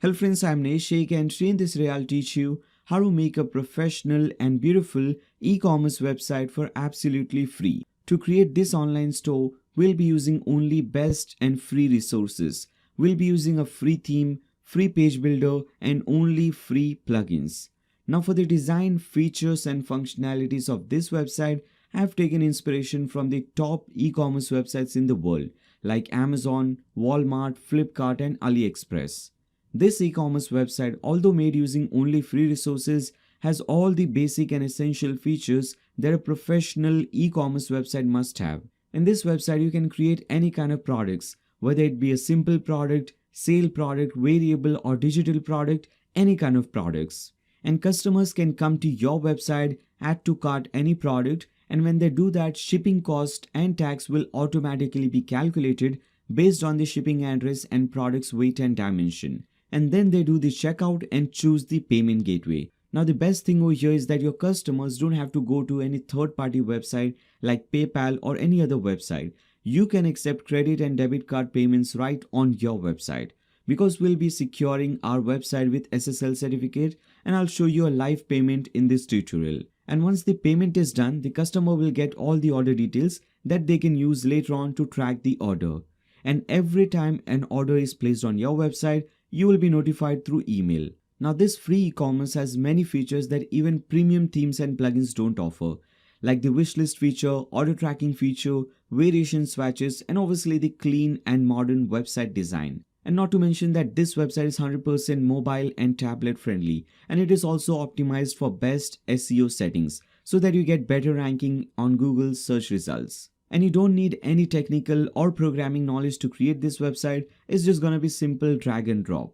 Hello friends, I am Neshik and today in this video I'll teach you how to make a professional and beautiful e-commerce website for absolutely free. To create this online store, we'll be using only best and free resources. We'll be using a free theme, free page builder and only free plugins. Now for the design, features and functionalities of this website, I have taken inspiration from the top e-commerce websites in the world like Amazon, Walmart, Flipkart and AliExpress. This e-commerce website, although made using only free resources, has all the basic and essential features that a professional e-commerce website must have. In this website, you can create any kind of products, whether it be a simple product, sale product, variable or digital product, any kind of products. And customers can come to your website, add to cart any product, and when they do that, shipping cost and tax will automatically be calculated based on the shipping address and product's weight and dimension. And then they do the checkout and choose the payment gateway. Now the best thing over here is that your customers don't have to go to any third-party website like PayPal or any other website. You can accept credit and debit card payments right on your website. Because we'll be securing our website with SSL certificate, and I'll show you a live payment in this tutorial. And once the payment is done, the customer will get all the order details that they can use later on to track the order. And every time an order is placed on your website, you will be notified through email. Now this free e-commerce has many features that even premium themes and plugins don't offer, like the wishlist feature, order tracking feature, variation swatches, and obviously the clean and modern website design. And not to mention that this website is 100% mobile and tablet friendly, and it is also optimized for best SEO settings so that you get better ranking on Google's search results. And you don't need any technical or programming knowledge to create this website. It's just gonna be simple drag and drop.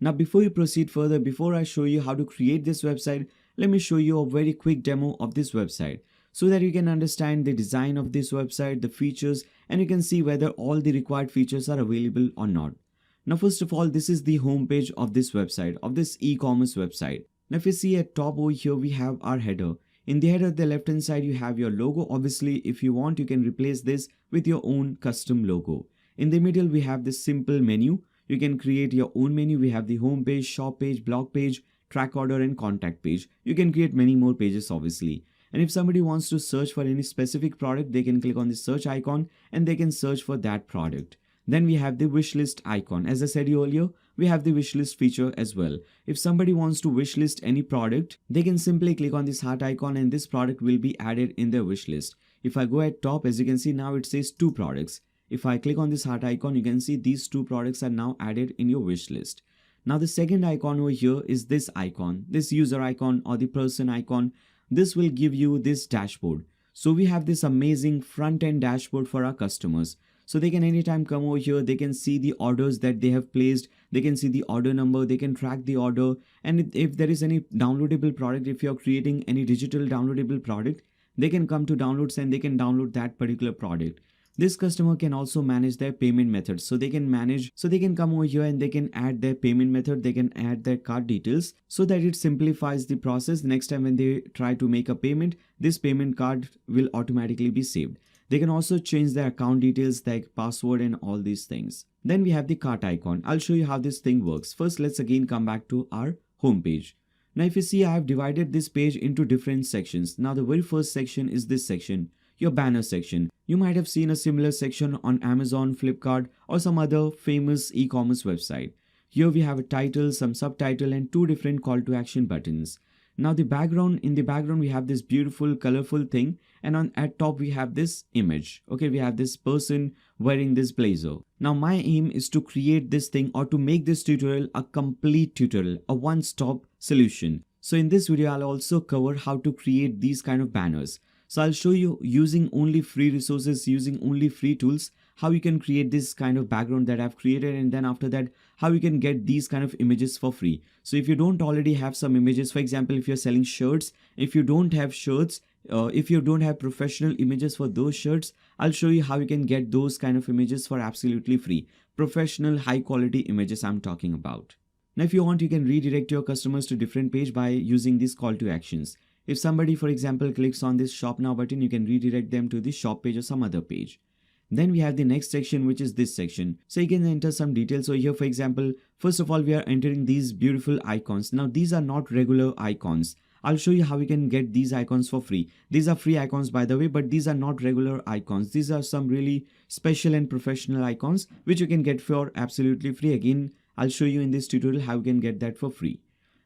Now before you proceed further, before I show you how to create this website, let me show you a very quick demo of this website so that you can understand the design of this website, the features, and you can see whether all the required features are available or not. Now first of all, this is the home page of this website, of this e-commerce website. Now if you see at top over here, we have our header. In the header at the left hand side, you have your logo. Obviously, if you want, you can replace this with your own custom logo. In the middle, we have this simple menu. You can create your own menu. We have the home page, shop page, blog page, track order and contact page. You can create many more pages obviously. And if somebody wants to search for any specific product, they can click on the search icon and they can search for that product. Then we have the wishlist icon. As I said earlier, we have the wishlist feature as well. If somebody wants to wishlist any product, they can simply click on this heart icon and this product will be added in their wishlist. If I go at top, as you can see now it says 2 products. If I click on this heart icon, you can see these 2 products are now added in your wishlist. Now the second icon over here is this icon, this user icon or the person icon. This will give you this dashboard. So we have this amazing front end dashboard for our customers. So they can anytime come over here, they can see the orders that they have placed, they can see the order number, they can track the order, and if there is any downloadable product, if you're creating any digital downloadable product, they can come to downloads and they can download that particular product. This customer can also manage their payment methods. So they can come over here and they can add their payment method, they can add their card details so that it simplifies the process. Next time when they try to make a payment, this payment card will automatically be saved. They can also change their account details like password and all these things. Then we have the cart icon. I'll show you how this thing works. First, let's again come back to our home page. Now, if you see, I have divided this page into different sections. Now, the very first section is this section, your banner section. You might have seen a similar section on Amazon, Flipkart, or some other famous e-commerce website. Here we have a title, some subtitle, and 2 different call to action buttons. Now in the background we have this beautiful colorful thing, and at top we have this image. Okay, we have this person wearing this blazer. Now my aim is to create this thing or to make this tutorial a complete tutorial, a one-stop solution. So in this video I'll also cover how to create these kind of banners. So I'll show you using only free resources, using only free tools, how you can create this kind of background that I've created, and then after that how you can get these kind of images for free. So if you don't already have some images, for example if you're selling shirts, if you don't have shirts, if you don't have professional images for those shirts, I'll show you how you can get those kind of images for absolutely free. Professional high quality images I'm talking about. Now if you want, you can redirect your customers to different page by using these call to actions. If somebody for example clicks on this shop now button, you can redirect them to the shop page or some other page. Then we have the next section, which is this section. So you can enter some details. So here, for example, first of all, we are entering these beautiful icons. Now these are not regular icons. I'll show you how you can get these icons for free. These are free icons, by the way, but these are not regular icons. These are some really special and professional icons which you can get for absolutely free. Again, I'll show you in this tutorial how you can get that for free.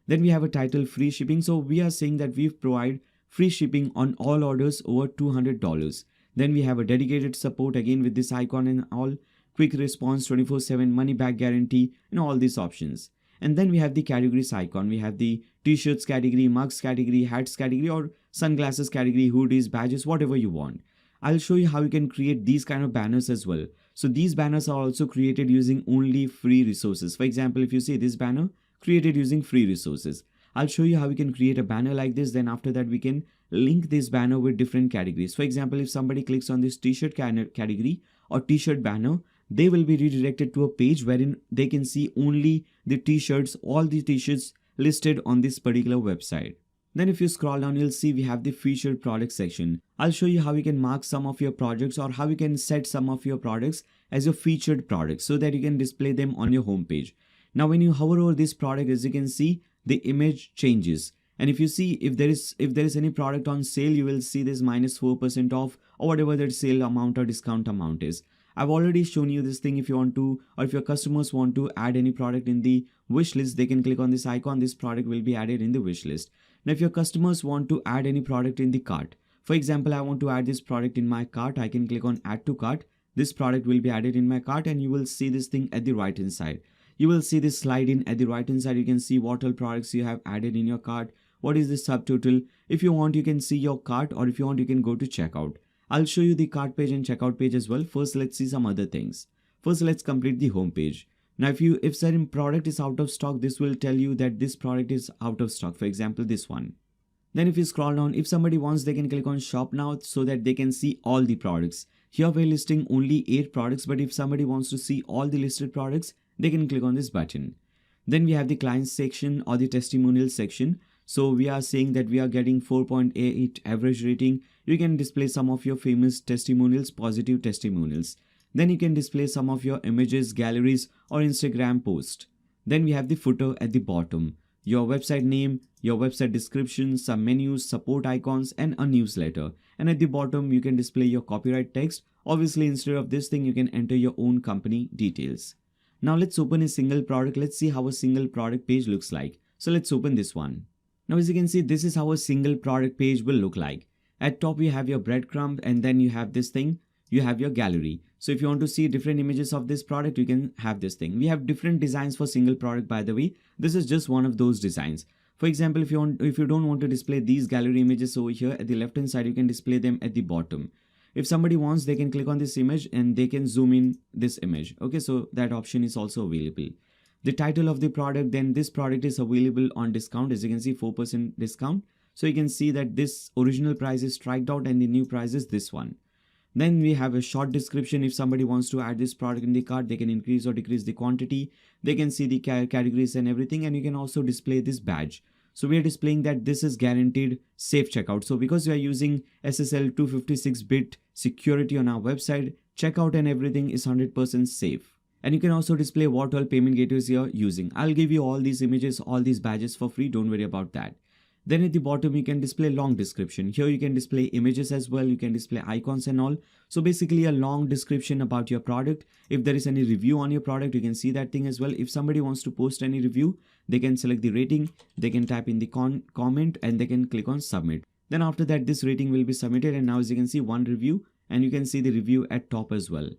Then we have a title, free shipping. So we are saying that we provide free shipping on all orders over $200. Then we have a dedicated support, again with this icon and all, quick response, 24/7 money back guarantee, and all these options. And then we have the categories icon. We have the t-shirts category, mugs category, hats category, or sunglasses category, hoodies, badges, whatever you want. I'll show you how you can create these kind of banners as well. So these banners are also created using only free resources. For example, if you see this banner created using free resources, I'll show you how we can create a banner like this. Then after that, we can link this banner with different categories. For example, if somebody clicks on this t-shirt category or t-shirt banner, they will be redirected to a page wherein they can see only the t-shirts, all the t-shirts listed on this particular website. Then if you scroll down, you'll see we have the featured product section. I'll show you how you can mark some of your projects or how you can set some of your products as your featured products so that you can display them on your homepage. Now, when you hover over this product, as you can see, the image changes. And if you see, if there is any product on sale, you will see this -4% off or whatever that sale amount or discount amount is. I've already shown you this thing. If you want to, or if your customers want to add any product in the wish list, they can click on this icon. This product will be added in the wish list. Now, if your customers want to add any product in the cart, for example, I want to add this product in my cart, I can click on add to cart. This product will be added in my cart, and you will see this thing at the right hand side. You will see this slide in at the right hand side. You can see what all products you have added in your cart. What is the subtotal? If you want, you can see your cart, or if you want, you can go to checkout. I'll show you the cart page and checkout page as well. First, let's see some other things. First, let's complete the home page. Now, if certain product is out of stock, this will tell you that this product is out of stock. For example, this one. Then if you scroll down, if somebody wants, they can click on shop now so that they can see all the products. Here we're listing only 8 products, but if somebody wants to see all the listed products, they can click on this button. Then we have the clients section or the testimonial section. So we are saying that we are getting 4.8 average rating. You can display some of your famous testimonials, positive testimonials. Then you can display some of your images, galleries, or Instagram posts. Then we have the footer at the bottom. Your website name, your website description, some menus, support icons, and a newsletter. And at the bottom, you can display your copyright text. Obviously, instead of this thing, you can enter your own company details. Now let's open a single product. Let's see how a single product page looks like. So let's open this one. Now, as you can see, this is how a single product page will look like. At top, you have your breadcrumb, and then you have this thing. You have your gallery. So if you want to see different images of this product, you can have this thing. We have different designs for single product, by the way. This is just one of those designs. For example, if you don't want to display these gallery images over here at the left hand side, you can display them at the bottom. If somebody wants, they can click on this image and they can zoom in this image. Okay, so that option is also available. The title of the product, then this product is available on discount. As you can see, 4% discount. So you can see that this original price is striked out and the new price is this one. Then we have a short description. If somebody wants to add this product in the cart, they can increase or decrease the quantity. They can see the categories and everything, and you can also display this badge. So we are displaying that this is guaranteed safe checkout. So because we are using SSL 256-bit security on our website, checkout and everything is 100% safe. And you can also display what all payment gateways you are using. I'll give you all these images, all these badges for free. Don't worry about that. Then at the bottom, you can display long description. Here you can display images as well. You can display icons and all. So basically a long description about your product. If there is any review on your product, you can see that thing as well. If somebody wants to post any review, they can select the rating. They can type in the comment and they can click on submit. Then after that, this rating will be submitted. And now as you can see, one review, and you can see the review at top as well.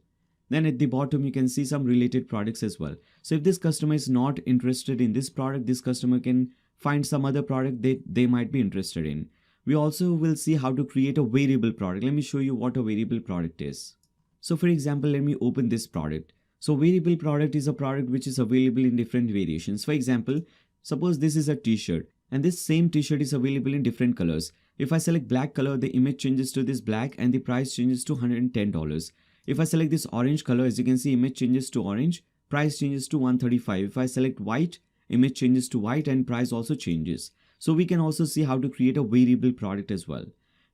Then at the bottom, you can see some related products as well. So if this customer is not interested in this product, this customer can find some other product they might be interested in. We also will see how to create a variable product. Let me show you what a variable product is. So for example, let me open this product. So variable product is a product which is available in different variations. For example, suppose this is a t-shirt and this same t-shirt is available in different colors. If I select black color, the image changes to this black and the price changes to $110. If I select this orange color, as you can see, image changes to orange, price changes to $135. If I select white, image changes to white and price also changes. So we can also see how to create a variable product as well.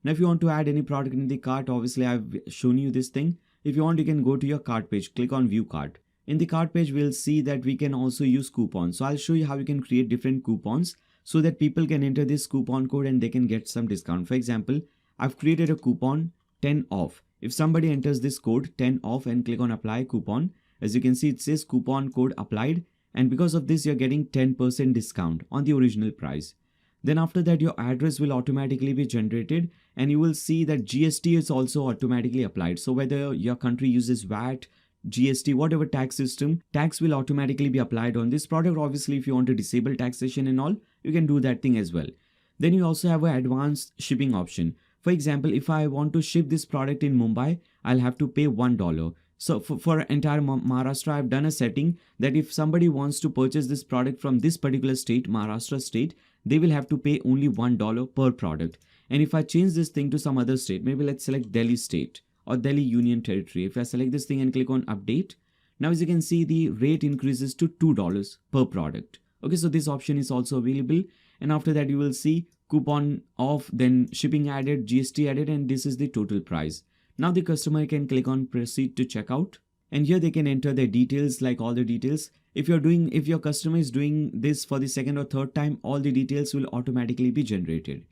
Now if you want to add any product in the cart, obviously I've shown you this thing. If you want, you can go to your cart page, click on view cart. In the cart page, we'll see that we can also use coupons. So I'll show you how you can create different coupons so that people can enter this coupon code and they can get some discount. For example, I've created a coupon 10 off. If somebody enters this code 10 off and click on apply coupon, as you can see, it says coupon code applied. And because of this, you're getting 10% discount on the original price. Then after that, your address will automatically be generated and you will see that GST is also automatically applied. So whether your country uses VAT, GST, whatever tax system, tax will automatically be applied on this product. Obviously, if you want to disable taxation and all, you can do that thing as well. Then you also have an advanced shipping option. For example, if I want to ship this product in Mumbai, I'll have to pay $1. So for entire Maharashtra, I've done a setting that if somebody wants to purchase this product from this particular state, Maharashtra state, they will have to pay only $1 per product. And if I change this thing to some other state, maybe let's select Delhi state or Delhi Union Territory. If I select this thing and click on update, now as you can see, the rate increases to $2 per product. Okay, so this option is also available. And after that, you will see coupon off, then shipping added, GST added, and this is the total price. Now the customer can click on proceed to checkout. And here they can enter their details, like all the details. If your customer is doing this for the second or third time, all the details will automatically be generated.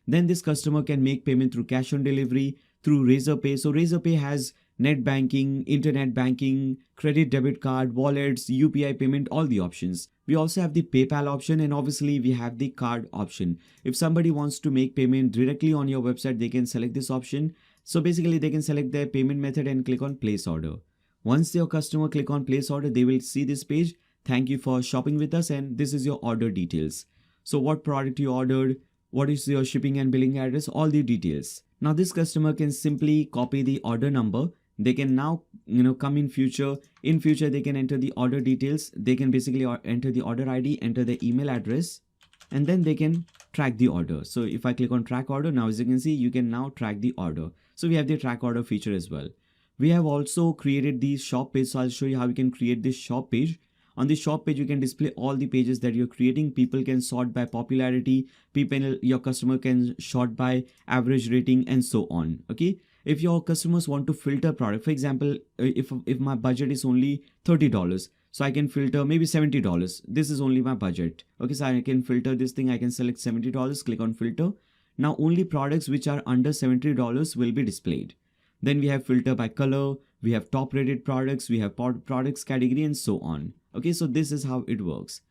Then this customer can make payment through cash on delivery, through Razorpay. So Razorpay has net banking, internet banking, credit debit card, wallets, UPI payment, all the options. We also have the PayPal option, and obviously we have the card option. If somebody wants to make payment directly on your website, they can select this option. So basically they can select their payment method and click on place order. Once your customer click on place order, they will see this page. Thank you for shopping with us, and this is your order details. So what product you ordered, what is your shipping and billing address, all the details. Now this customer can simply copy the order number. They can now come in future. In future, they can enter the order details. They can basically enter the order ID, enter the email address, and then they can track the order. So if I click on track order, now as you can see, you can now track the order. So we have the track order feature as well. We have also created the shop page. So I'll show you how you can create this shop page. On the shop page, you can display all the pages that you're creating. People can sort by popularity. Your customer can sort by average rating and so on. Okay. If your customers want to filter product, for example, if my budget is only $30, so I can filter maybe $70. This is only my budget. Okay. So I can filter this thing. I can select $70, click on filter. Now only products which are under $70 will be displayed. Then we have filter by color, we have top rated products, we have products category and so on. Okay, so this is how it works.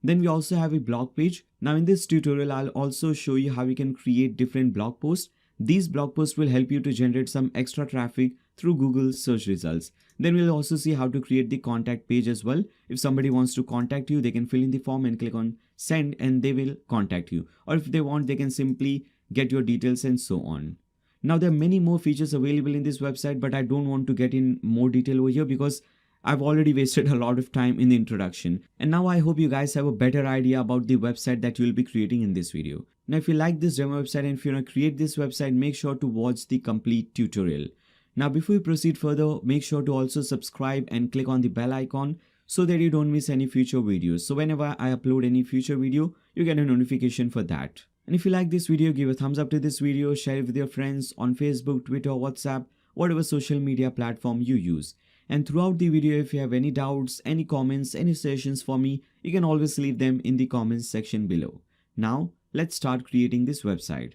Then we also have a blog page. Now in this tutorial, I'll also show you how you can create different blog posts. These blog posts will help you to generate some extra traffic through Google search results. Then we'll also see how to create the contact page as well. If somebody wants to contact you, they can fill in the form and click on send and they will contact you. Or if they want, they can simply get your details and so on. Now there are many more features available in this website, but I don't want to get in more detail over here because I've already wasted a lot of time in the introduction. And now I hope you guys have a better idea about the website that you will be creating in this video. Now if you like this demo website and if you want to create this website, make sure to watch the complete tutorial. Now before we proceed further, make sure to also subscribe and click on the bell icon so that you don't miss any future videos. So whenever I upload any future video, you get a notification for that. And if you like this video, give a thumbs up to this video, share it with your friends on Facebook, Twitter, WhatsApp, whatever social media platform you use. And throughout the video, if you have any doubts, any comments, any suggestions for me, you can always leave them in the comments section below. Now, let's start creating this website.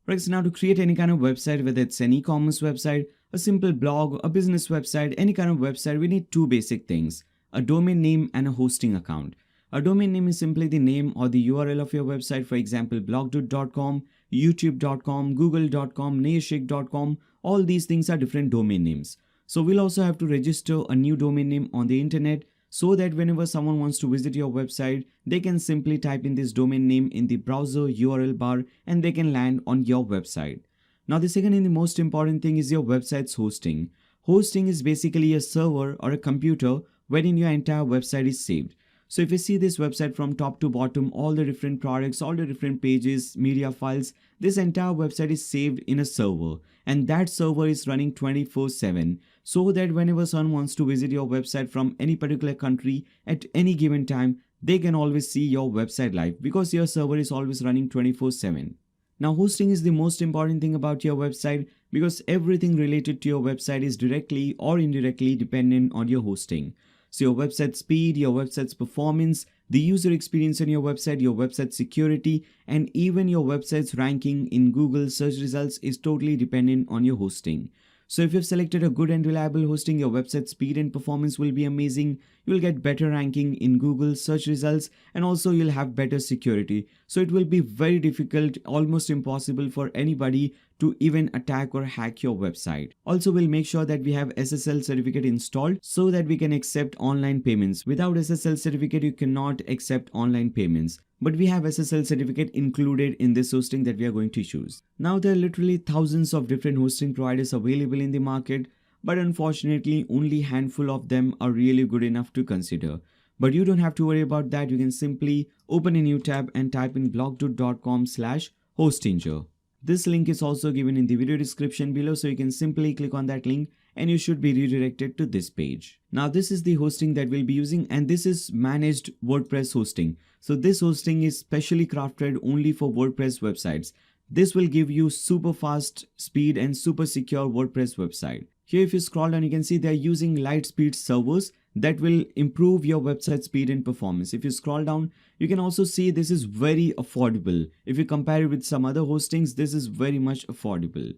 Right, so now to create any kind of website, whether it's an e-commerce website, a simple blog, a business website, any kind of website, we need two basic things: a domain name and a hosting account. A domain name is simply the name or the URL of your website. For example, blogdude.com, youtube.com, google.com, nailshake.com. All these things are different domain names. So we'll also have to register a new domain name on the internet so that whenever someone wants to visit your website, they can simply type in this domain name in the browser URL bar and they can land on your website. Now the second and the most important thing is your website's hosting. Hosting is basically a server or a computer wherein your entire website is saved. So if you see this website from top to bottom, all the different products, all the different pages, media files, this entire website is saved in a server, and that server is running 24/7 so that whenever someone wants to visit your website from any particular country at any given time, they can always see your website live because your server is always running 24/7. Now hosting is the most important thing about your website. because everything related to your website is directly or indirectly dependent on your hosting. So your website speed, your website's performance, the user experience on your website security, and even your website's ranking in Google search results is totally dependent on your hosting. So if you've selected a good and reliable hosting, your website speed and performance will be amazing. You'll get better ranking in Google search results, and also you'll have better security. So it will be very difficult, almost impossible for anybody to even attack or hack your website. Also, we'll make sure that we have SSL certificate installed so that we can accept online payments. Without SSL certificate, you cannot accept online payments. But we have SSL certificate included in this hosting that we are going to choose. Now there are literally thousands of different hosting providers available in the market, but unfortunately only handful of them are really good enough to consider. But you don't have to worry about that. You can simply open a new tab and type in blogdoot.com/hostinger. This link is also given in the video description below, so you can simply click on that link and you should be redirected to this page. Now this is the hosting that we'll be using, and this is managed WordPress hosting. So this hosting is specially crafted only for WordPress websites. This will give you super fast speed and super secure WordPress website. Here if you scroll down, you can see they're using Lightspeed servers that will improve your website speed and performance. If you scroll down, you can also see this is very affordable. If you compare it with some other hostings, this is very much affordable.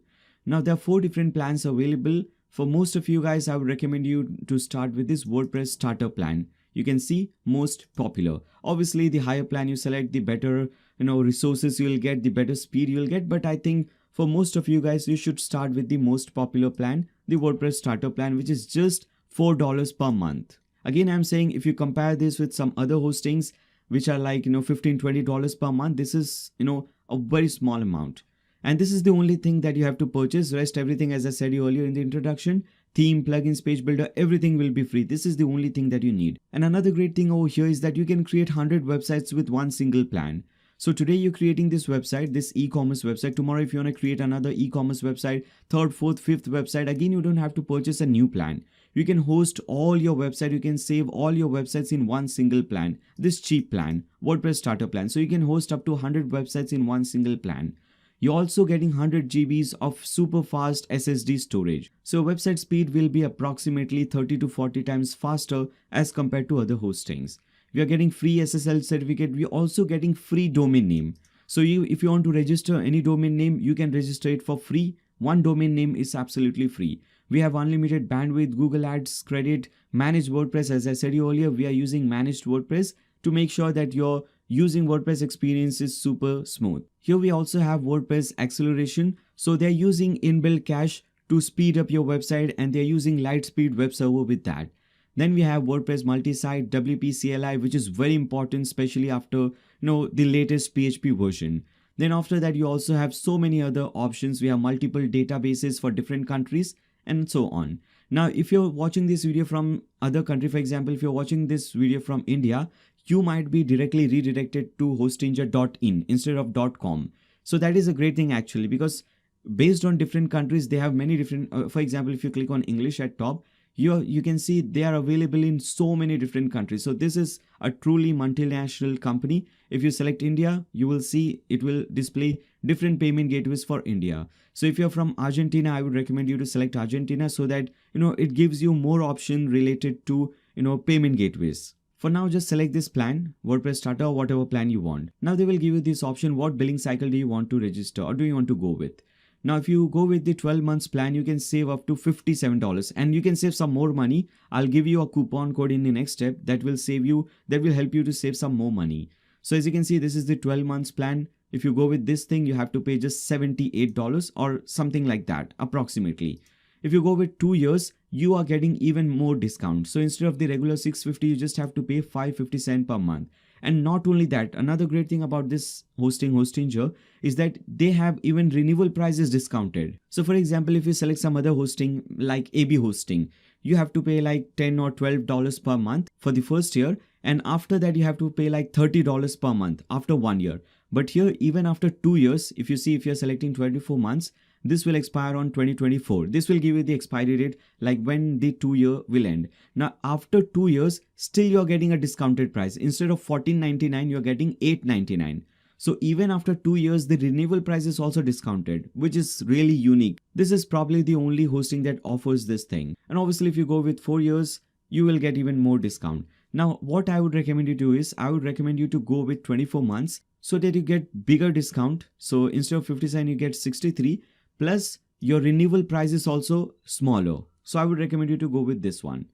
Now there are 4 different plans available. For most of you guys, I would recommend you to start with this WordPress starter plan. You can see most popular. Obviously, the higher plan you select, the better resources you will get, the better speed you will get. But I think for most of you guys, you should start with the most popular plan, the WordPress starter plan, which is just $4 per month. Again, I'm saying if you compare this with some other hostings, which are like $15-20 per month, this is a very small amount. And this is the only thing that you have to purchase. Rest everything, as I said earlier in the introduction, theme, plugins, page builder, everything will be free. This is the only thing that you need. And another great thing over here is that you can create 100 websites with one single plan. So today you're creating this website, this e-commerce website. Tomorrow if you want to create another e-commerce website, 3rd, 4th, 5th website, again you don't have to purchase a new plan. You can host all your website, you can save all your websites in one single plan. This cheap plan, WordPress starter plan. So you can host up to 100 websites in one single plan. You're also getting 100 GBs of super fast SSD storage. So website speed will be approximately 30 to 40 times faster as compared to other hostings. We are getting free SSL certificate. We're also getting free domain name. So if you want to register any domain name, you can register it for free. One domain name is absolutely free. We have unlimited bandwidth, Google Ads credit, managed WordPress. As I said earlier, we are using managed WordPress to make sure that your using WordPress experience is super smooth. Here we also have WordPress acceleration. So they're using inbuilt cache to speed up your website, and they're using Lightspeed web server with that. Then we have WordPress multi-site WP CLI, which is very important, especially after the latest PHP version. Then after that, you also have so many other options. We have multiple databases for different countries and so on. Now, if you're watching this video from other country, for example, if you're watching this video from India, you might be directly redirected to hostinger.in instead of .com. So that is a great thing actually, because based on different countries, they have many different, for example, if you click on English at top, you can see they are available in so many different countries. So this is a truly multinational company. If you select India, you will see it will display different payment gateways for India. So if you're from Argentina, I would recommend you to select Argentina so that it gives you more option related to payment gateways. For now, just select this plan, WordPress starter, or whatever plan you want. Now they will give you this option, what billing cycle do you want to register or do you want to go with? Now, if you go with the 12 months plan, you can save up to $57 and you can save some more money. I'll give you a coupon code in the next step that will help you to save some more money. So as you can see, this is the 12 months plan. If you go with this thing, you have to pay just $78 or something like that, approximately. If you go with 2 years, you are getting even more discount. So instead of the regular $650, you just have to pay $5.50 per month. And not only that, another great thing about this Hostinger is that they have even renewal prices discounted. So for example, if you select some other hosting like AB hosting, you have to pay like $10 or $12 per month for the first year. And after that, you have to pay like $30 per month after 1 year. But here, even after 2 years, if you're selecting 24 months, this will expire on 2024. This will give you the expiry date, like when the 2 year will end. Now, after 2 years, still you're getting a discounted price. Instead of $14.99, you're getting $8.99. So even after 2 years, the renewal price is also discounted, which is really unique. This is probably the only hosting that offers this thing. And obviously if you go with 4 years, you will get even more discount. Now, what I would recommend you do is I would recommend you to go with 24 months so that you get bigger discount. So instead of 57, you get 63 plus your renewal price is also smaller. So I would recommend you to go with this one.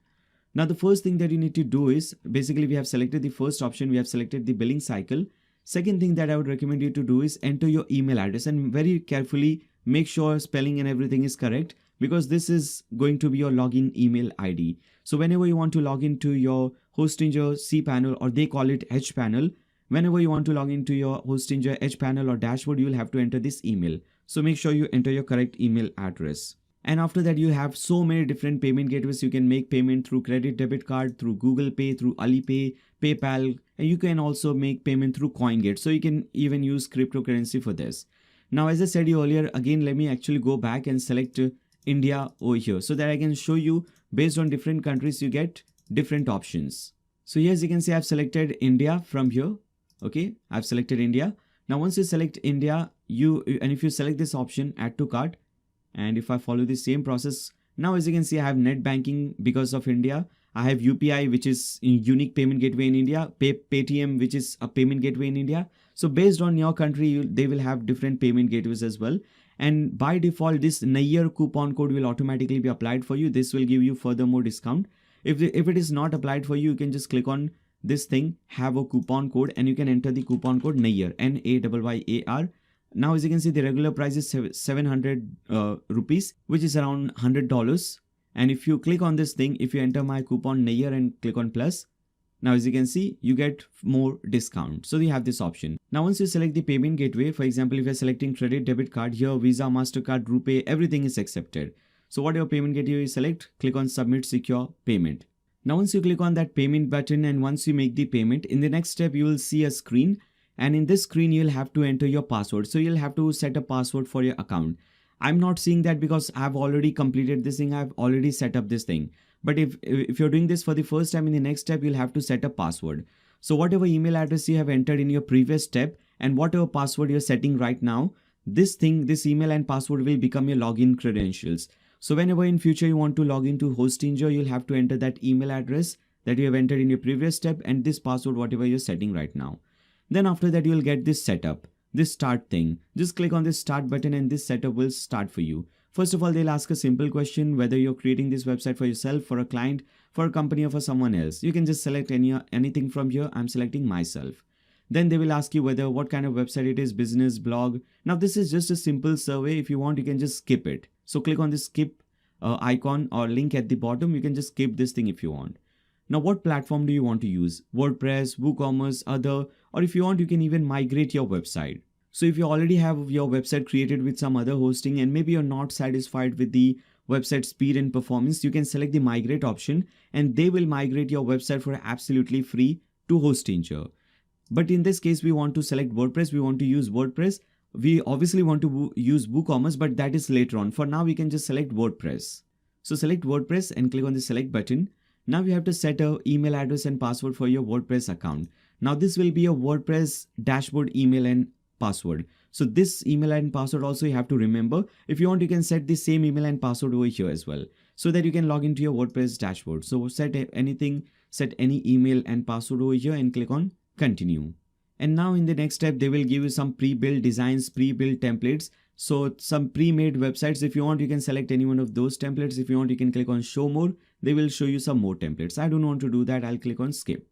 Now, the first thing that you need to do is basically we have selected the first option. We have selected the billing cycle. Second thing that I would recommend you to do is enter your email address and very carefully make sure spelling and everything is correct, because this is going to be your login email ID. So whenever you want to log into your Hostinger cPanel, or they call it H panel, whenever you want to log into your Hostinger H panel or dashboard, you will have to enter this email. So make sure you enter your correct email address. And after that, you have so many different payment gateways. You can make payment through credit, debit card, through Google Pay, through Alipay, PayPal, and you can also make payment through CoinGate. So you can even use cryptocurrency for this. Now, as I said you earlier, again, let me actually go back and select India over here so that I can show you based on different countries, you get different options. So here, as you can see, I've selected India from here. Okay, I've selected India. Now, once you select India, if you select this option, add to cart, and if I follow the same process, now as you can see, I have net banking because of India. I have UPI, which is a unique payment gateway in India, Paytm, which is a payment gateway in India. So based on your country, they will have different payment gateways as well. And by default, this Nayyar coupon code will automatically be applied for you. This will give you furthermore discount. If it is not applied for you, you can just click on this thing, have a coupon code, and you can enter the coupon code Nayyar, Nayyar. Now, as you can see, the regular price is 700 rupees, which is around $100. And if you click on this thing, if you enter my coupon Nayyar and click on plus, now as you can see, you get more discount. So you have this option. Now, once you select the payment gateway, for example, if you're selecting credit, debit card, here Visa, MasterCard, RuPay, everything is accepted. So whatever payment gateway you select, click on submit secure payment. Now, once you click on that payment button and once you make the payment, in the next step, you will see a screen. And in this screen, you'll have to enter your password. So you'll have to set a password for your account. I'm not seeing that because I've already completed this thing. I've already set up this thing. But if you're doing this for the first time, in the next step, you'll have to set a password. So whatever email address you have entered in your previous step and whatever password you're setting right now, this email and password will become your login credentials. So whenever in future you want to log into Hostinger, you'll have to enter that email address that you have entered in your previous step and this password, whatever you're setting right now. Then after that, you'll get this setup, this start thing. Just click on this start button and this setup will start for you. First of all, they'll ask a simple question, whether you're creating this website for yourself, for a client, for a company, or for someone else. You can just select anything from here. I'm selecting myself. Then they will ask you what kind of website it is, business, blog. Now this is just a simple survey. If you want, you can just skip it. So click on this skip icon or link at the bottom. You can just skip this thing if you want. Now, what platform do you want to use? WordPress, WooCommerce, other, or if you want, you can even migrate your website. So if you already have your website created with some other hosting and maybe you're not satisfied with the website speed and performance, you can select the migrate option and they will migrate your website for absolutely free to Hostinger. But in this case, we want to select WordPress. We want to use WordPress. We obviously want to use WooCommerce, but that is later on. For now, we can just select WordPress. So select WordPress and click on the select button. Now you have to set an email address and password for your WordPress account. Now this will be a WordPress dashboard email and password. So this email and password also you have to remember. If you want, you can set the same email and password over here as well, so that you can log into your WordPress dashboard. So set any email and password over here and click on continue. And now in the next step, they will give you some pre-built designs, pre-built templates. So some pre-made websites. If you want, you can select any one of those templates. If you want, you can click on show more. They will show you some more templates. I don't want to do that. I'll click on skip.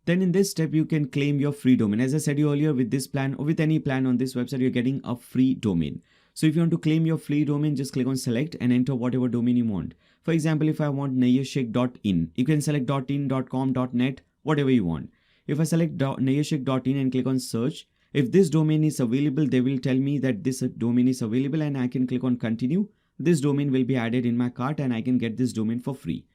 Then in this step, you can claim your free domain. As I said earlier, with this plan or with any plan on this website, you're getting a free domain. So if you want to claim your free domain, just click on select and enter whatever domain you want. For example, if I want nayyarshake.in, you can select .in, .com, .net, whatever you want. If I select nayyarshake.in and click on search, if this domain is available, they will tell me that this domain is available and I can click on continue. This domain will be added in my cart and I can get this domain for free.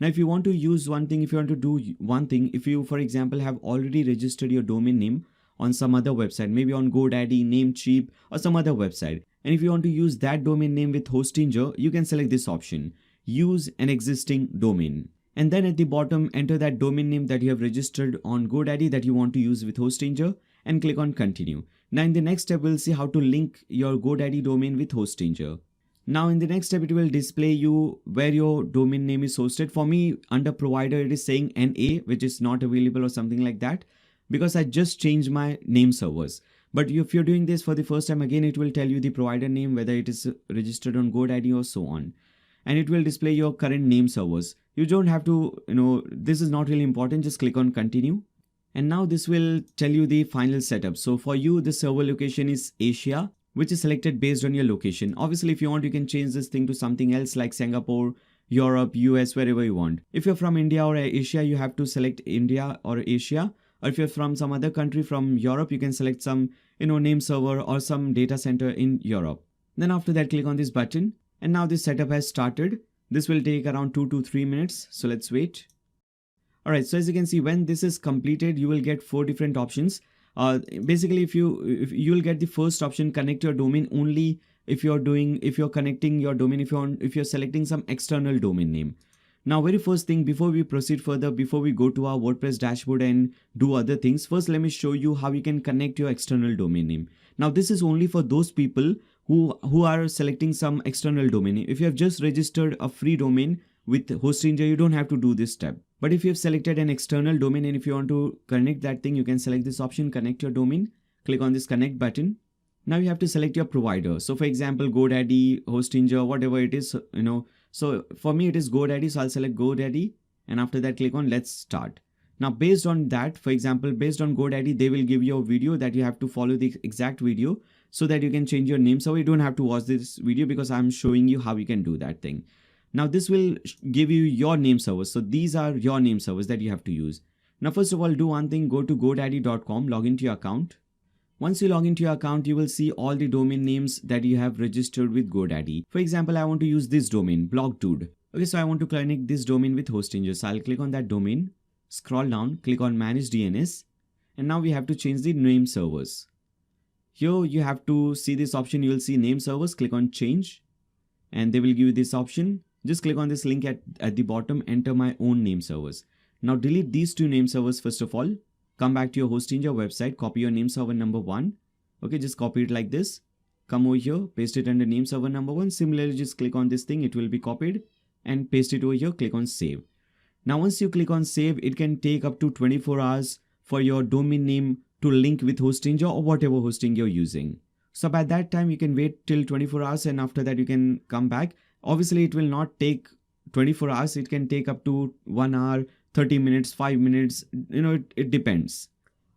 Now, if you want to use one thing, if you want to do one thing, if you, for example, have already registered your domain name on some other website, maybe on GoDaddy, Namecheap, or some other website, and if you want to use that domain name with Hostinger, you can select this option, use an existing domain. And then at the bottom, enter that domain name that you have registered on GoDaddy that you want to use with Hostinger and click on continue. Now in the next step, we'll see how to link your GoDaddy domain with Hostinger. Now in the next step, it will display you where your domain name is hosted. For me, under provider, it is saying NA, which is not available or something like that, because I just changed my name servers. But if you're doing this for the first time, again, it will tell you the provider name, whether it is registered on GoDaddy or so on. And it will display your current name servers. You don't have to, this is not really important. Just click on continue. And now this will tell you the final setup. So for you, the server location is Asia, which is selected based on your location. Obviously, if you want, you can change this thing to something else like Singapore, Europe, US, wherever you want. If you're from India or Asia, you have to select India or Asia. Or if you're from some other country from Europe, you can select some, name server or some data center in Europe. Then after that, click on this button. And now this setup has started. This will take around 2 to 3 minutes. So let's wait. Alright, so as you can see, when this is completed, you will get 4 different options. Basically, if you'll get the first option, connect your domain only if you're connecting your domain, if you're selecting some external domain name. Now, very first thing, before we proceed further, before we go to our WordPress dashboard and do other things, first let me show you how you can connect your external domain name. Now, this is only for those people who are selecting some external domain name. If you have just registered a free domain with Hostinger, you don't have to do this step. But if you have selected an external domain and if you want to connect that thing, you can select this option, connect your domain. Click on this connect button. Now you have to select your provider. So for example, GoDaddy, Hostinger, whatever it is, So for me, it is GoDaddy. So I'll select GoDaddy. And after that, click on let's start. Now, based on that, for example, based on GoDaddy, they will give you a video that you have to follow the exact video so that you can change your name. So you don't have to watch this video because I'm showing you how you can do that thing. Now this will give you your name servers. So these are your name servers that you have to use. Now, first of all, do one thing, go to godaddy.com, log into your account. Once you log into your account, you will see all the domain names that you have registered with GoDaddy. For example, I want to use this domain, blogdude. Okay, so I want to connect this domain with Hostinger. So I'll click on that domain, scroll down, click on manage DNS. And now we have to change the name servers. Here you have to see this option. You will see name servers, click on change. And they will give you this option. Just click on this link at the bottom, enter my own name servers. Now delete these 2 name servers first of all. Come back to your Hostinger website, copy your name server number 1. Okay, just copy it like this. Come over here, paste it under name server number 1. Similarly, just click on this thing, it will be copied and paste it over here, click on save. Now once you click on save, it can take up to 24 hours for your domain name to link with Hostinger or whatever hosting you're using. So by that time, you can wait till 24 hours and after that you can come back. Obviously, it will not take 24 hours. It can take up to 1 hour, 30 minutes, 5 minutes. It depends.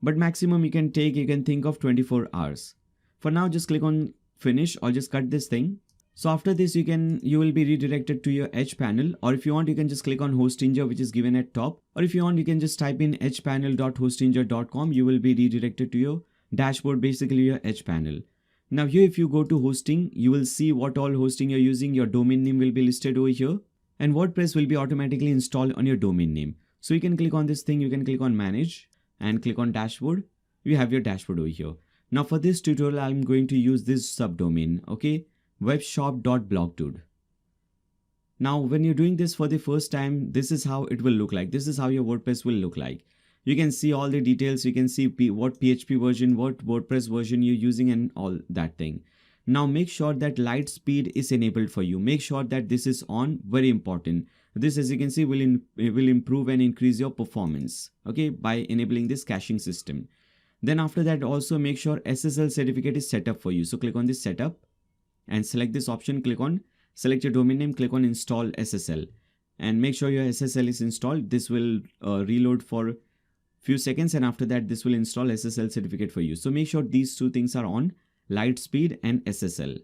But maximum you can think of 24 hours. For now, just click on finish or just cut this thing. So after this, you will be redirected to your Edge panel. Or if you want, you can just click on Hostinger, which is given at top. Or if you want, you can just type in edgepanel.hostinger.com. You will be redirected to your dashboard, basically your Edge panel. Now here, if you go to hosting, you will see what all hosting you're using. Your domain name will be listed over here and WordPress will be automatically installed on your domain name. So you can click on this thing, you can click on manage and click on dashboard. You have your dashboard over here. Now for this tutorial, I'm going to use this subdomain, okay? webshop.blogdude. Now when you're doing this for the first time, this is how it will look like. This is how your WordPress will look like. You can see all the details. You can see what PHP version, what WordPress version you're using and all that thing. Now make sure that light speed is enabled for you. Make sure that this is on, very important. This, as you can see, will improve and increase your performance, okay, by enabling this caching system. Then after that, also make sure SSL certificate is set up for you. So click on this setup and select this option, select your domain name, click on install SSL and make sure your SSL is installed. This will reload for few seconds and after that this will install SSL certificate for you. So make sure these 2 things are on, light speed and SSL.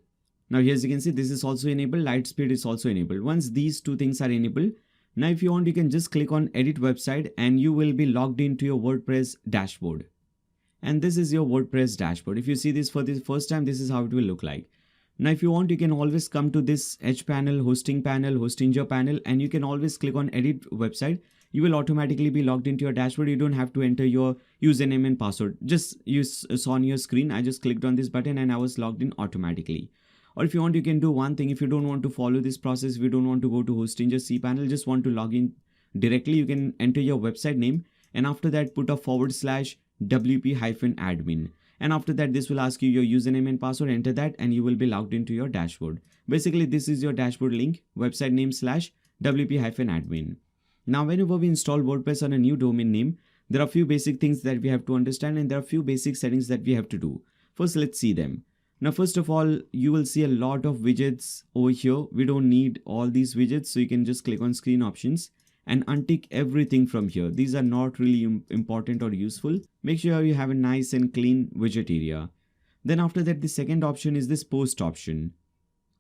Now here, as you can see, this is also enabled, light speed is also enabled. Once these 2 things are enabled, now if you want, you can just click on edit website and you will be logged into your WordPress dashboard. And this is your WordPress dashboard. If you see this for the first time, this is how it will look like. Now if you want, you can always come to this Edge panel, hosting panel, Hostinger panel, and you can always click on edit website. You will automatically be logged into your dashboard. You don't have to enter your username and password. Just you saw on your screen, I just clicked on this button and I was logged in automatically. Or if you want, you can do one thing. If you don't want to follow this process, if you don't want to go to Hostinger cPanel, just want to log in directly, you can enter your website name and after that put a wp-admin. And after that, this will ask you your username and password. Enter that and you will be logged into your dashboard. Basically, this is your dashboard link, website name / wp-admin. Now, whenever we install WordPress on a new domain name, there are a few basic things that we have to understand, and there are a few basic settings that we have to do. First, let's see them. Now, first of all, you will see a lot of widgets over here. We don't need all these widgets, so you can just click on screen options and untick everything from here. These are not really important or useful. Make sure you have a nice and clean widget area. Then after that, the second option is this post option.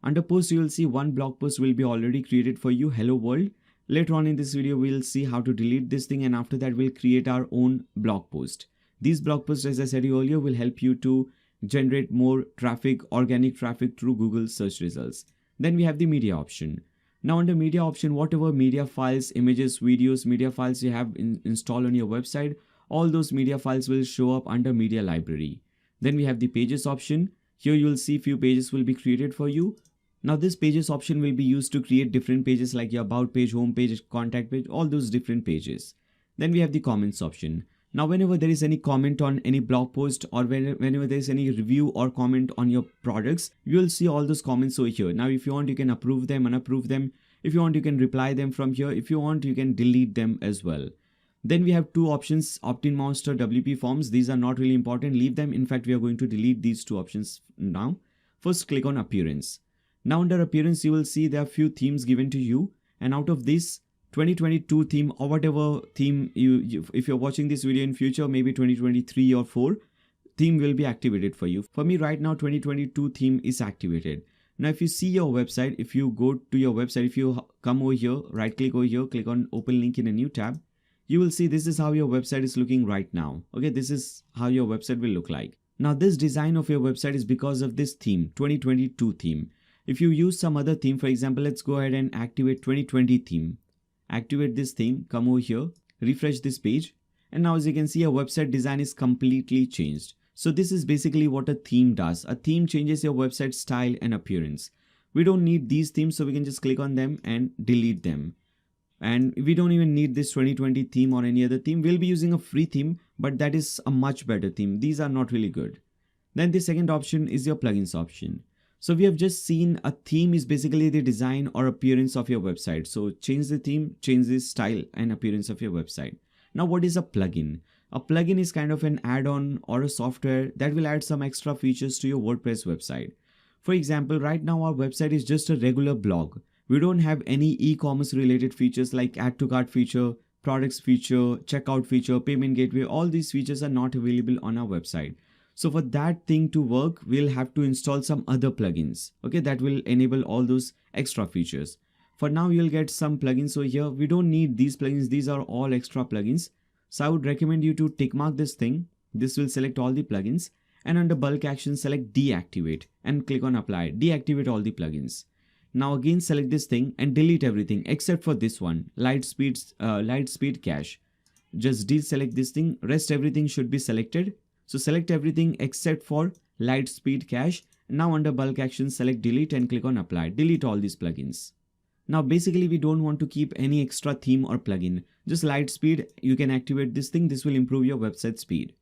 Under post, you will see one blog post will be already created for you. Hello world. Later on in this video, we'll see how to delete this thing, and after that, we'll create our own blog post. These blog posts, as I said earlier, will help you to generate more traffic, organic traffic through Google search results. Then we have the media option. Now under media option, whatever media files, images, videos, media files you have installed on your website, all those media files will show up under media library. Then we have the pages option. Here you will see few pages will be created for you. Now this pages option will be used to create different pages like your about page, home page, contact page, all those different pages. Then we have the comments option. Now whenever there is any comment on any blog post, or whenever there is any review or comment on your products, you will see all those comments over here. Now if you want, you can approve them, unapprove them. If you want, you can reply them from here. If you want, you can delete them as well. Then we have two options, opt-in monster, WP forms. These are not really important, leave them. In fact, we are going to delete these two options now. First, click on appearance. Now under appearance, you will see there are few themes given to you, and out of this 2022 theme, or whatever theme if you're watching this video in future, maybe 2023 or 4 theme will be activated for you. For me right now, 2022 theme is activated. Now if you see your website, if you go to your website, if you come over here, right click over here, click on open link in a new tab, you will see this is how your website is looking right now. Okay, this is how your website will look like. Now this design of your website is because of this theme, 2022 theme. If you use some other theme, for example, let's go ahead and activate 2020 theme. Activate this theme, come over here, refresh this page, and now as you can see, your website design is completely changed. So this is basically what a theme does. A theme changes your website style and appearance. We don't need these themes, so we can just click on them and delete them. And we don't even need this 2020 theme or any other theme. We'll be using a free theme, but that is a much better theme. These are not really good. Then the second option is your plugins option. So we have just seen a theme is basically the design or appearance of your website. So change the theme, change the style and appearance of your website. Now what is a plugin? A plugin is kind of an add-on or a software that will add some extra features to your WordPress website. For example, right now our website is just a regular blog. We don't have any e-commerce related features like add to cart feature, products feature, checkout feature, payment gateway. All these features are not available on our website. So for that thing to work, we'll have to install some other plugins, okay, that will enable all those extra features. For now, you'll get some plugins over here. We don't need these plugins. These are all extra plugins. So I would recommend you to tick mark this thing. This will select all the plugins, and under bulk action, select deactivate and click on apply. Deactivate all the plugins. Now again, select this thing and delete everything except for this one, Lightspeed cache. Just deselect this thing. Rest everything should be selected. So select everything except for Lightspeed cache. Now under bulk action, select delete and click on apply. Delete all these plugins. Now basically we don't want to keep any extra theme or plugin. Just Lightspeed, you can activate this thing. This will improve your website speed.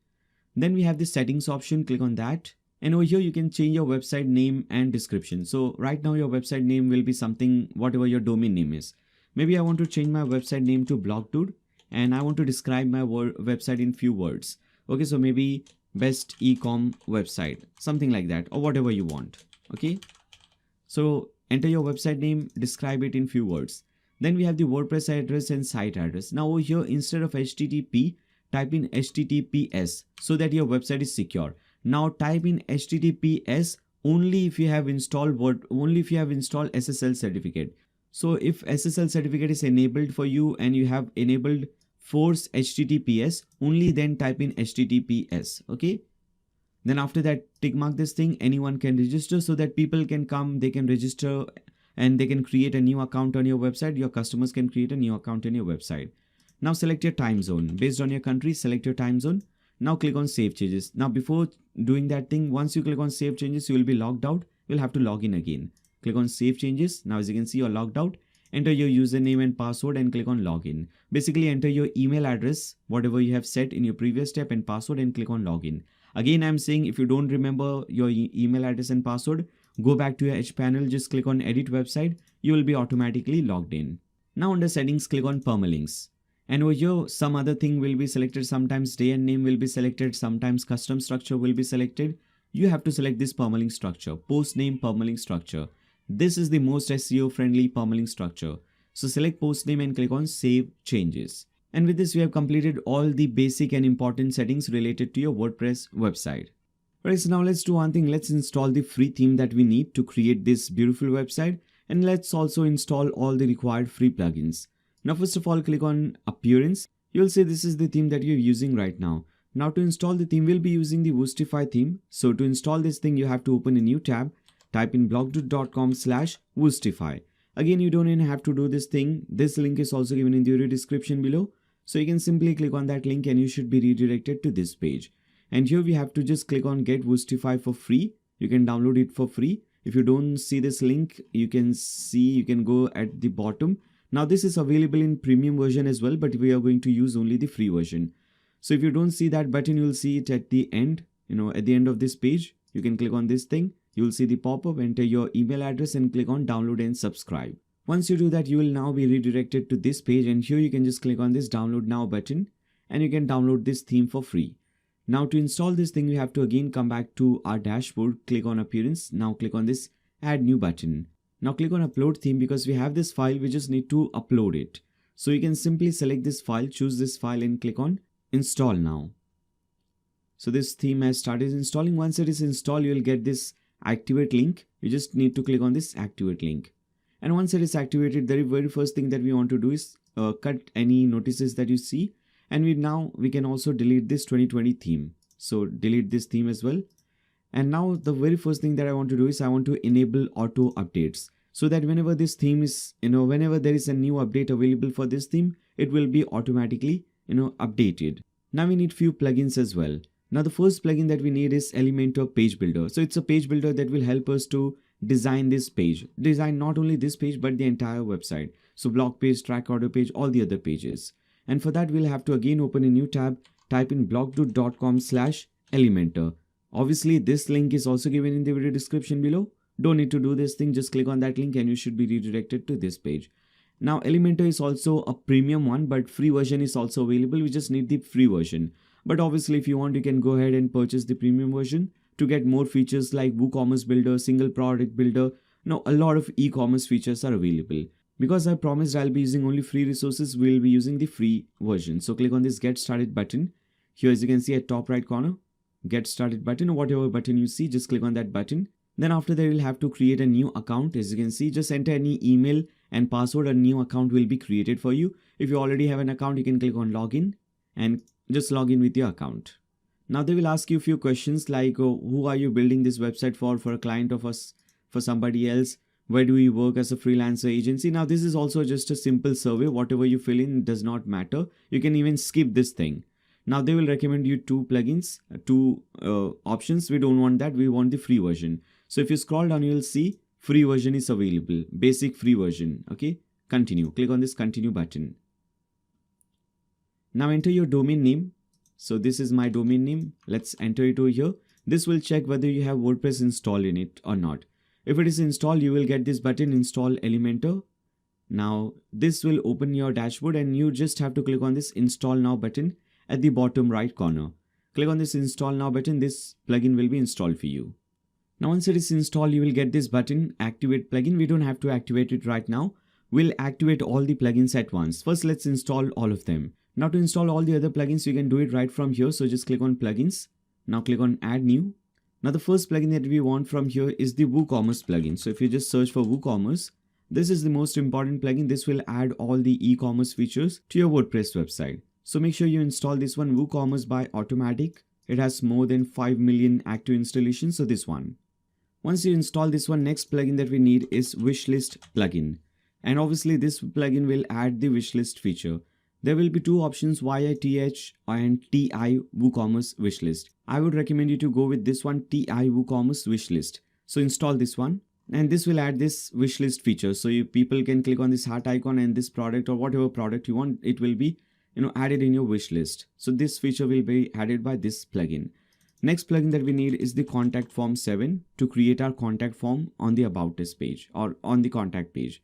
Then we have the settings option. Click on that. And over here you can change your website name and description. So right now your website name will be something, whatever your domain name is. Maybe I want to change my website name to BlogDude, and I want to describe my website in few words. Okay, so maybe best e-com website, something like that, or whatever you want. Okay, so enter your website name, describe it in few words. Then we have the WordPress address and site address. Now over here, instead of HTTP, type in HTTPS so that your website is secure. Now type in HTTPS only if you have installed SSL certificate. So if SSL certificate is enabled for you and you have enabled force HTTPS, only then type in HTTPS. Okay, then after that, tick mark this thing. Anyone can register, so that people can come, they can register and they can create a new account on your website. Your customers can create a new account on your website. Now select your time zone. Based on your country, select your time zone. Now click on save changes. Now before doing that thing, once you click on save changes, you will be logged out. You'll have to log in again. Click on save changes. Now as you can see, you're logged out. enter your username and password and click on login. Basically enter your email address, whatever you have set in your previous step, and password, and click on login. Again, I'm saying if you don't remember your email address and password, go back to your Edge panel, just click on edit website, you will be automatically logged in. Now under settings, click on permalinks. And over here, some other thing will be selected. Sometimes day and name will be selected. Sometimes custom structure will be selected. You have to select this permalink structure, post name permalink structure. This is the most SEO friendly permalink structure. So select post name and click on save changes. And with this, we have completed all the basic and important settings related to your WordPress website. Alright, so now let's do one thing. Let's install the free theme that we need to create this beautiful website. And let's also install all the required free plugins. Now first of all, click on appearance. You'll see this is the theme that you're using right now. Now to install the theme, we'll be using the Woostify theme. So to install this thing, you have to open a new tab. Type in blogdoot.com/Woostify. Again, you don't even have to do this thing. This link is also given in the video description below. So you can simply click on that link and you should be redirected to this page. And here we have to just click on get Woostify for free. You can download it for free. If you don't see this link, you can go at the bottom. Now this is available in premium version as well, but we are going to use only the free version. So if you don't see that button, you'll see it at the end, at the end of this page. You can click on this thing. You'll see the pop-up, enter your email address and click on download and subscribe. Once you do that, you will now be redirected to this page, and here you can just click on this download now button and you can download this theme for free. Now to install this thing, we have to again come back to our dashboard, click on appearance. Now click on this add new button. Now click on upload theme. Because we have this file, we just need to upload it. So you can simply select this file, choose this file and click on install now. So this theme has started installing. Once it is installed, you will get this activate link. You just need to click on this activate link. And once it is activated, the very first thing that we want to do is cut any notices that you see. And we can also delete this 2020 theme. So delete this theme as well. And now the very first thing that I want to do is I want to enable auto updates, so that whenever this theme is, whenever there is a new update available for this theme, it will be automatically, updated. Now we need few plugins as well. Now the first plugin that we need is Elementor Page Builder. So it's a page builder that will help us to design this page. Design not only this page, but the entire website. So blog page, track order page, all the other pages. And for that, we'll have to again open a new tab, type in blogdoot.com/Elementor. Obviously, this link is also given in the video description below. Don't need to do this thing, just click on that link and you should be redirected to this page. Now Elementor is also a premium one, but free version is also available. We just need the free version. But obviously, if you want, you can go ahead and purchase the premium version to get more features like WooCommerce Builder, Single Product Builder. Now a lot of e-commerce features are available. Because I promised I'll be using only free resources, we'll be using the free version. So click on this get started button. Here, as you can see at top right corner, get started button, or whatever button you see, just click on that button. Then after that, you'll have to create a new account. As you can see, just enter any email and password. A new account will be created for you. If you already have an account, you can click on login and just log in with your account. Now they will ask you a few questions like who are you building this website for a client of us, for somebody else? Where do you work as a freelancer agency? Now this is also just a simple survey. Whatever you fill in does not matter. You can even skip this thing. Now they will recommend you two plugins, two options. We don't want that. We want the free version. So if you scroll down, you will see free version is available. Basic free version. Okay. Continue. Click on this continue button. Now enter your domain name. So this is my domain name. Let's enter it over here. This will check whether you have WordPress installed in it or not. If it is installed, you will get this button, install Elementor. Now this will open your dashboard and you just have to click on this install now button at the bottom right corner. Click on this install now button. This plugin will be installed for you. Now once it is installed, you will get this button activate plugin. We don't have to activate it right now. We'll activate all the plugins at once. First, let's install all of them. Now to install all the other plugins, you can do it right from here. So just click on plugins. Now click on add new. Now the first plugin that we want from here is the WooCommerce plugin. So if you just search for WooCommerce, this is the most important plugin. This will add all the e-commerce features to your WordPress website. So make sure you install this one, WooCommerce by Automatic. It has more than 5 million active installations. So this one. Once you install this one, next plugin that we need is Wishlist plugin. And obviously this plugin will add the wishlist feature. There will be two options, YITH and TI WooCommerce wishlist. I would recommend you to go with this one, TI WooCommerce wishlist. So install this one. And this will add this wish list feature. So people can click on this heart icon and this product or whatever product you want, it will be added in your wish list. So this feature will be added by this plugin. Next plugin that we need is the contact form 7 to create our contact form on the about us page or on the contact page.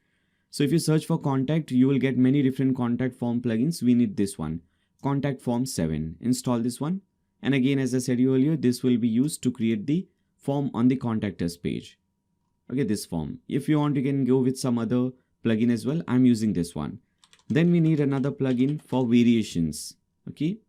So if you search for contact, you will get many different contact form plugins. We need this one, contact form 7. Install this one. And again, as I said earlier, this will be used to create the form on the contact us page. Okay, this form. If you want, you can go with some other plugin as well. I'm using this one. Then we need another plugin for variations. Okay.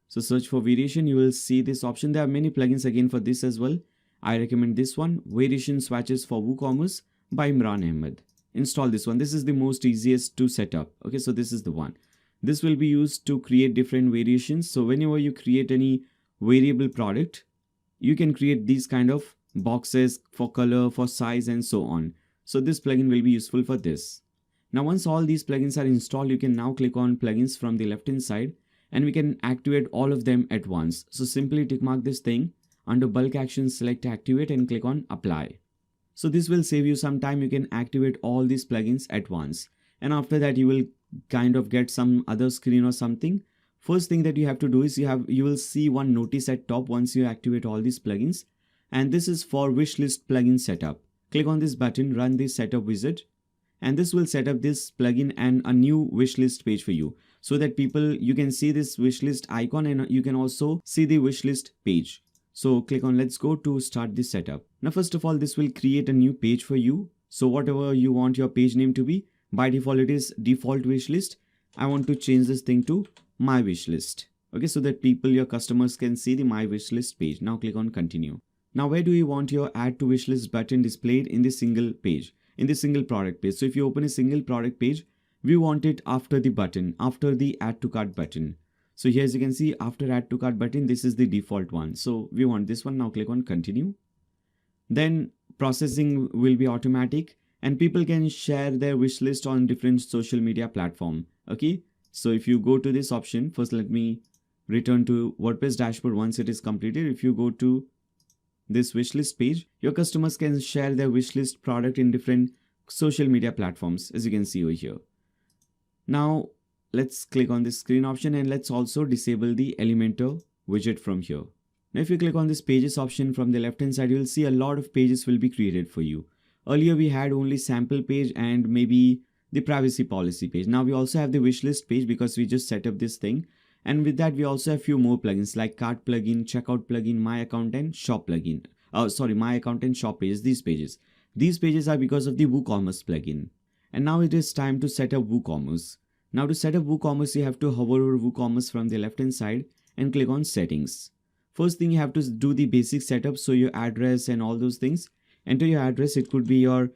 So search for variation, you will see this option. There are many plugins again for this as well. I recommend this one, variation swatches for WooCommerce by Imran Ahmed. Install this one. This is the most easiest to set up. Okay, so this is the one. This will be used to create different variations. So whenever you create any variable product, you can create these kind of boxes for color, for size, and so on. So this plugin will be useful for this. Now once all these plugins are installed, you can now click on plugins from the left hand side and we can activate all of them at once. So simply tick mark this thing, under bulk actions select activate and click on apply. So this will save you some time. You can activate all these plugins at once, and after that you will kind of get some other screen or something. First thing that you have to do is you will see one notice at top once you activate all these plugins, and this is for wishlist plugin setup. Click on this button, run this setup wizard, and this will set up this plugin and a new wishlist page for you, so that you can see this wishlist icon and you can also see the wishlist page. So click on let's go to start this setup. Now first of all, this will create a new page for you. So whatever you want your page name to be, by default it is default wishlist. I want to change this thing to my wishlist. Okay, so that your customers can see the my wishlist page. Now click on continue. Now where do you want your add to wishlist button displayed in the single page, in the single product page? So if you open a single product page, we want it after the button, after the add to cart button. So here as you can see, after add to cart button, this is the default one. So we want this one. Now click on continue. Then processing will be automatic and people can share their wish list on different social media platform. Okay. So if you go to this option, first let me return to WordPress dashboard once it is completed. If you go to this wishlist page, your customers can share their wishlist product in different social media platforms, as you can see over here. Now let's click on this screen option and let's also disable the Elementor widget from here. Now if you click on this pages option from the left hand side, you will see a lot of pages will be created for you. Earlier we had only sample page and maybe the privacy policy page. Now we also have the wishlist page because we just set up this thing. And with that we also have a few more plugins like cart plugin, checkout plugin, my account and shop plugin. My account and shop pages, these pages. These pages are because of the WooCommerce plugin. And now it is time to set up WooCommerce. Now to set up WooCommerce, you have to hover over WooCommerce from the left hand side and click on settings. First thing you have to do the basic setup. So your address and all those things. Enter your address. It could be your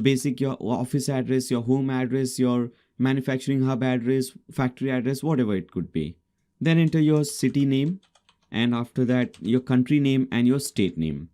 basic, your office address, your home address, your manufacturing hub address, factory address, whatever it could be. Then enter your city name and after that your country name and your state name.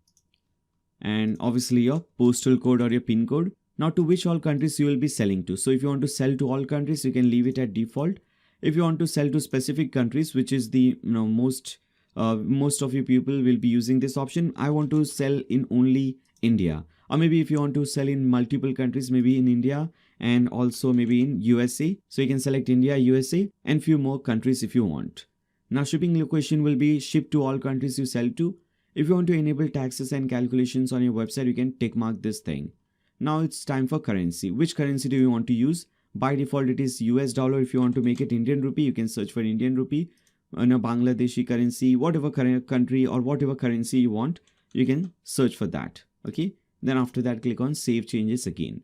And obviously your postal code or your PIN code. Now to which all countries you will be selling to. So if you want to sell to all countries, you can leave it at default. If you want to sell to specific countries, which is the most of you people will be using this option. I want to sell in only India. Or maybe if you want to sell in multiple countries, maybe in India and also maybe in USA. So you can select India, USA and few more countries if you want. Now shipping location will be shipped to all countries you sell to. If you want to enable taxes and calculations on your website, you can tick mark this thing. Now it's time for currency. Which currency do you want to use? By default it is US dollar. If you want to make it Indian rupee, you can search for Indian rupee. Bangladeshi currency, whatever country or whatever currency you want, you can search for that. Okay. Then after that click on save changes again.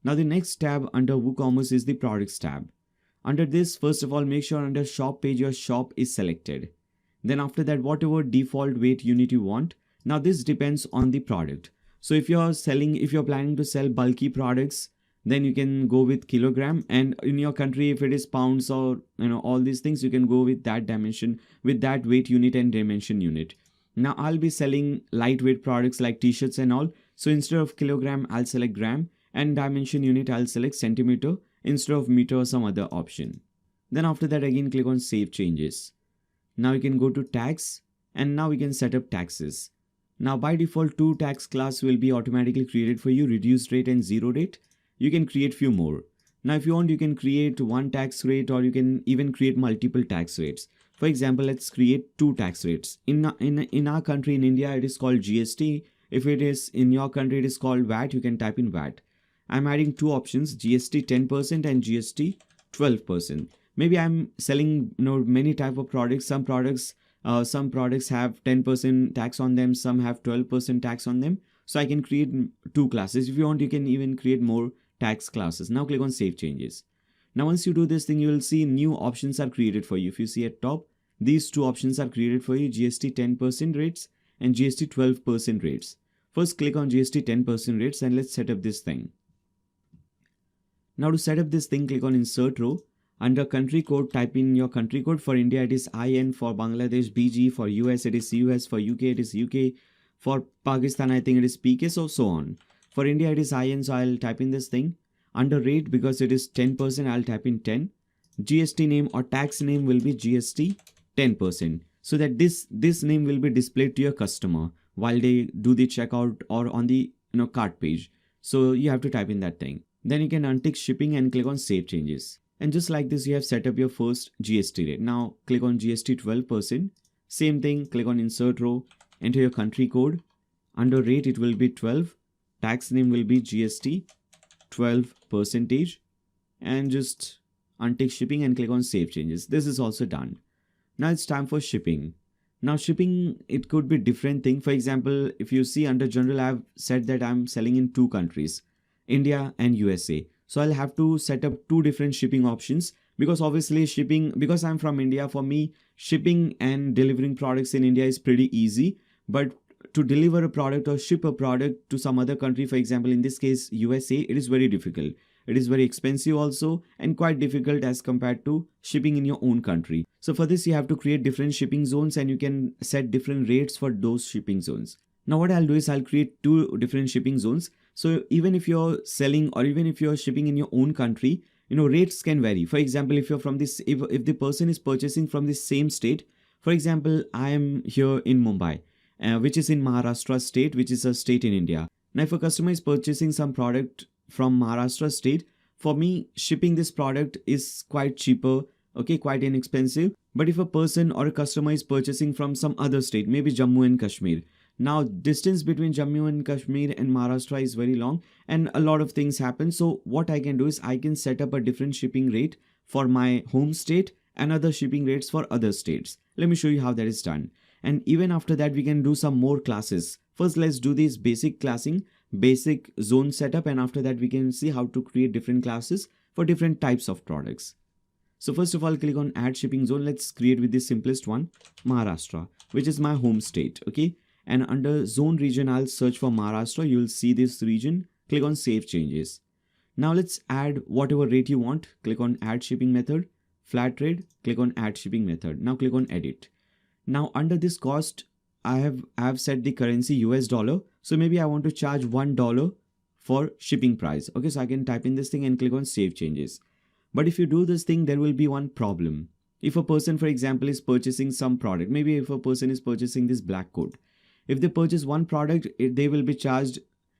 Now the next tab under WooCommerce is the products tab. Under this, first of all, make sure under shop page your shop is selected. Then after that, whatever default weight unit you want. Now this depends on the product. So if you're planning to sell bulky products, then you can go with kilogram, and in your country, if it is pounds or all these things, you can go with that dimension, with that weight unit and dimension unit. Now I'll be selling lightweight products like t-shirts and all. So instead of kilogram, I'll select gram, and dimension unit, I'll select centimeter instead of meter or some other option. Then after that, again, click on save changes. Now you can go to tax, and now we can set up taxes. Now by default, 2 tax class will be automatically created for you, reduced rate and zero rate. You can create few more. Now if you want, you can create one tax rate, or you can even create multiple tax rates. For example, let's create 2 tax rates. In our country, in India, it is called GST. If it is in your country, it is called VAT. You can type in VAT. I'm adding 2 options, GST 10% and GST 12%. Maybe I'm selling many type of products. Some products have 10% tax on them, some have 12% tax on them. So I can create 2 classes. If you want, you can even create more tax classes. Now click on Save Changes. Now once you do this thing, you will see new options are created for you. If you see at top, these 2 options are created for you, GST 10% rates and GST 12% rates. First click on GST 10% rates and let's set up this thing. Now to set up this thing, click on Insert Row. Under country code, type in your country code. For India, it is IN. For Bangladesh, BG. For US, it is US. For UK, it is UK. For Pakistan, I think it is PK, so on. For India, it is IN, so I'll type in this thing. Under rate, because it is 10%, I'll type in 10. GST name or tax name will be GST 10%. So that this name will be displayed to your customer while they do the checkout or on the cart page. So you have to type in that thing. Then you can untick shipping and click on Save Changes. And just like this, you have set up your first GST rate. Now click on GST 12%. Same thing, click on Insert Row, enter your country code. Under rate, it will be 12. Tax name will be GST 12%. And just untick shipping and click on Save Changes. This is also done. Now it's time for shipping. Now shipping, it could be different thing. For example, if you see under general, I've said that I'm selling in 2 countries, India and USA. So I'll have to set up 2 different shipping options, because obviously because I'm from India, for me, shipping and delivering products in India is pretty easy. But to deliver a product or ship a product to some other country, for example, in this case, USA, it is very difficult. It is very expensive also and quite difficult as compared to shipping in your own country. So for this, you have to create different shipping zones and you can set different rates for those shipping zones. Now what I'll do is I'll create 2 different shipping zones. So even if you're selling or even if you're shipping in your own country, rates can vary. For example, if you're from this, if the person is purchasing from the same state, for example, I am here in Mumbai, which is in Maharashtra state, which is a state in India. Now if a customer is purchasing some product from Maharashtra state, for me, shipping this product is quite cheaper, okay, quite inexpensive. But if a person or a customer is purchasing from some other state, maybe Jammu and Kashmir, now distance between Jammu and Kashmir and Maharashtra is very long and a lot of things happen. So what I can do is I can set up a different shipping rate for my home state and other shipping rates for other states. Let me show you how that is done. And even after that, we can do some more classes. First, let's do this basic classing, basic zone setup, and after that we can see how to create different classes for different types of products. So first of all, click on Add Shipping Zone. Let's create with the simplest one, Maharashtra, which is my home state, okay? And under zone region, I'll search for Maharashtra. You'll see this region. Click on Save Changes. Now let's add whatever rate you want. Click on Add Shipping Method, Flat Rate. Click on Add Shipping Method. Now click on Edit. Now under this cost, I have set the currency US dollar. So maybe I want to charge $1 for shipping price. Okay, so I can type in this thing and click on Save Changes. But if you do this thing, there will be one problem. If a person, for example, is purchasing some product, maybe if a person is purchasing this black coat, if they purchase one product, they will be charged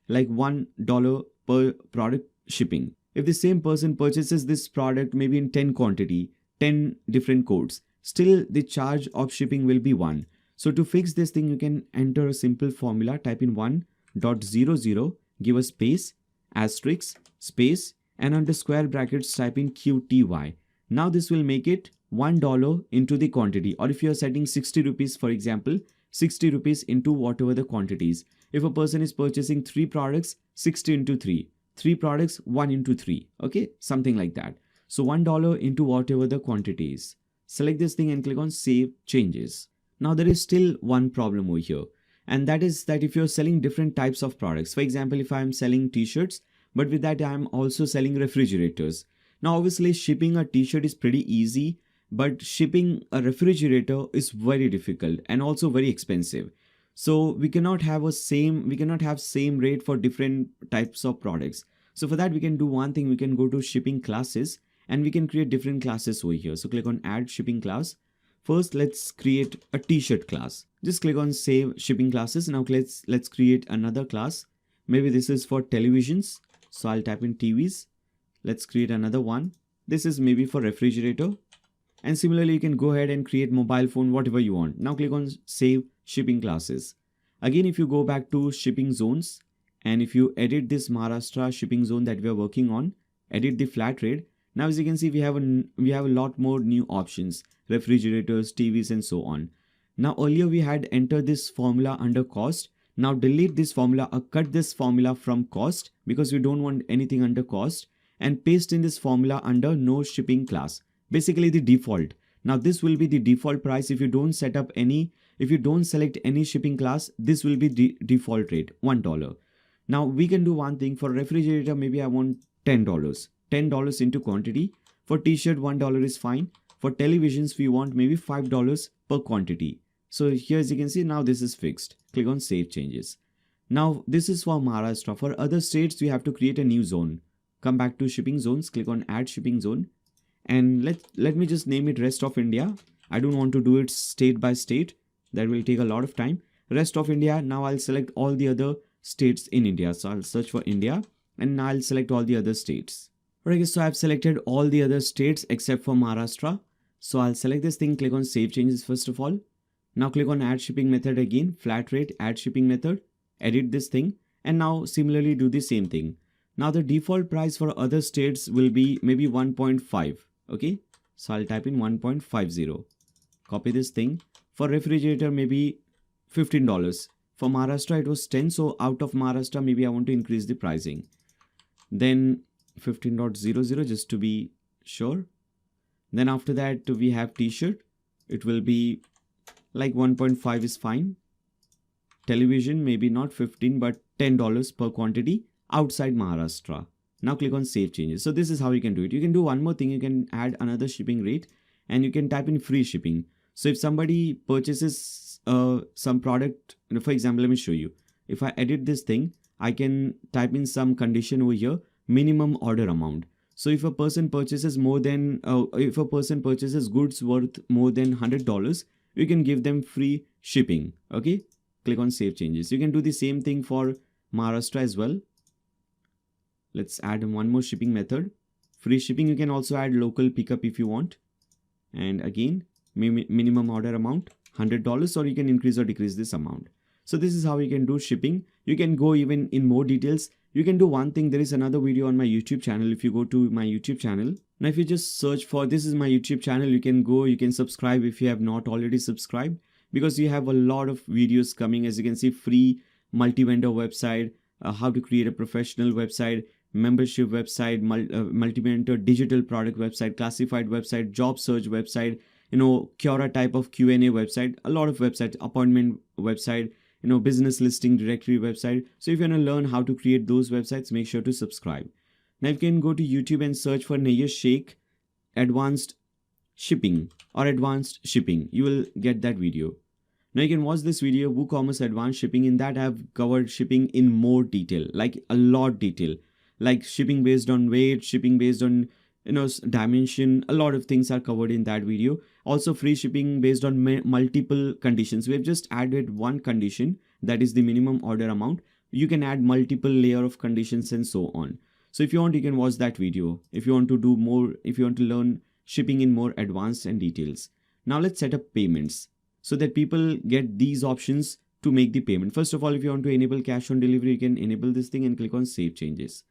like $1 per product shipping. If the same person purchases this product maybe in 10 quantity, 10 different codes, still the charge of shipping will be 1. So to fix this thing, you can enter a simple formula, type in 1.00, give a space, asterisk, space, and under square brackets, type in QTY. Now this will make it $1 into the quantity. Or if you are setting 60 rupees, for example, 60 rupees into whatever the quantities. If a person is purchasing 3 products, 60 into 3. 3 products, 1 into 3. Okay, something like that. So $1 into whatever the quantity is. Select this thing and click on Save Changes. Now there is still one problem over here. And that is that if you're selling different types of products, for example, if I'm selling t-shirts, but with that I'm also selling refrigerators. Now obviously shipping a t-shirt is pretty easy, but shipping a refrigerator is very difficult and also very expensive. So we cannot have same rate for different types of products. So for that we can do one thing, we can go to shipping classes and we can create different classes over here. So click on Add Shipping Class. First, let's create a t-shirt class. Just click on save shipping classes. Now let's create another class. Maybe this is for televisions. So I'll type in TVs. Let's create another one. This is maybe for refrigerator. And similarly, you can go ahead and create mobile phone, whatever you want. Now click on save shipping classes. Again, if you go back to shipping zones, and if you edit this Maharashtra shipping zone that we are working on, edit the flat rate. Now as you can see, we have a lot more new options, refrigerators, TVs, and so on. Now earlier we had entered this formula under cost. Now delete this formula or cut this formula from cost because we don't want anything under cost, and paste in this formula under no shipping class. Basically the default. Now this will be the default price. If you don't select any shipping class, this will be default rate, $1. Now we can do one thing. For refrigerator, maybe I want $10. $10 into quantity. For t-shirt, $1 is fine. For televisions, we want maybe $5 per quantity. So here, as you can see, now this is fixed. Click on save changes. Now this is for Maharashtra. For other states, we have to create a new zone. Come back to shipping zones, click on add shipping zone. And let me just name it rest of India. I don't want to do it state by state. That will take a lot of time. Rest of India. Now I'll select all the other states in India. So I'll search for India and now I'll select all the other states. Alright, so I've selected all the other states except for Maharashtra. So I'll select this thing, click on save changes first of all. Now click on add shipping method again, flat rate, add shipping method, edit this thing, and now similarly do the same thing. Now the default price for other states will be maybe 1.5. Okay, so I'll type in 1.50. Copy this thing. For refrigerator, maybe $15. For Maharashtra, it was 10. So out of Maharashtra, maybe I want to increase the pricing. Then 15.00 just to be sure. Then after that, we have t-shirt. It will be like 1.5 is fine. Television, maybe not 15, but $10 per quantity outside Maharashtra. Now click on save changes. So this is how you can do it. You can do one more thing. You can add another shipping rate and you can type in free shipping. So if somebody purchases some product, for example, let me show you. If I edit this thing, I can type in some condition over here, minimum order amount. So if a person purchases goods worth more than $100, you can give them free shipping. Okay, click on save changes. You can do the same thing for Maharashtra as well. Let's add one more shipping method, free shipping. You can also add local pickup if you want. And again, minimum order amount $100, or you can increase or decrease this amount. So this is how you can do shipping. You can go even in more details. You can do one thing. There is another video on my YouTube channel. If you go to my YouTube channel, now if you just search for this is my YouTube channel, you can subscribe if you have not already subscribed, because you have a lot of videos coming. As you can see, free multi-vendor website, how to create a professional website, membership website, multi-vendor digital product website, classified website, job search website, Quora type of Q&A website, a lot of websites, appointment website, business listing directory website. So if you want to learn how to create those websites, make sure to subscribe. Now you can go to YouTube and search for Nayyar Sheikh advanced shipping or advanced shipping. You will get that video. Now you can watch this video, WooCommerce advanced shipping. In that I have covered shipping in more detail, like a lot detail, like shipping based on weight, shipping based on dimension. A lot of things are covered in that video. Also free shipping based on multiple conditions. We have just added one condition, that is the minimum order amount. You can add multiple layer of conditions and so on. So if you want, you can watch that video if you want to do more, if you want to learn shipping in more advanced and details. Now let's set up payments so that people get these options to make the payment. First of all, if you want to enable cash on delivery, you can enable this thing and click on save changes.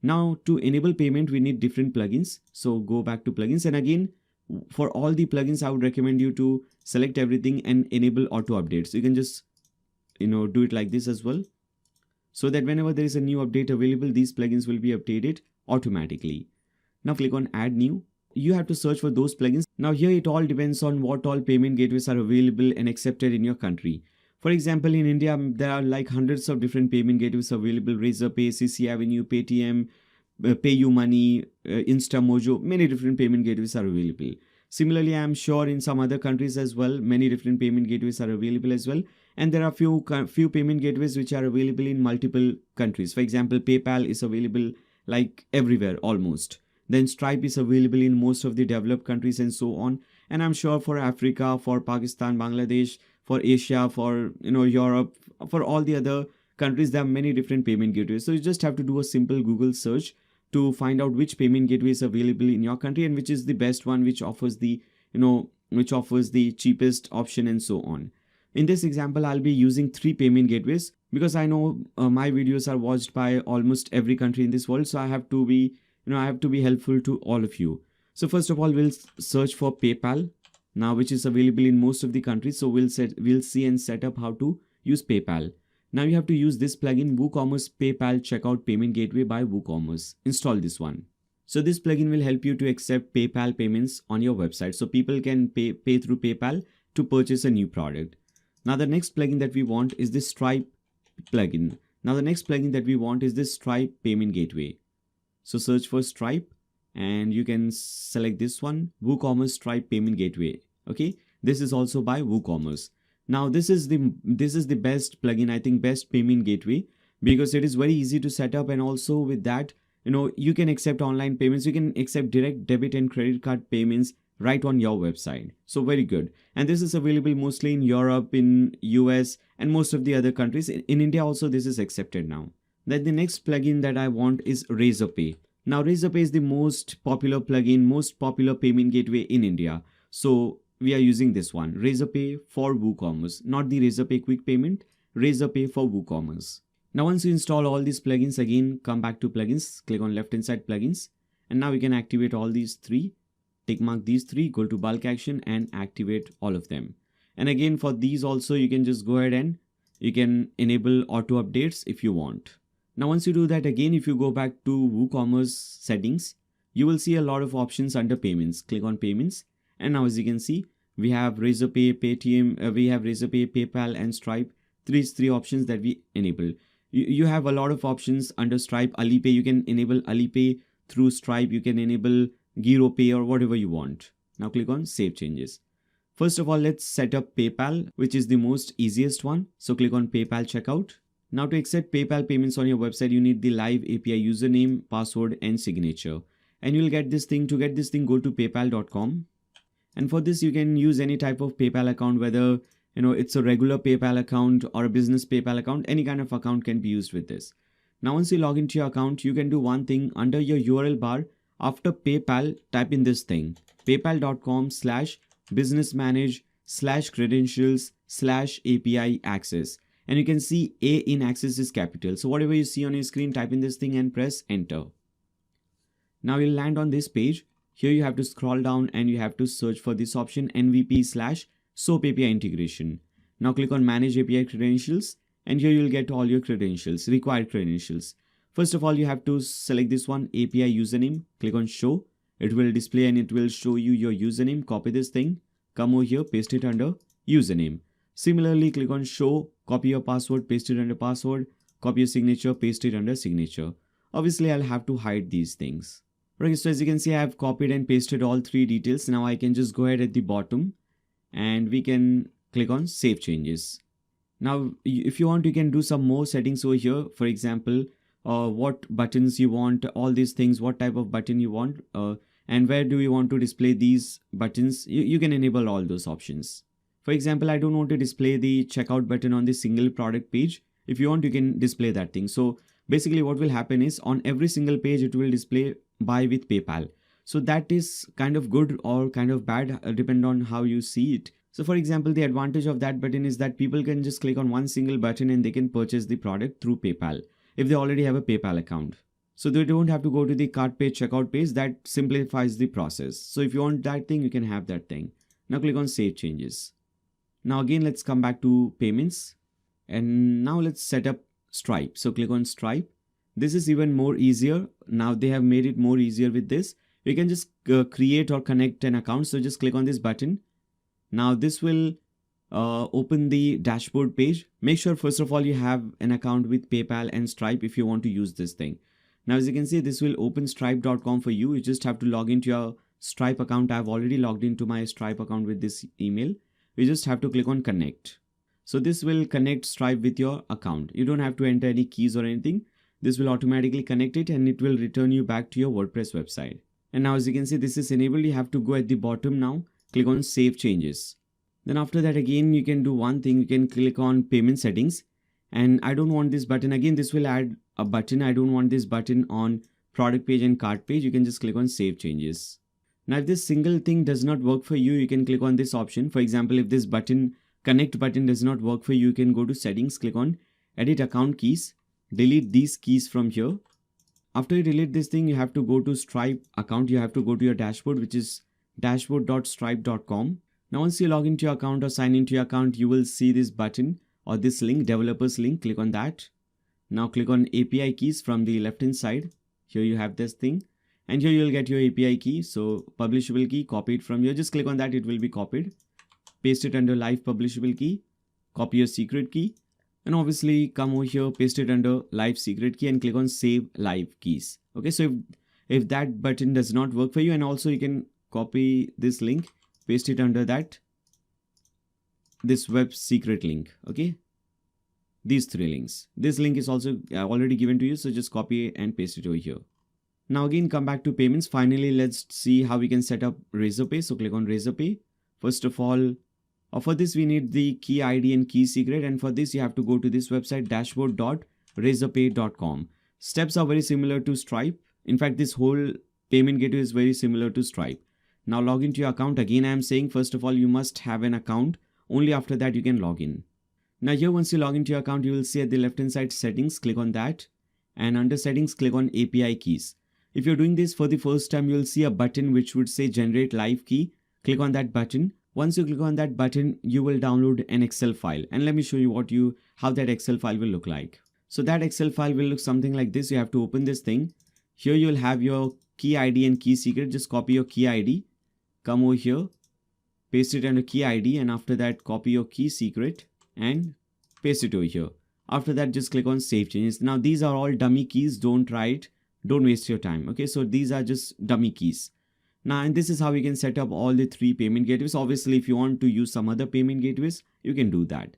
Now to enable payment, we need different plugins. So go back to plugins, and again, for all the plugins, I would recommend you to select everything and enable auto updates. You can just, do it like this as well, so that whenever there is a new update available, these plugins will be updated automatically. Now click on add new. You have to search for those plugins. Now here it all depends on what all payment gateways are available and accepted in your country. For example, in India, there are like hundreds of different payment gateways available. Razorpay, CC Avenue, Paytm, PayUmoney, InstaMojo, many different payment gateways are available. Similarly, I am sure in some other countries as well, many different payment gateways are available as well. And there are few payment gateways which are available in multiple countries. For example, PayPal is available like everywhere almost. Then Stripe is available in most of the developed countries and so on. And I'm sure for Africa, for Pakistan, Bangladesh, for Asia, for Europe, for all the other countries, there are many different payment gateways. So you just have to do a simple Google search to find out which payment gateway is available in your country and which is the best one, which offers the cheapest option and so on. In this example, I'll be using 3 payment gateways because I know my videos are watched by almost every country in this world. So I have to be helpful to all of you. So first of all, we'll search for PayPal now, which is available in most of the countries. So we'll see and set up how to use PayPal. Now you have to use this plugin, WooCommerce PayPal Checkout Payment Gateway by WooCommerce. Install this one. So this plugin will help you to accept PayPal payments on your website. So people can pay through PayPal to purchase a new product. Now the next plugin that we want is this Stripe plugin. Now the next plugin that we want is this Stripe Payment Gateway. So search for Stripe and you can select this one, WooCommerce Stripe Payment Gateway. Okay, this is also by WooCommerce. Now this is the best plugin, I think best payment gateway, because it is very easy to set up, and also with that, you can accept online payments, you can accept direct debit and credit card payments right on your website. So very good. And this is available mostly in Europe, in US, and most of the other countries. In India also this is accepted now. Then the next plugin that I want is Razorpay. Now Razorpay is the most popular plugin, most popular payment gateway in India. So we are using this one, Razorpay for WooCommerce, not the Razorpay Quick Payment, Razorpay for WooCommerce. Now once you install all these plugins, again come back to plugins, click on left hand side plugins, and now we can activate all these 3, tick mark these 3, go to bulk action and activate all of them. And again for these also you can just go ahead and you can enable auto updates if you want. Now once you do that, again if you go back to WooCommerce settings, you will see a lot of options under payments. Click on payments. And now as you can see, we have Razorpay, Paytm, we have Razorpay, PayPal and Stripe. These 3 options that we enable. You have a lot of options under Stripe. Alipay, you can enable Alipay through Stripe. You can enable GiroPay or whatever you want. Now click on Save Changes. First of all, let's set up PayPal, which is the most easiest one. So click on PayPal Checkout. Now to accept PayPal payments on your website, you need the live API username, password and signature. And you'll get this thing. To get this thing, go to paypal.com. And for this, you can use any type of PayPal account, whether it's a regular PayPal account or a business PayPal account. Any kind of account can be used with this. Now, once you log into your account, you can do one thing. Under your URL bar, after PayPal, type in this thing, paypal.com/businessmanage/credentials/API access. And you can see A in access is capital. So whatever you see on your screen, type in this thing and press enter. Now you'll land on this page. Here you have to scroll down and you have to search for this option, MVP/SOAP API integration. Now click on manage API credentials and here you'll get all your credentials, required credentials. First of all, you have to select this one, API username, click on show. It will display and it will show you your username. Copy this thing, come over here, paste it under username. Similarly, click on show, copy your password, paste it under password, copy your signature, paste it under signature. Obviously, I'll have to hide these things. Okay, so as you can see, I have copied and pasted all 3 details. Now I can just go ahead at the bottom and we can click on Save Changes. Now, if you want, you can do some more settings over here. For example, what buttons you want, all these things, what type of button you want, and where do you want to display these buttons. You can enable all those options. For example, I don't want to display the checkout button on the single product page. If you want, you can display that thing. So basically what will happen is on every single page, it will display buy with PayPal. So that is kind of good or kind of bad, depend on how you see it. So for example, the advantage of that button is that people can just click on one single button and they can purchase the product through PayPal if they already have a PayPal account. So they don't have to go to the cart page, checkout page. That simplifies the process. So if you want that thing, you can have that thing. Now click on Save Changes. Now again, let's come back to payments. And now let's set up Stripe. So click on Stripe. This is even more easier. Now they have made it more easier with this. You can just create or connect an account. So just click on this button. Now this will open the dashboard page. Make sure first of all you have an account with PayPal and Stripe if you want to use this thing. Now as you can see, this will open stripe.com for you. You just have to log into your Stripe account. I've already logged into my Stripe account with this email. You just have to click on connect. So this will connect Stripe with your account. You don't have to enter any keys or anything. This will automatically connect it and it will return you back to your WordPress website. And now as you can see, this is enabled. You have to go at the bottom now, click on save changes. Then after that, again, you can do one thing. You can click on payment settings, and I don't want this button. Again, this will add a button. I don't want this button on product page and cart page. You can just click on save changes. Now, if this single thing does not work for you, you can click on this option. For example, if this button, connect button, does not work for you, you can go to settings, click on edit account keys, delete these keys from here. After you delete this thing, you have to go to Stripe account. You have to go to your dashboard, which is dashboard.stripe.com. Now, once you log into your account or sign into your account, you will see this button or this link, developers link. Click on that. Now click on API keys from the left hand side. Here you have this thing, and here you'll get your API key. So publishable key, copy it from here. Just click on that. It will be copied. Paste it under live publishable key. Copy your secret key. And obviously come over here, paste it under live secret key and click on save live keys. Okay, so if that button does not work for you, and also you can copy this link, paste it under this web secret link. Okay, these three links. This link is also already given to you, so just copy and paste it over here. Now again, come back to payments. Finally, let's see how we can set up Razorpay. So click on Razorpay. First of all, for this we need the key ID and key secret, and for this you have to go to this website dashboard.razorpay.com. Steps are very similar to Stripe. In fact, this whole payment gateway is very similar to Stripe. Now log into your account. Again, I am saying first of all you must have an account. Only after that you can log in. Now here, once you log into your account, you will see at the left hand side settings. Click on that, and under settings click on API keys. If you're doing this for the first time, you will see a button which would say generate live key. Click on that button. Once you click on that button, you will download an Excel file, and let me show you how that Excel file will look like. So that Excel file will look something like this. You have to open this thing. Here you will have your key ID and key secret. Just copy your key ID, come over here, paste it under key ID, and after that copy your key secret and paste it over here. After that, just click on save changes. Now these are all dummy keys. Don't try it. Don't waste your time. Okay, so these are just dummy keys. Now, and this is how you can set up all the three payment gateways. Obviously, if you want to use some other payment gateways, you can do that.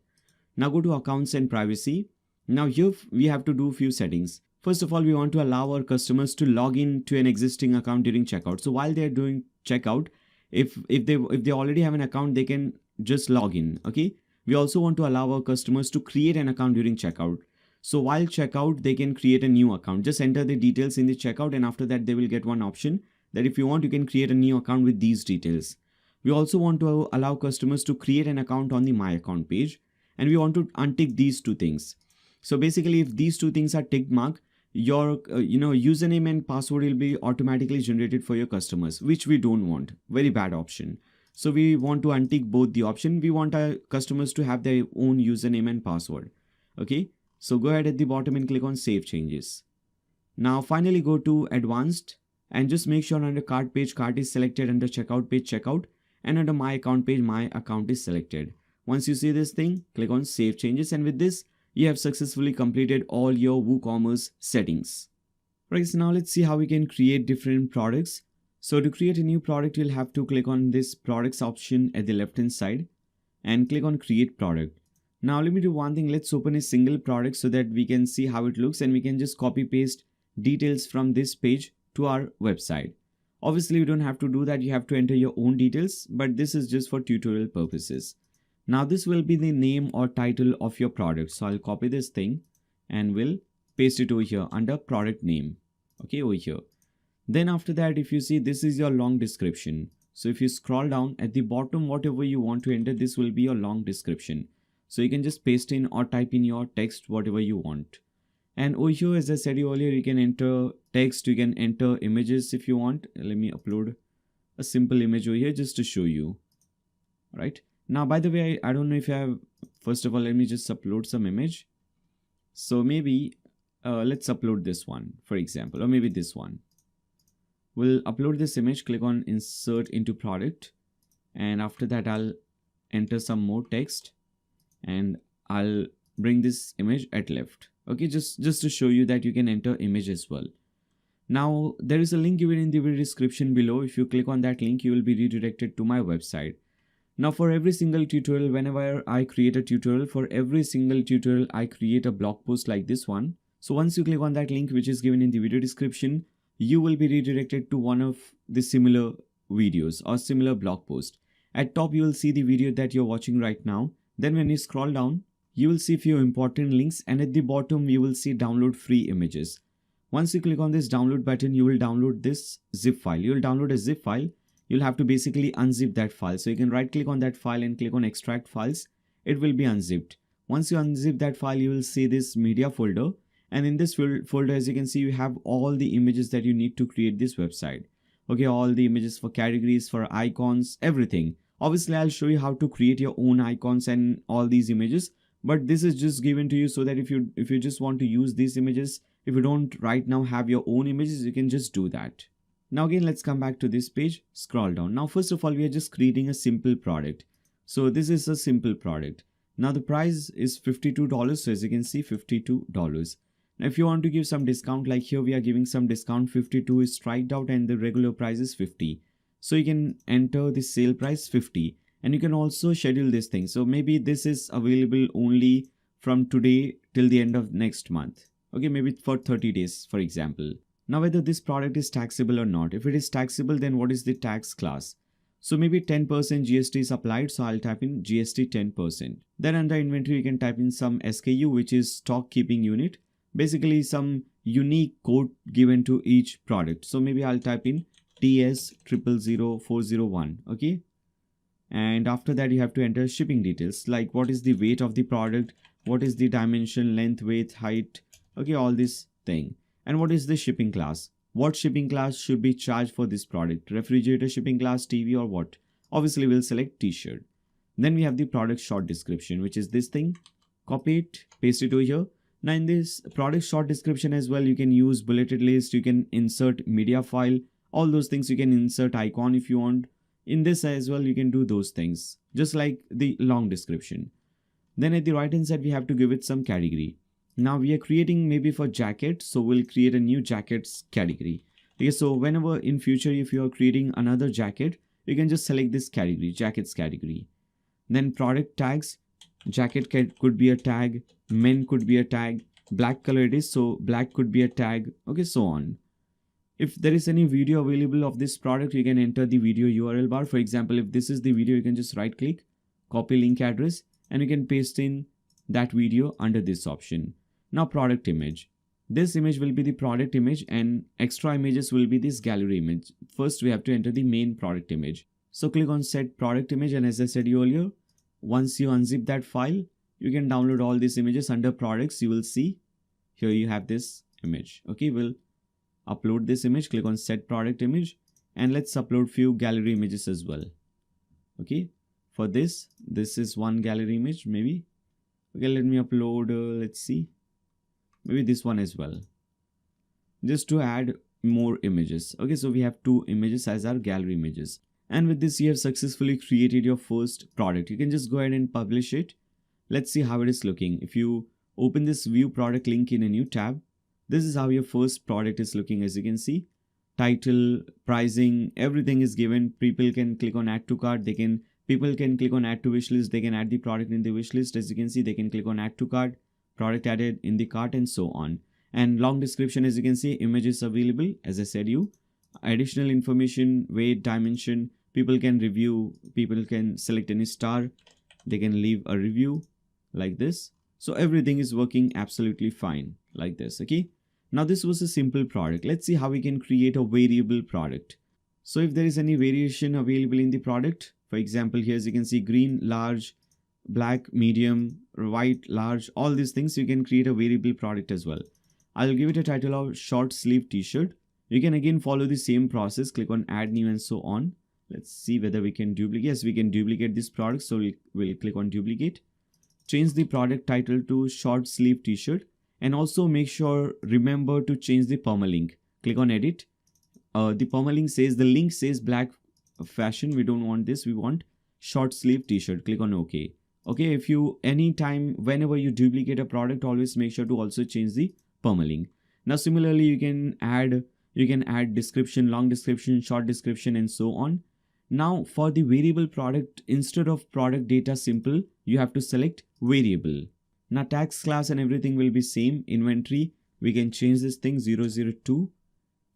Now go to accounts and privacy. Now here we have to do a few settings. First of all, we want to allow our customers to log in to an existing account during checkout. So while they're doing checkout, if they already have an account, they can just log in. Okay. We also want to allow our customers to create an account during checkout. So while checkout, they can create a new account. Just enter the details in the checkout, and after that, they will get one option that if you want, you can create a new account with these details. We also want to allow customers to create an account on the My Account page, and we want to untick these two things. So basically, if these two things are ticked mark, your username and password will be automatically generated for your customers, which we don't want. Very bad option. So we want to untick both the option. We want our customers to have their own username and password. Okay. So go ahead at the bottom and click on save changes. Now finally go to advanced and just make sure under cart page, cart is selected, under checkout page, checkout, and under my account page, my account is selected. Once you see this thing, click on save changes, and with this, you have successfully completed all your WooCommerce settings. Right, so now let's see how we can create different products. So to create a new product, you'll have to click on this products option at the left hand side and click on create product. Now let me do one thing. Let's open a single product so that we can see how it looks, and we can just copy paste details from this page to our website. Obviously, you don't have to do that. You have to enter your own details, but this is just for tutorial purposes. Now this will be the name or title of your product. So I'll copy this thing and will paste it over here under product name. Okay, over here. Then after that, if you see, this is your long description. So if you scroll down at the bottom, whatever you want to enter, this will be your long description. So you can just paste in or type in your text, whatever you want. And over here, as I said earlier, you can enter text, you can enter images if you want. Let me upload a simple image over here just to show you. All right. Now, by the way, I don't know if you have, first of all, let me just upload some image. So maybe let's upload this one, for example, or maybe this one. We'll upload this image, click on insert into product. And after that, I'll enter some more text and I'll bring this image at left. Okay, just to show you that you can enter image as well. Now, there is a link given in the video description below. If you click on that link, you will be redirected to my website. Now, for every single tutorial, whenever I create a tutorial, for every single tutorial, I create a blog post like this one. So once you click on that link, which is given in the video description, you will be redirected to one of the similar videos or similar blog post. At top you will see the video that you're watching right now. Then when you scroll down, you will see few important links, and at the bottom you will see download free images. Once you click on this download button, you will download this zip file. You will download a zip file. You'll have to basically unzip that file. So you can right click on that file and click on extract files. It will be unzipped. Once you unzip that file, you will see this media folder. And in this folder, as you can see, you have all the images that you need to create this website. Okay, all the images for categories, for icons, everything. Obviously, I'll show you how to create your own icons and all these images. But this is just given to you so that if you just want to use these images, if you don't right now have your own images, you can just do that. Now again, let's come back to this page, scroll down. Now first of all, we are just creating a simple product. So this is a simple product. Now the price is $52. So as you can see, $52. Now if you want to give some discount, like here we are giving some discount, 52 is striked out and the regular price is 50. So you can enter the sale price 50, and you can also schedule this thing. So maybe this is available only from today till the end of next month. Okay, maybe for 30 days, for example. Now whether this product is taxable or not. If it is taxable, then what is the tax class? So maybe 10% GST is applied. So I'll type in GST 10%. Then under inventory, you can type in some SKU, which is stock keeping unit. Basically some unique code given to each product. So maybe I'll type in TS000401. Okay. And after that, you have to enter shipping details, like what is the weight of the product, what is the dimension, length, width, height. Okay, all this thing. And what is the shipping class? What shipping class should be charged for this product? Refrigerator shipping class, TV, or what? Obviously, we'll select t-shirt. Then we have the product short description, which is this thing. Copy it, paste it over here. Now in this product short description as well, you can use bulleted list, you can insert media file, all those things. You can insert icon if you want. In this as well, you can do those things, just like the long description. Then at the right hand side, we have to give it some category. Now we are creating maybe for jacket, so we'll create a new jackets category. Okay, so whenever in future, if you are creating another jacket, you can just select this category, jackets category. Then product tags, jacket could be a tag, men could be a tag, black color it is, so black could be a tag. Okay, so on. If there is any video available of this product, you can enter the video URL bar. For example, if this is the video, you can just right click, copy link address, and you can paste in that video under this option. Now product image. This image will be the product image, and extra images will be this gallery image. First, we have to enter the main product image. So click on set product image, and as I said earlier, once you unzip that file, you can download all these images. Under products, you will see here you have this image. Okay, we'll upload this image, click on set product image, and let's upload few gallery images as well. Okay, for this is one gallery image maybe. Okay, let me upload, let's see, maybe this one as well, just to add more images. Okay, so we have 2 images as our gallery images. And with this, you have successfully created your first product. You can just go ahead and publish it. Let's see how it is looking. If you open this view product link in a new tab, this is how your first product is looking. As you can see, title, pricing, everything is given. People can click on add to cart. People can click on add to wish list. They can add the product in the wish list. As you can see, they can click on add to cart, product added in the cart, and so on. And long description, as you can see, images available. As I said, additional information, weight, dimension. People can review. People can select any star. They can leave a review like this. So everything is working absolutely fine like this. Okay. Now this was a simple product. Let's see how we can create a variable product. So if there is any variation available in the product, for example, here as you can see, green, large, black, medium, white, large, all these things, you can create a variable product as well. I'll give it a title of short sleeve t-shirt. You can again follow the same process, click on add new and so on. Let's see whether we can duplicate. Yes, we can duplicate this product. So we'll click on duplicate. Change the product title to short sleeve t-shirt. And also make sure, remember to change the permalink. Click on edit. The permalink says, the link says black fashion. We don't want this. We want short sleeve t-shirt. Click on OK. Okay, if you anytime, whenever you duplicate a product, always make sure to also change the permalink. Now similarly, you can add description, long description, short description, and so on. Now for the variable product, instead of product data simple, you have to select variable. Now tax class and everything will be same. Inventory, we can change this thing 002.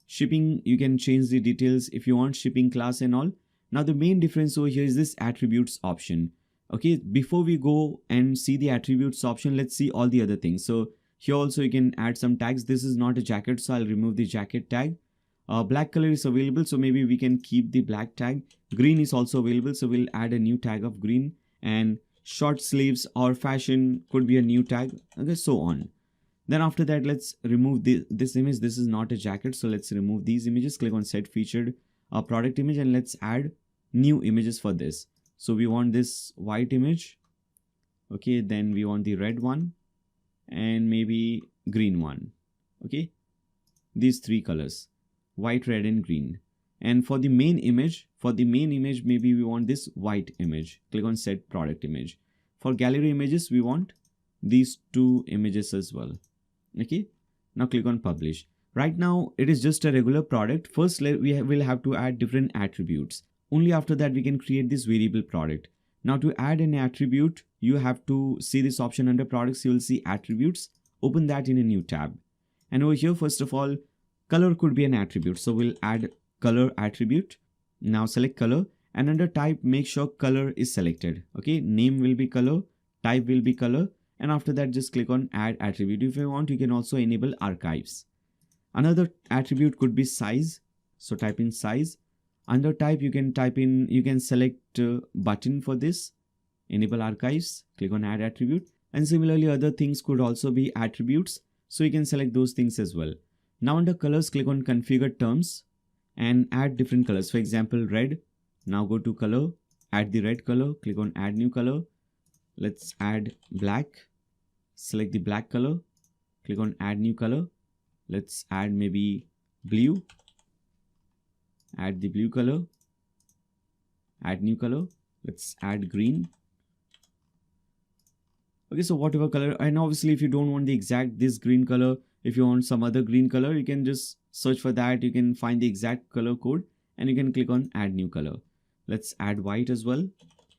Shipping, you can change the details if you want, shipping class and all. Now the main difference over here is this attributes option. Okay, before we go and see the attributes option, let's see all the other things. So here also you can add some tags. This is not a jacket, so I'll remove the jacket tag. Black color is available, so maybe we can keep the black tag. Green is also available, so we'll add a new tag of green. And short sleeves or fashion could be a new tag. Okay, so on. Then after that, let's remove this image. This is not a jacket, so let's remove these images. Click on set featured product image, and let's add new images for this. So we want this white image. Okay, then we want the red one and maybe green one. Okay, these three colors, white, red and green. And for the main image, maybe we want this white image. Click on set product image. For gallery images, we want these two images as well. Okay, now click on publish. Right now it is just a regular product. First we will have to add different attributes. Only after that we can create this variable product. Now to add an attribute, you have to see this option under products. You will see attributes. Open that in a new tab. And over here, first of all, color could be an attribute. So we'll add color attribute. Now select color, and under type, make sure color is selected. Okay, name will be color, type will be color. And after that, just click on add attribute. If you want, you can also enable archives. Another attribute could be size. So type in size. Under type, you can select button for this. Enable archives. Click on add attribute. And similarly, other things could also be attributes. So you can select those things as well. Now under colors, click on configure terms and add different colors. For example, red. Now go to color, add the red color. Click on add new color. Let's add black. Select the black color. Click on add new color. Let's add maybe blue. Add the blue color. Add new color. Let's add green. Okay, so whatever color, and obviously if you don't want the exact this green color, if you want some other green color, you can just search for that. You can find the exact color code and you can click on add new color. Let's add white as well.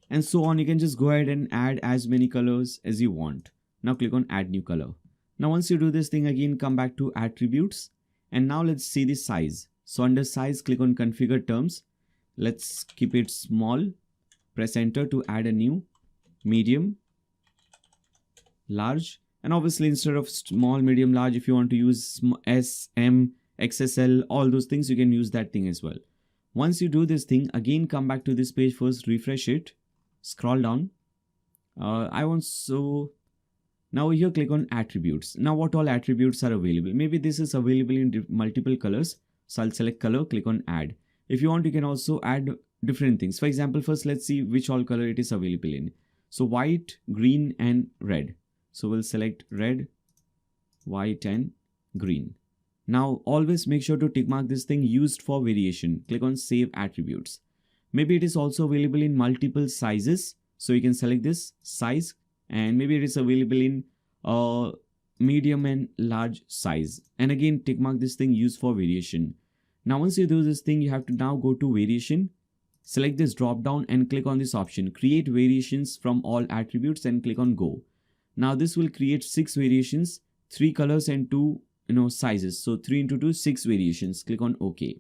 And so on. You can just go ahead and add as many colors as you want. Now click on add new color. Now once you do this thing again, come back to attributes. And now let's see the size. So under size, click on configure terms. Let's keep it small. Press enter to add a new medium, large. And obviously instead of small, medium, large, if you want to use S, M, XSL, all those things, you can use that thing as well. Once you do this thing, again come back to this page first, refresh it, scroll down. Now here click on attributes. Now what all attributes are available? Maybe this is available in multiple colors. So I'll select color, click on add. If you want, you can also add different things. For example, first let's see which all color it is available in. So white, green and red. So we'll select red, white and green. Now always make sure to tick mark this thing used for variation. Click on save attributes. Maybe it is also available in multiple sizes. So you can select this size, and maybe it is available in medium and large size. And again, tick mark this thing used for variation. Now once you do this thing, you have to now go to variation. Select this drop down and click on this option, create variations from all attributes, and click on go. Now this will create 6 variations, 3 colors and 2 sizes. So 3 into 2, 6 variations. Click on OK.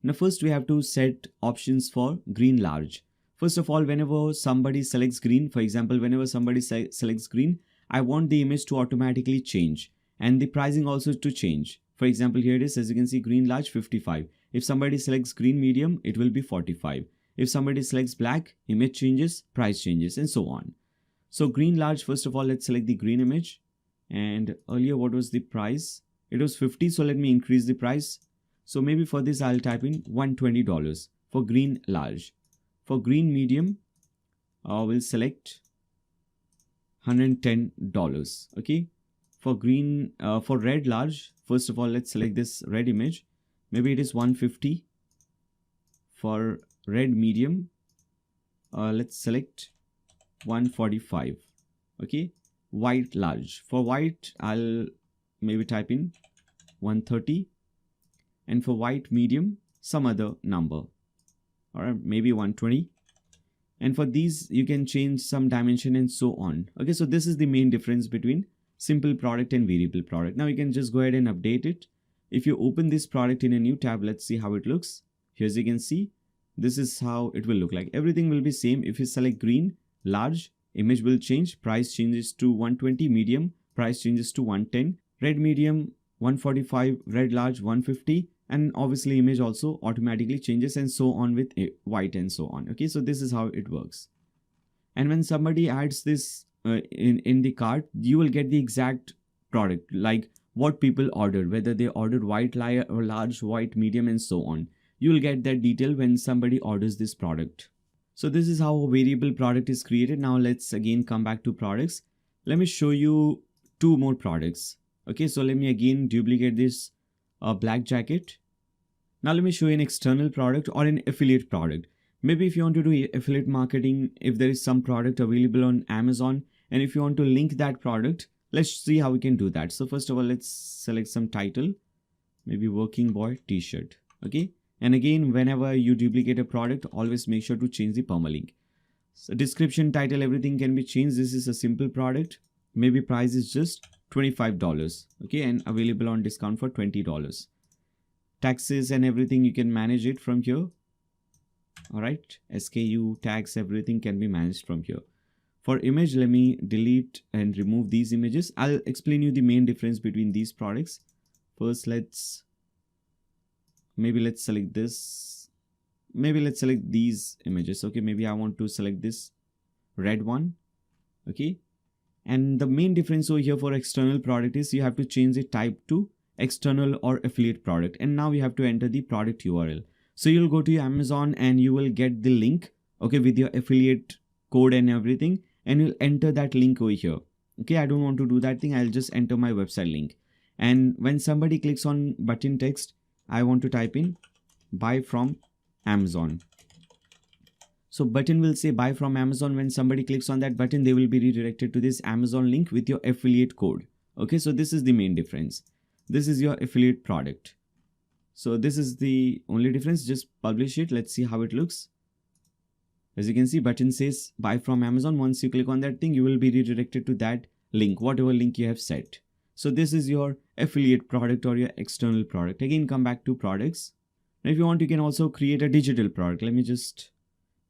Now first we have to set options for green large. First of all, whenever somebody selects green, for example, whenever somebody selects green, I want the image to automatically change and the pricing also to change. For example, here it is, as you can see, green large 55. If somebody selects green medium, it will be 45. If somebody selects black, image changes, price changes, and so on. So green large, first of all, let's select the green image. And earlier, what was the price? It was 50. So let me increase the price. So maybe for this, I'll type in $120 for green large. For green medium, we'll select $110. Okay. For green, for red large, first of all, let's select this red image. Maybe it is 150. For red medium, let's select 145. Okay. White large. For white, I'll maybe type in 130. And for white medium, some other number. Or maybe 120. And for these, you can change some dimension and so on. Okay, so this is the main difference between simple product and variable product. Now you can just go ahead and update it. If you open this product in a new tab, let's see how it looks. Here as you can see, this is how it will look like. Everything will be same. If you select green, large, image will change. Price changes to 120, medium, price changes to 110, red medium 145, red large 150, and obviously image also automatically changes, and so on with white and so on. Okay, so this is how it works. And when somebody adds this in the cart, you will get the exact product, like what people ordered, whether they ordered white, or large, white, medium, and so on. You will get that detail when somebody orders this product. So this is how a variable product is created. Now let's again come back to products. Let me show you two more products. Okay, so let me again duplicate this black jacket. Now let me show you an external product or an affiliate product. Maybe if you want to do affiliate marketing, if there is some product available on Amazon, and if you want to link that product, let's see how we can do that. So first of all, let's select some title, maybe working boy t-shirt. Okay. And again, whenever you duplicate a product, always make sure to change the permalink. So description, title, everything can be changed. This is a simple product. Maybe price is just $25. Okay. And available on discount for $20. Taxes and everything, you can manage it from here. All right. SKU, tax, everything can be managed from here. For image, let me delete and remove these images. I'll explain you the main difference between these products. First, let's select this. Maybe let's select these images. Okay, maybe I want to select this red one. Okay. And the main difference over here for external product is you have to change the type to external or affiliate product. And now you have to enter the product URL. So you'll go to your Amazon and you will get the link, okay, with your affiliate code and everything. And you'll enter that link over here. Okay, I don't want to do that thing. I'll just enter my website link. And when somebody clicks on button text, I want to type in buy from Amazon. So button will say buy from Amazon. When somebody clicks on that button, they will be redirected to this Amazon link with your affiliate code. Okay, so this is the main difference. This is your affiliate product. So this is the only difference. Just publish it. Let's see how it looks. As you can see, button says buy from Amazon. Once you click on that thing, you will be redirected to that link, whatever link you have set. So this is your affiliate product or your external product. Again, come back to products. Now, if you want, you can also create a digital product. Let me just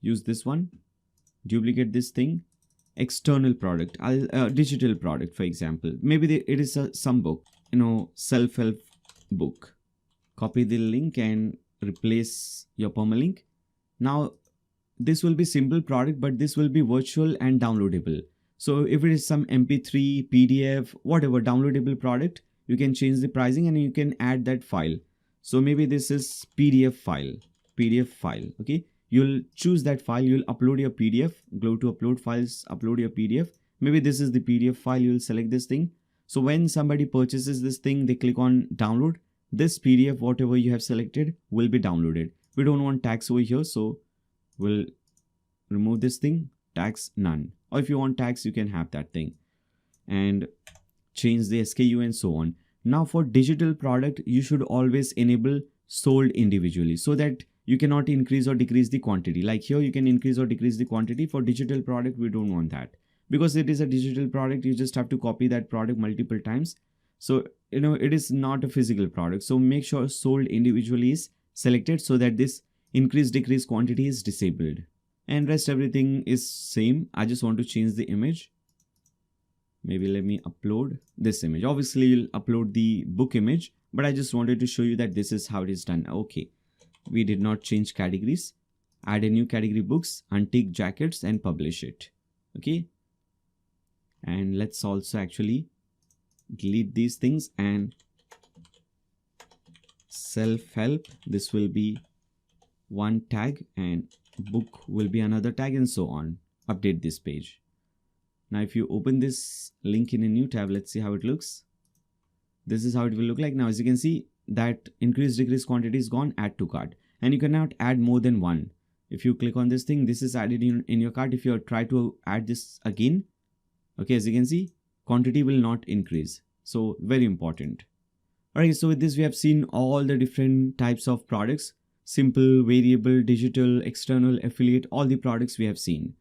use this one. Duplicate this thing. External product. Digital product, for example. Maybe it is some book, self-help book. Copy the link and replace your permalink. Now, this will be simple product, but this will be virtual and downloadable. So if it is some MP3, PDF, whatever downloadable product, you can change the pricing and you can add that file. So maybe this is PDF file. Okay. You'll choose that file. You'll upload your PDF. Go to upload files, upload your PDF. Maybe this is the PDF file. You'll select this thing. So when somebody purchases this thing, they click on download. This PDF, whatever you have selected, will be downloaded. We don't want tax over here. So we'll remove this thing, tax none. Or if you want tax, you can have that thing and change the SKU and so on. Now for digital product, you should always enable sold individually so that you cannot increase or decrease the quantity. Like here, you can increase or decrease the quantity. For digital product, we don't want that because it is a digital product. You just have to copy that product multiple times. So, it is not a physical product. So make sure sold individually is selected so that this increase decrease quantity is disabled. And rest everything is same. I just want to change the image. Maybe let me upload this image. Obviously, you'll upload the book image, but I just wanted to show you that this is how it is done. Okay. We did not change categories. Add a new category, books, antique jackets, and publish it. Okay. And let's also actually delete these things and self-help. This will be one tag and book will be another tag and so on. Update this page. Now, if you open this link in a new tab, let's see how it looks. This is how it will look like. Now, as you can see, that increase decrease quantity is gone, add to cart. And you cannot add more than one. If you click on this thing, this is added in your cart. If you try to add this again, okay, as you can see, quantity will not increase. So very important. Alright, so with this, we have seen all the different types of products. Simple, variable, digital, external, affiliate, all the products we have seen.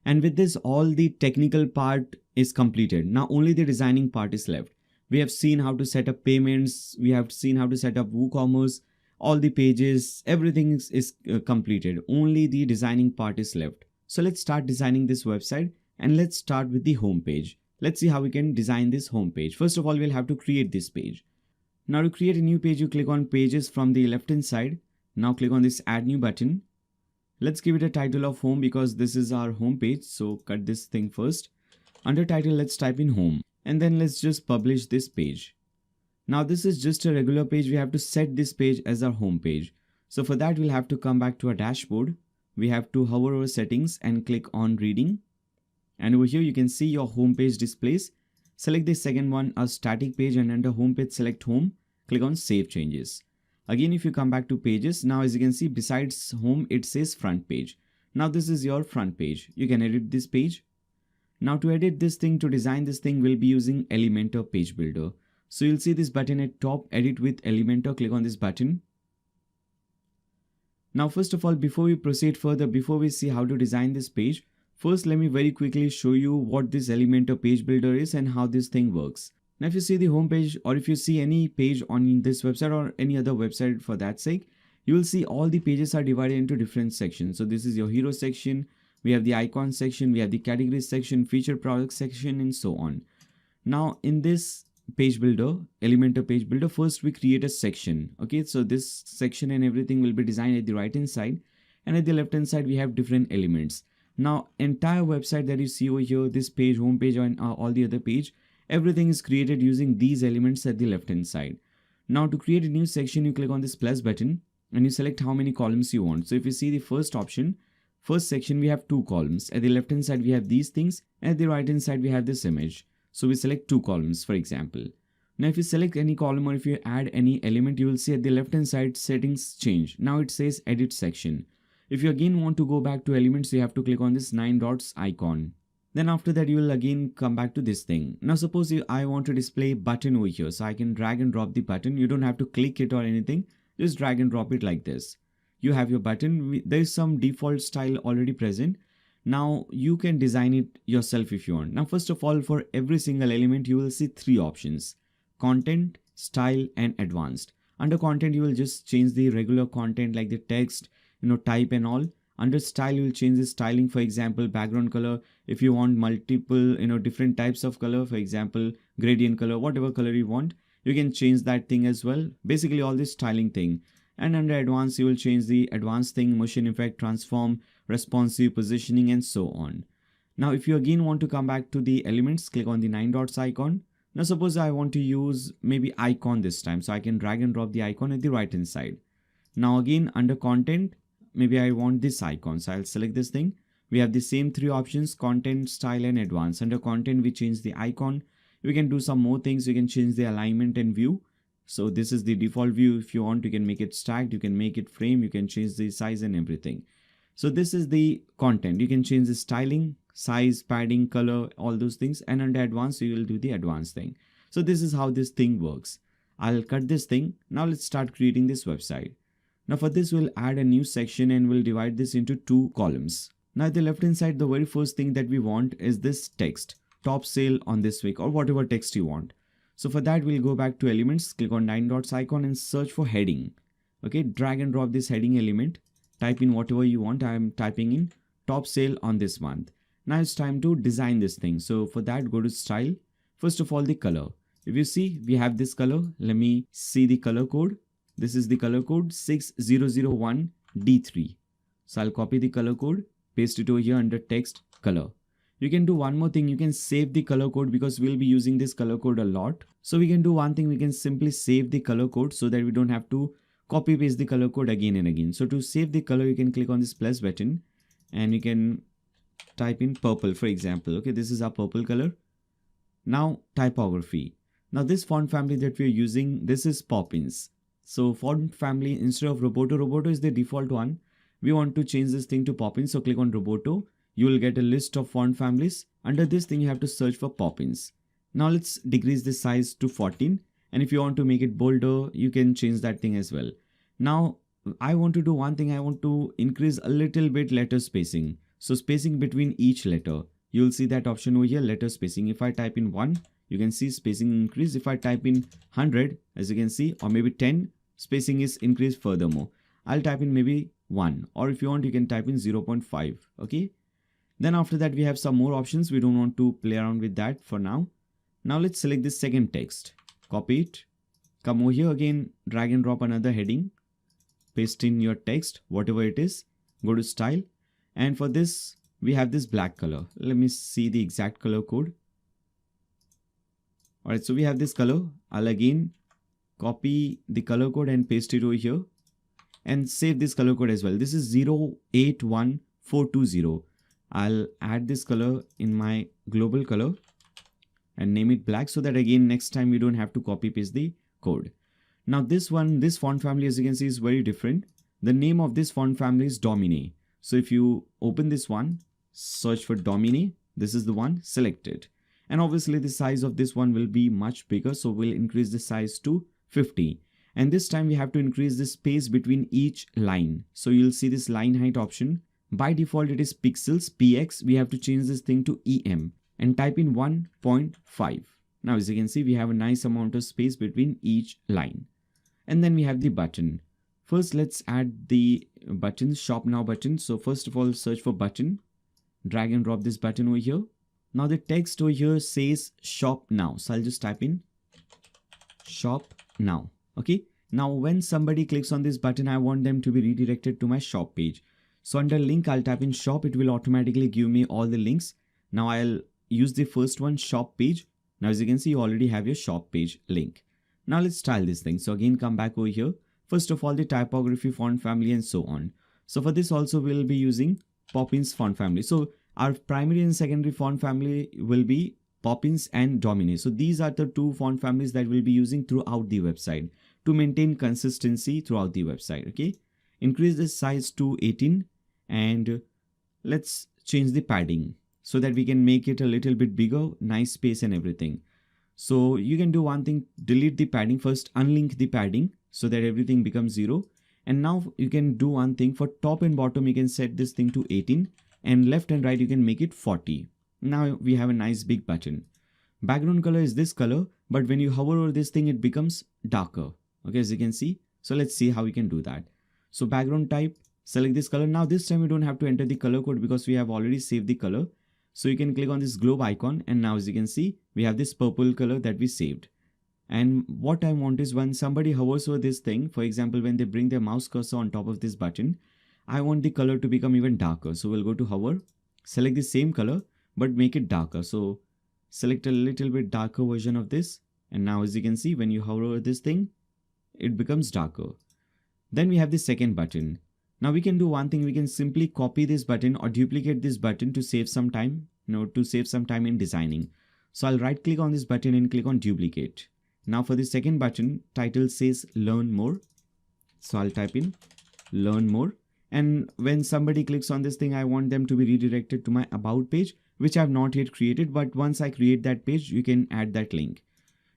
And with this, all the technical part is completed. Now only the designing part is left. We have seen how to set up payments. We have seen how to set up WooCommerce. all the pages, everything is completed. Only the designing part is left. So let's start designing this website, and let's start with the home page. Let's see how we can design this home page. First of all, we'll have to create this page. Now to create a new page, you click on pages from the left hand side. Now click on this add new button. Let's give it a title of home because this is our home page. So cut this thing first. Under title, let's type in home, and then let's just publish this page. Now this is just a regular page. We have to set this page as our home page. So for that, we'll have to come back to our dashboard. We have to hover over settings and click on reading. And over here, you can see your home page displays. Select the second one, a static page, and under home page, select home. Click on save changes. Again, if you come back to pages, now as you can see, besides home, it says front page. Now this is your front page. You can edit this page. Now to edit this thing, to design this thing, we'll be using Elementor Page Builder. So you'll see this button at top, edit with Elementor. Click on this button. Now first of all, before we proceed further, before we see how to design this page, first let me very quickly show you what this Elementor Page Builder is and how this thing works. Now if you see the home page, or if you see any page on this website or any other website for that sake, you will see all the pages are divided into different sections. So this is your hero section, we have the icon section, we have the categories section, feature product section, and so on. Now in this page builder, Elementor Page Builder, first we create a section. Okay, so this section and everything will be designed at the right hand side, and at the left hand side we have different elements. Now entire website that you see over here, this page, home page, and all the other page, everything is created using these elements at the left hand side. Now to create a new section, you click on this plus button and you select how many columns you want. So if you see the first option, first section, we have 2 columns. At the left hand side we have these things, and at the right hand side we have this image. So we select 2 columns, for example. Now if you select any column or if you add any element, you will see at the left hand side settings change. Now it says edit section. If you again want to go back to elements, you have to click on this 9 dots icon. Then after that, you will again come back to this thing. Now suppose I want to display button over here. So I can drag and drop the button. You don't have to click it or anything. Just drag and drop it like this. You have your button. There is some default style already present. Now you can design it yourself if you want. Now first of all, for every single element, you will see 3 options: content, style, and advanced. Under content, you will just change the regular content like the text, type and all. Under style, you will change the styling, for example, background color. If you want multiple, different types of color, for example, gradient color, whatever color you want, you can change that thing as well. Basically all this styling thing. And under advanced, you will change the advanced thing, motion effect, transform, responsive, positioning, and so on. Now, if you again want to come back to the elements, click on the 9 dots icon. Now, suppose I want to use maybe icon this time. So I can drag and drop the icon at the right hand side. Now again, under content, maybe I want this icon. So I'll select this thing. We have the same 3 options: content, style, and advanced. Under content, we change the icon. We can do some more things. You can change the alignment and view. So this is the default view. If you want, you can make it stacked. You can make it frame. You can change the size and everything. So this is the content. You can change the styling, size, padding, color, all those things. And under advanced, you will do the advanced thing. So this is how this thing works. I'll cut this thing. Now let's start creating this website. Now for this, we'll add a new section and we'll divide this into 2 columns. Now at the left hand side, the very first thing that we want is this text, top sale on this week, or whatever text you want. So for that, we'll go back to elements, click on 9 dots icon and search for heading. Okay, drag and drop this heading element, type in whatever you want. I am typing in top sale on this month. Now it's time to design this thing. So for that, go to style. First of all, the color. If you see, we have this color. Let me see the color code. This is the color code 6001D3. So I'll copy the color code, paste it over here under text color. You can do one more thing. You can save the color code because we'll be using this color code a lot. So we can do one thing. We can simply save the color code so that we don't have to copy paste the color code again and again. So to save the color, you can click on this plus button and you can type in purple, for example. Okay, this is our purple color. Now typography. Now this font family that we're using, this is Poppins. So font family, instead of Roboto is the default one. We want to change this thing to Poppins. So click on Roboto. You will get a list of font families. Under this thing, you have to search for Poppins. Now let's decrease the size to 14. And if you want to make it bolder, you can change that thing as well. Now I want to do one thing. I want to increase a little bit letter spacing. So spacing between each letter. You'll see that option over here, letter spacing. If I type in 1, you can see spacing increase. If I type in 100, as you can see, or maybe 10, spacing is increased furthermore. I'll type in maybe 1, or if you want you can type in 0.5. Okay. Then after that we have some more options. We don't want to play around with that for now. Now let's select this second text, copy it, come over here again, drag and drop another heading, paste in your text, whatever it is, go to style, and for this we have this black color. Let me see the exact color code. Alright, so we have this color. I'll again copy the color code and paste it over here and save this color code as well. This is 081420. I'll add this color in my global color and name it black, so that again next time you don't have to copy paste the code. Now this font family, as you can see, is very different. The name of this font family is Domine. So if you open this one, search for Domine, this is the one, select it. And obviously the size of this one will be much bigger, so we'll increase the size to 50. And this time we have to increase the space between each line. So you'll see this line height option. By default it is pixels, px. We have to change this thing to em and type in 1.5. Now as you can see, we have a nice amount of space between each line. And then we have the button. First let's add the button, shop now button. So first of all, search for button, drag and drop this button over here. Now the text over here says shop now. So I'll just type in shop now. Okay. Now when somebody clicks on this button, I want them to be redirected to my shop page. So under link, I'll type in shop. It will automatically give me all the links. Now I'll use the first one, shop page. Now as you can see, you already have your shop page link. Now let's style this thing. So again, come back over here. First of all, the typography, font family, and so on. So for this also we'll be using Poppins font family. So our primary and secondary font family will be Poppins and Domine. So these are the two font families that we'll be using throughout the website to maintain consistency throughout the website. Okay. Increase the size to 18 and let's change the padding so that we can make it a little bit bigger, nice space and everything. So you can do one thing, delete the padding first, unlink the padding so that everything becomes 0. And now you can do one thing, for top and bottom you can set this thing to 18 and left and right you can make it 40. Now we have a nice big button. Background color is this color, but when you hover over this thing it becomes darker. Okay, as you can see. So let's see how we can do that. So background type, select this color. Now this time you don't have to enter the color code because we have already saved the color. So you can click on this globe icon and now as you can see, we have this purple color that we saved. And what I want is when somebody hovers over this thing, for example, when they bring their mouse cursor on top of this button, I want the color to become even darker. So we'll go to hover, select the same color, but make it darker. So select a little bit darker version of this. And now as you can see, when you hover over this thing, it becomes darker. Then we have the second button. Now we can do one thing, we can simply copy this button or duplicate this button to save some time, to save some time in designing. So I'll right click on this button and click on duplicate. Now for the second button, title says learn more. So I'll type in learn more. And when somebody clicks on this thing, I want them to be redirected to my about page, which I have not yet created. But once I create that page, you can add that link.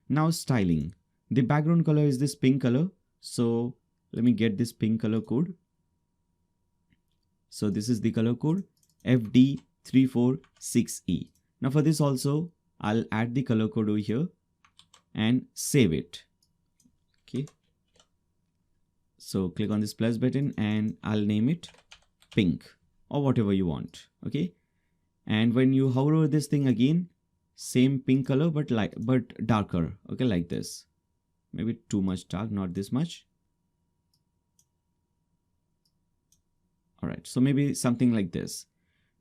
Now styling. The background color is this pink color. So let me get this pink color code. So this is the color code FD346E. Now for this also, I'll add the color code over here and save it. Okay. So click on this plus button and I'll name it pink or whatever you want. Okay. And when you hover over this thing again, same pink color, but darker. Okay. Like this, maybe too much dark, not this much. All right. So maybe something like this.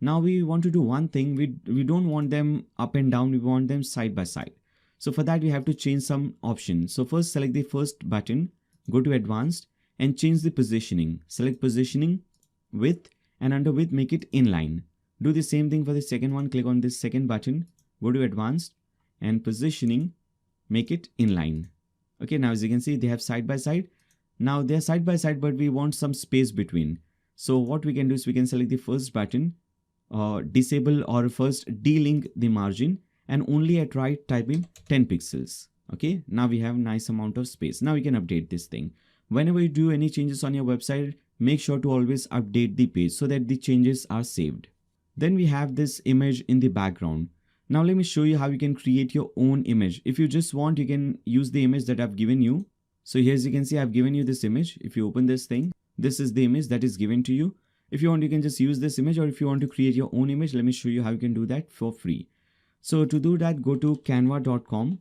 Now we want to do one thing. We don't want them up and down. We want them side by side. So for that, we have to change some options. So first select the first button, go to advanced and change the positioning. Select positioning, width, and under width, make it inline. Do the same thing for the second one. Click on this second button, go to advanced and positioning, make it inline. Okay. Now as you can see, they have side by side. Now they're side by side, but we want some space between. So what we can do is we can select the first button, disable or first delink the margin and only at right type in 10 pixels. Okay. Now we have a nice amount of space. Now we can update this thing. Whenever you do any changes on your website, make sure to always update the page so that the changes are saved. Then we have this image in the background. Now let me show you how you can create your own image. If you just want, you can use the image that I've given you. So here as you can see, I've given you this image. If you open this thing, this is the image that is given to you. If you want, you can just use this image, or if you want to create your own image, let me show you how you can do that for free. So to do that, go to canva.com,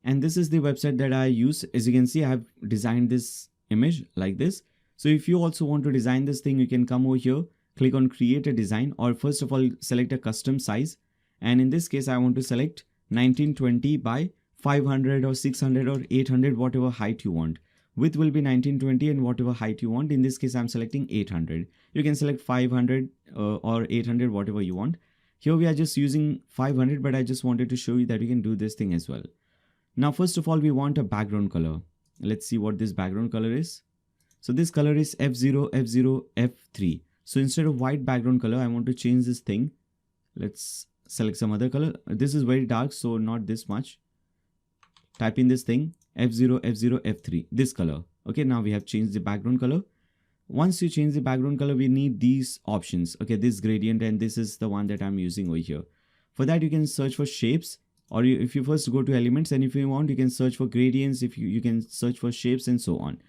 and this is the website that I use. As you can see, I have designed this image like this. So if you also want to design this thing, you can come over here, click on create a design, or first of all, select a custom size. And in this case, I want to select 1920 by 500 or 600 or 800, whatever height you want. Width will be 1920 and whatever height you want. In this case, I'm selecting 800. You can select 500 or 800, whatever you want. Here we are just using 500, but I just wanted to show you that you can do this thing as well. Now, first of all, we want a background color. Let's see what this background color is. So this color is F0, F0, F3. So instead of white background color, I want to change this thing. Let's select some other color. This is very dark, so not this much. Type in this thing, F0, F0, F3, this color. Okay, now we have changed the background color. Once you change the background color, we need these options. Okay, this gradient, and this is the one that I'm using over here. For that, you can search for shapes, or if you first go to elements, and if you want, you can search for gradients. If you can search for shapes and so on.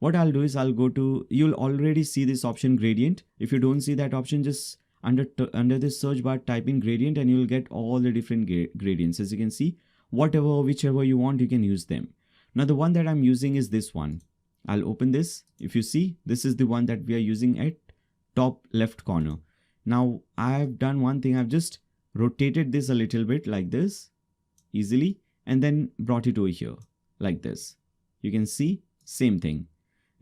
What I'll do is I'll go to, you'll already see this option gradient. If you don't see that option, just under this search bar, type in gradient, and you'll get all the different gradients. As you can see, whichever you want, you can use them. Now the one that I'm using is this one. I'll open this. If you see, this is the one that we are using at top left corner. Now I've done one thing. I've just rotated this a little bit like this easily, and then brought it over here like this. You can see same thing.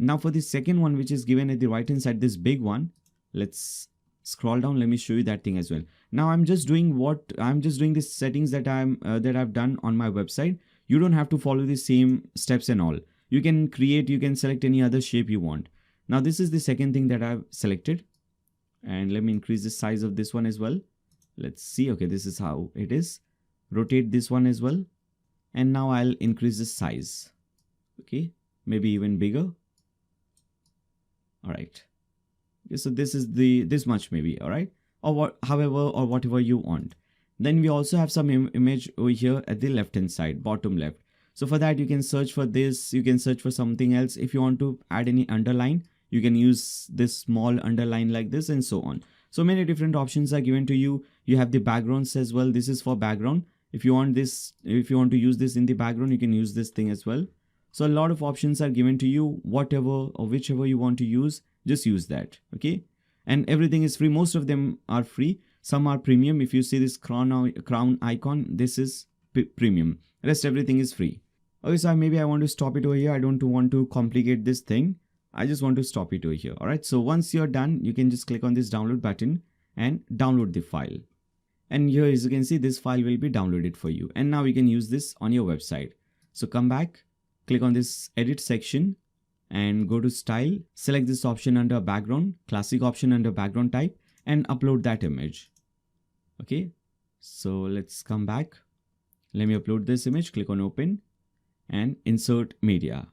Now for the second one, which is given at the right hand side, this big one, let's scroll down. Let me show you that thing as well. Now I'm just doing the settings that I've done on my website. You don't have to follow the same steps and all. You can select any other shape you want. Now this is the second thing that I've selected, and let me increase the size of this one as well. Let's see. Okay, this is how it is. Rotate this one as well, and now I'll increase the size. Okay, maybe even bigger. All right. Okay, so this is this much maybe. All right, or whatever you want. Then we also have some image over here at the left hand side, bottom left. So for that, you can search for this. You can search for something else. If you want to add any underline, you can use this small underline like this, and so on. So many different options are given to you. You have the backgrounds as well. This is for background. If you want to use this in the background, you can use this thing as well. So a lot of options are given to you. Whatever or whichever you want to use, just use that. Okay. And everything is free. Most of them are free. Some are premium. If you see this crown icon, this is premium. Rest everything is free. Okay, so maybe I want to stop it over here. I don't want to complicate this thing. I just want to stop it over here. All right. So once you're done, you can just click on this download button and download the file. And here, as you can see, this file will be downloaded for you. And now you can use this on your website. So come back, click on this edit section and go to style. Select this option under background, classic option under background type, and upload that image. Okay. So let's come back. Let me upload this image. Click on open and insert media.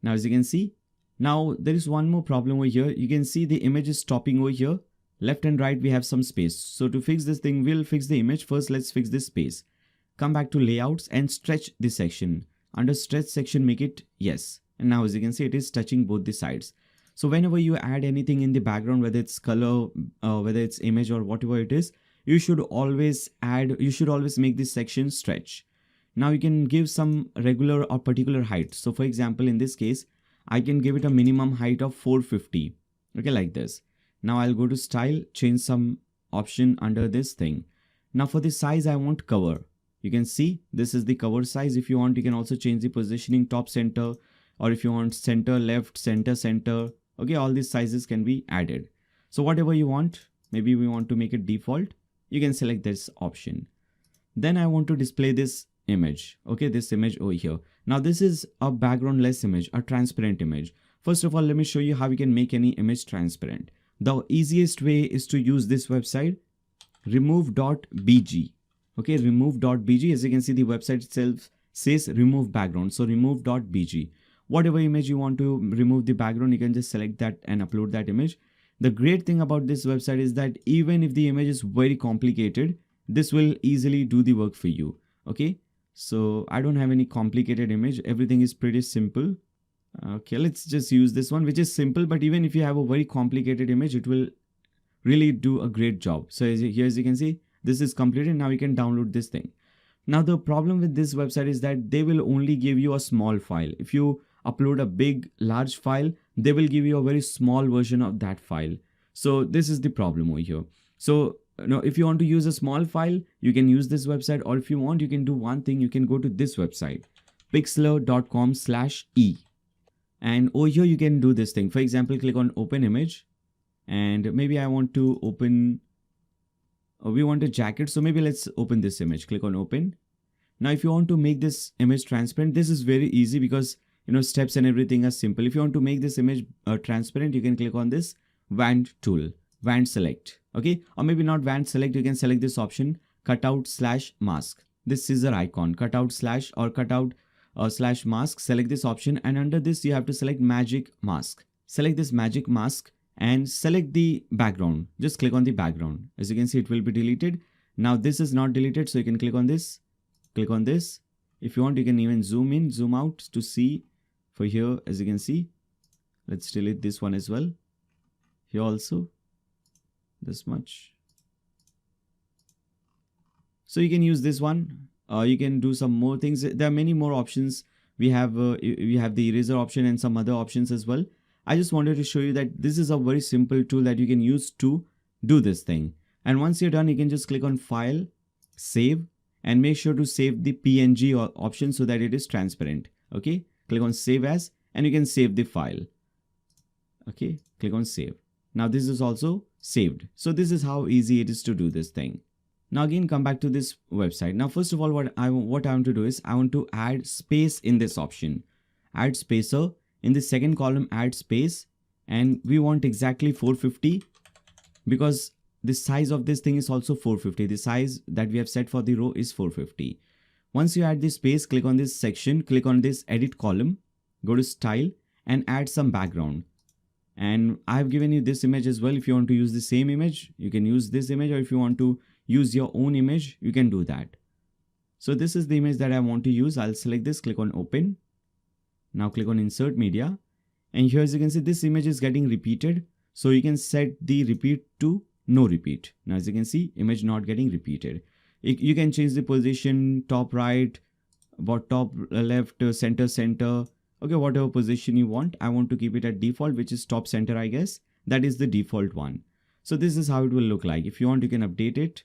Now, as you can see, now there is one more problem over here. You can see the image is stopping over here. Left and right, we have some space. So to fix this thing, we'll fix the image. First, let's fix this space. Come back to layouts and stretch this section. Under stretch section, make it yes. And now as you can see, it is touching both the sides. So whenever you add anything in the background, whether it's color, whether it's image or whatever it is, you should always make this section stretch. Now you can give some regular or particular height. So for example, in this case, I can give it a minimum height of 450. Okay, like this. Now I'll go to style, change some option under this thing. Now for the size, I want cover. You can see this is the cover size. If you want, you can also change the positioning, top, center, or if you want center, left, center, center. Okay, all these sizes can be added. So whatever you want, maybe we want to make it default. You can select this option. Then I want to display this image. Okay, this image over here. Now this is a background-less image, a transparent image. First of all, let me show you how we can make any image transparent. The easiest way is to use this website, remove.bg. Okay, remove.bg. As you can see, the website itself says remove background. So remove.bg. Whatever image you want to remove the background, you can just select that and upload that image. The great thing about this website is that even if the image is very complicated, this will easily do the work for you. Okay. So I don't have any complicated image. Everything is pretty simple. Okay, let's just use this one, which is simple, but even if you have a very complicated image, it will really do a great job. So here, as you can see, this is completed. Now you can download this thing. Now the problem with this website is that they will only give you a small file. If you upload a big, large file, they will give you a very small version of that file. So this is the problem over here. So if you want to use a small file, you can use this website, or if you want, you can do one thing. You can go to this website, pixlr.com/e. And over here, you can do this thing. For example, click on open image, and maybe I want to open, we want a jacket. So maybe let's open this image. Click on open. Now, if you want to make this image transparent, this is very easy because steps and everything are simple. If you want to make this image transparent, you can click on this wand tool, wand select. Okay, or maybe not wand select. You can select this option, cutout/mask. This scissor icon, cutout slash or cutout slash mask. Select this option, and under this you have to select magic mask. Select this magic mask and select the background. Just click on the background. As you can see, it will be deleted. Now this is not deleted, so you can click on this. Click on this. If you want, you can even zoom in, zoom out to see. For here, as you can see, let's delete this one as well. Here also, this much. So you can use this one. You can do some more things. There are many more options. We have the eraser option and some other options as well. I just wanted to show you that this is a very simple tool that you can use to do this thing. And once you're done, you can just click on File, Save, and make sure to save the PNG option so that it is transparent. Okay, click on Save As, and you can save the file. Okay, click on Save. Now this is also saved. So this is how easy it is to do this thing. Now again, come back to this website. Now first of all, what I want to do is I want to add space in this option. Add spacer. In the second column, add space, and we want exactly 450 because the size of this thing is also 450. The size that we have set for the row is 450. Once you add this space, click on this section, click on this edit column, go to style and add some background. And I have given you this image as well. If you want to use the same image, you can use this image, or if you want to use your own image, you can do that. So this is the image that I want to use. I'll select this, click on open. Now click on insert media, and here as you can see, this image is getting repeated. So you can set the repeat to no repeat. Now as you can see, image not getting repeated. You can change the position, top right, about top left, center. Okay, whatever position you want. I want to keep it at default, which is top center, I guess. That is the default one. So this is how it will look like. If you want, you can update it,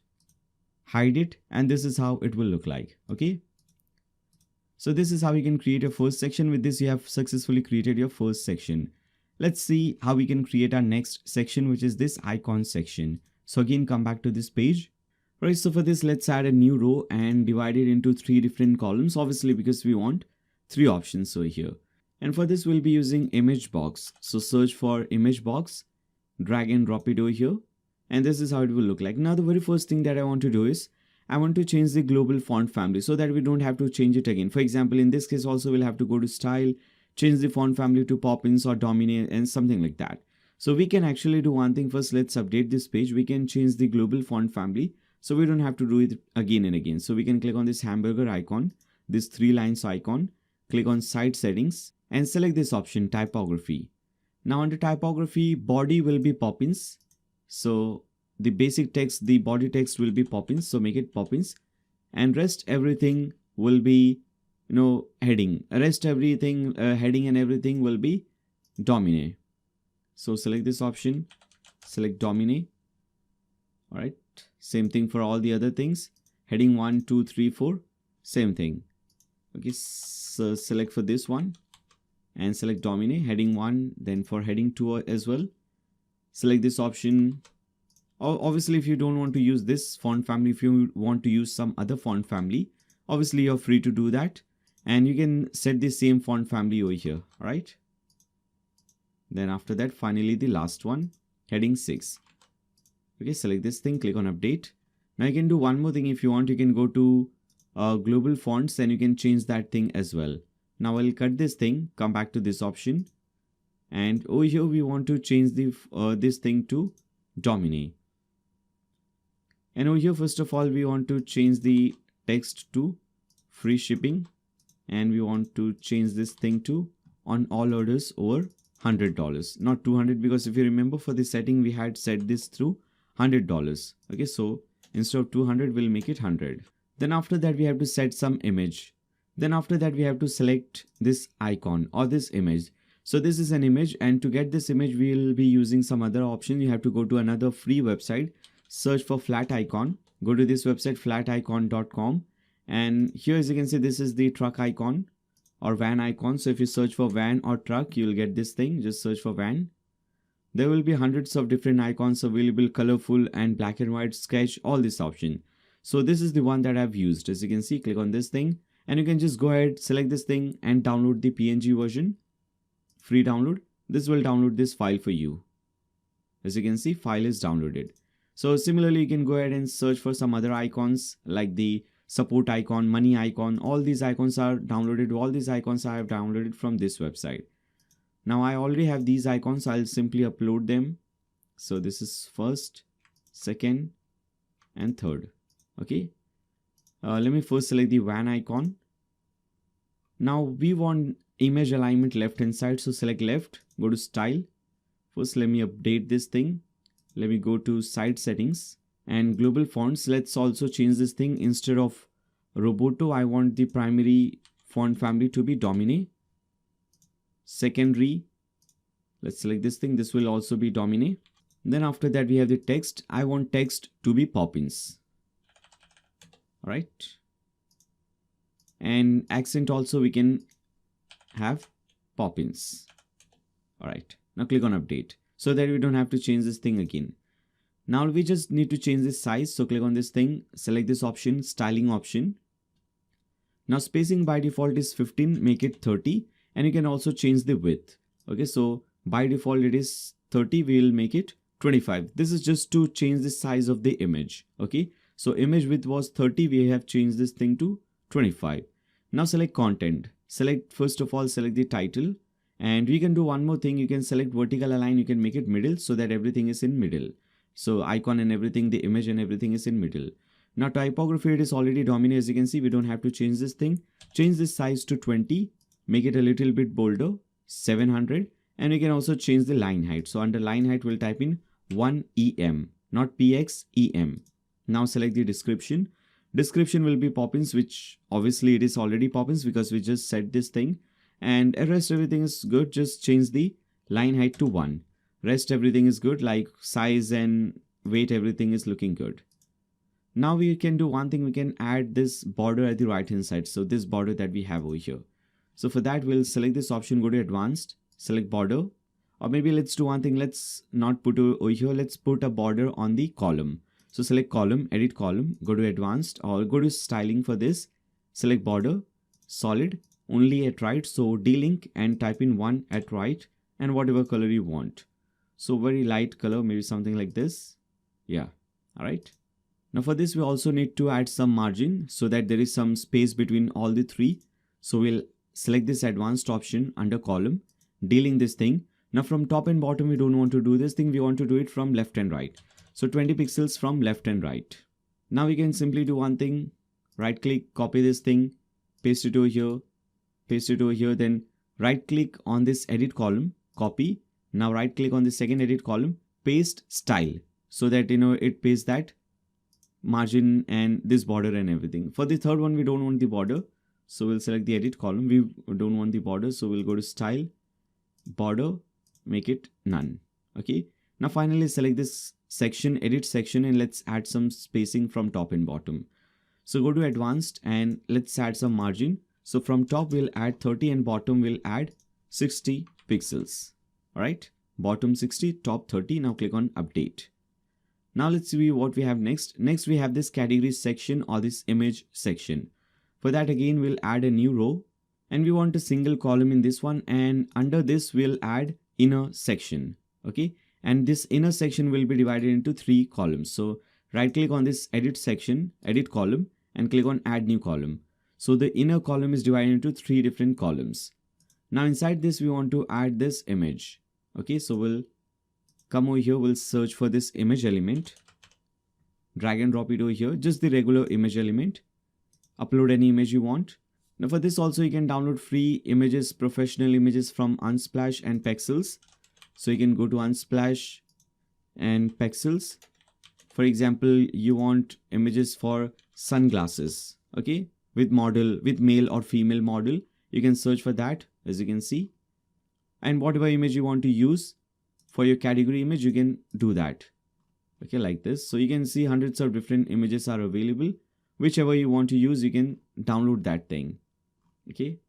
hide it, and this is how it will look like. Okay. So this is how you can create your first section. With this, you have successfully created your first section. Let's see how we can create our next section, which is this icon section. So again, come back to this page. Right, so for this, let's add a new row and divide it into 3 different columns, obviously because we want 3 options over here. And for this, we'll be using image box. So search for image box, drag and drop it over here. And this is how it will look like. Now, the very first thing that I want to do is I want to change the global font family so that we don't have to change it again. For example, in this case also we'll have to go to style, change the font family to Poppins or Domine and something like that. So we can actually do one thing first. Let's update this page. We can change the global font family so we don't have to do it again and again. So we can click on this hamburger icon, this 3 lines icon, click on site settings and select this option, typography. Now under typography, body will be Poppins. So the basic text, the body text will be Poppins, so make it Poppins, and rest everything will be heading. Rest everything, heading and everything will be Domine. So select this option, select Domine. All right, same thing for all the other things. Heading 1, 2, 3, 4, same thing. Okay, so select for this one and select Domine, heading 1, then for heading 2 as well. Select this option. Obviously, if you don't want to use this font family, if you want to use some other font family, obviously you're free to do that. And you can set the same font family over here, all right? Then after that, finally the last one, heading 6. Okay, select this thing, click on update. Now you can do one more thing. If you want, you can go to global fonts and you can change that thing as well. Now I'll cut this thing, come back to this option. And over here, we want to change the this thing to Domine. And over here, first of all, we want to change the text to free shipping, and we want to change this thing to on all orders over $100, not 200, because if you remember for the setting we had set this through $100. Okay, so instead of 200 we'll make it 100. Then after that we have to set some image. Then after that we have to select this icon or this image. So this is an image, and to get this image we'll be using some other option. You have to go to another free website, search for flat icon, go to this website flaticon.com, and here as you can see this is the truck icon or van icon. So if you search for van or truck you'll get this thing. Just search for van. There will be hundreds of different icons available, colorful and black and white, sketch, all this option. So this is the one that I've used. As you can see, click on this thing and you can just go ahead, select this thing and download the PNG version. Free download. This will download this file for you. As you can see, file is downloaded. So similarly, you can go ahead and search for some other icons like the support icon, money icon. All these icons are downloaded. All these icons I have downloaded from this website. Now I already have these icons. I'll simply upload them. So this is first, second and third. Okay. Let me first select the van icon. Now we want image alignment left hand side. So select left, go to style. First let me update this thing. Let me go to site settings and global fonts. Let's also change this thing. Instead of Roboto, I want the primary font family to be Domine. Secondary, let's select this thing. This will also be Domine. Then after that we have the text. I want text to be Poppins. Alright. And accent also we can have Poppins. Alright. Now click on update so that we don't have to change this thing again. Now we just need to change this size. So click on this thing, select this option, styling option. Now spacing by default is 15, make it 30, and you can also change the width. Okay, so by default it is 30, we will make it 25. This is just to change the size of the image. Okay, so image width was 30, we have changed this thing to 25. Now select content. Select, first of all, select the title. And we can do one more thing. You can select vertical align. You can make it middle so that everything is in middle. So icon and everything, the image and everything is in middle. Now typography, it is already dominant. As you can see, we don't have to change this thing. Change this size to 20. Make it a little bit bolder, 700. And we can also change the line height. So under line height, we'll type in 1 EM, not PX, EM. Now select the description. Description will be Poppins, which obviously it is already Poppins because we just set this thing. And rest everything is good. Just change the line height to 1. Rest everything is good, like size and weight, everything is looking good. Now we can do one thing. We can add this border at the right hand side. So this border that we have over here. So for that we'll select this option, go to advanced, select border, or maybe let's do one thing. Let's not put over here. Let's put a border on the column. So select column, edit column, go to advanced or go to styling for this. Select border, solid, only at right. So delink and type in 1 at right and whatever color you want. So very light color, maybe something like this. Yeah. All right. Now for this, we also need to add some margin so that there is some space between all the three. So we'll select this advanced option under column, delink this thing. Now from top and bottom, we don't want to do this thing. We want to do it from left and right. So 20 pixels from left and right. Now we can simply do one thing. Right click, copy this thing, paste it over here, paste it over here. Then right click on this edit column, copy. Now right click on the second edit column, paste style so that it pastes that margin and this border and everything. For the third one, we don't want the border. So we'll select the edit column. We don't want the border. So we'll go to style, border, make it none. Okay. Now finally select this section, edit section, and let's add some spacing from top and bottom. So go to advanced and let's add some margin. So from top we'll add 30 and bottom we'll add 60 pixels. All right. Bottom 60, top 30. Now click on update. Now let's see what we have next. Next we have this category section or this image section. For that again we'll add a new row and we want a single column in this one, and under this we'll add inner section. Okay. And this inner section will be divided into 3 columns. So right click on this edit section, edit column, and click on add new column. So the inner column is divided into 3 different columns. Now inside this we want to add this image. Okay, so we'll come over here, we'll search for this image element, drag and drop it over here, just the regular image element, upload any image you want. Now for this also you can download free images, professional images from Unsplash and Pexels. So you can go to Unsplash and Pexels. For example, you want images for sunglasses, okay, with male or female model. You can search for that, as you can see. And whatever image you want to use for your category image, you can do that. Okay, like this. So you can see hundreds of different images are available. Whichever you want to use, you can download that thing. Okay.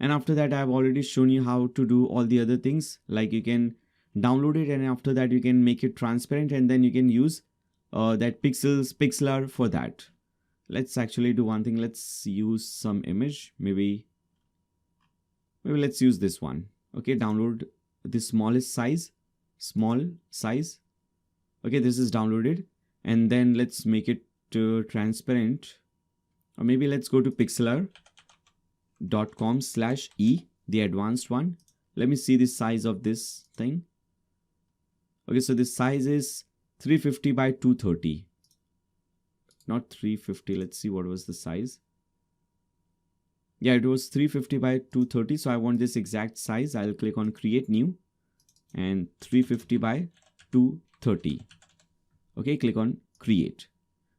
And after that, I've already shown you how to do all the other things. Like you can download it, and after that you can make it transparent, and then you can use that pixeler for that. Let's actually do one thing. Let's use some image. Maybe let's use this one. Okay, download the smallest size, small size. Okay, this is downloaded, and then let's make it transparent, or maybe let's go to pixeler.com/e, the advanced one. Let me see the size of this thing. Okay, so this size is 350 by 230. Not 350. Let's see what was the size. Yeah, it was 350 by 230. So I want this exact size. I'll click on create new, and 350 by 230. Okay, click on create.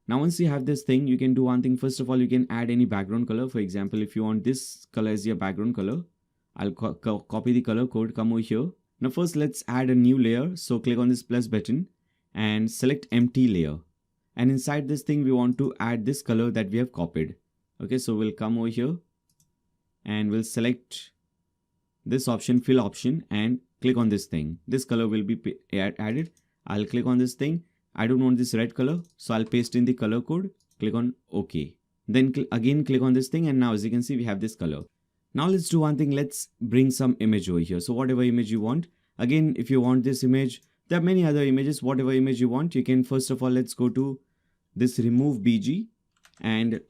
Now once you have this thing, you can do one thing. First of all, you can add any background color. For example, if you want this color as your background color, I'll copy the color code, come over here. Now first let's add a new layer. So click on this plus button and select empty layer. And inside this thing, we want to add this color that we have copied. Okay, so we'll come over here and we'll select this option, fill option, and click on this thing. This color will be added. I'll click on this thing. I don't want this red color, so I'll paste in the color code, click on OK. Then again click on this thing, and now as you can see, we have this color. Now let's do one thing. Let's bring some image over here. So whatever image you want. Again, if you want this image, there are many other images. Whatever image you want, you can, first of all, let's go to this remove BG and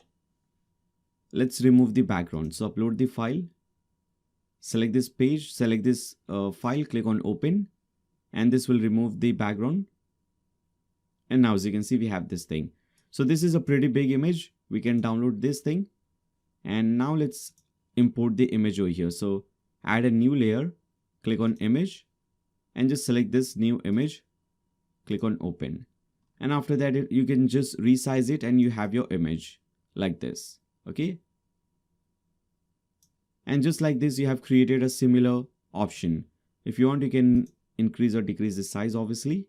let's remove the background. So upload the file, select this page, select this file, click on open, and this will remove the background. And now as you can see, we have this thing. So this is a pretty big image. We can download this thing. And now let's import the image over here. So add a new layer, click on image, and just select this new image, click on open. And after that, you can just resize it and you have your image like this. Okay. And just like this, you have created a similar option. If you want, you can increase or decrease the size, obviously.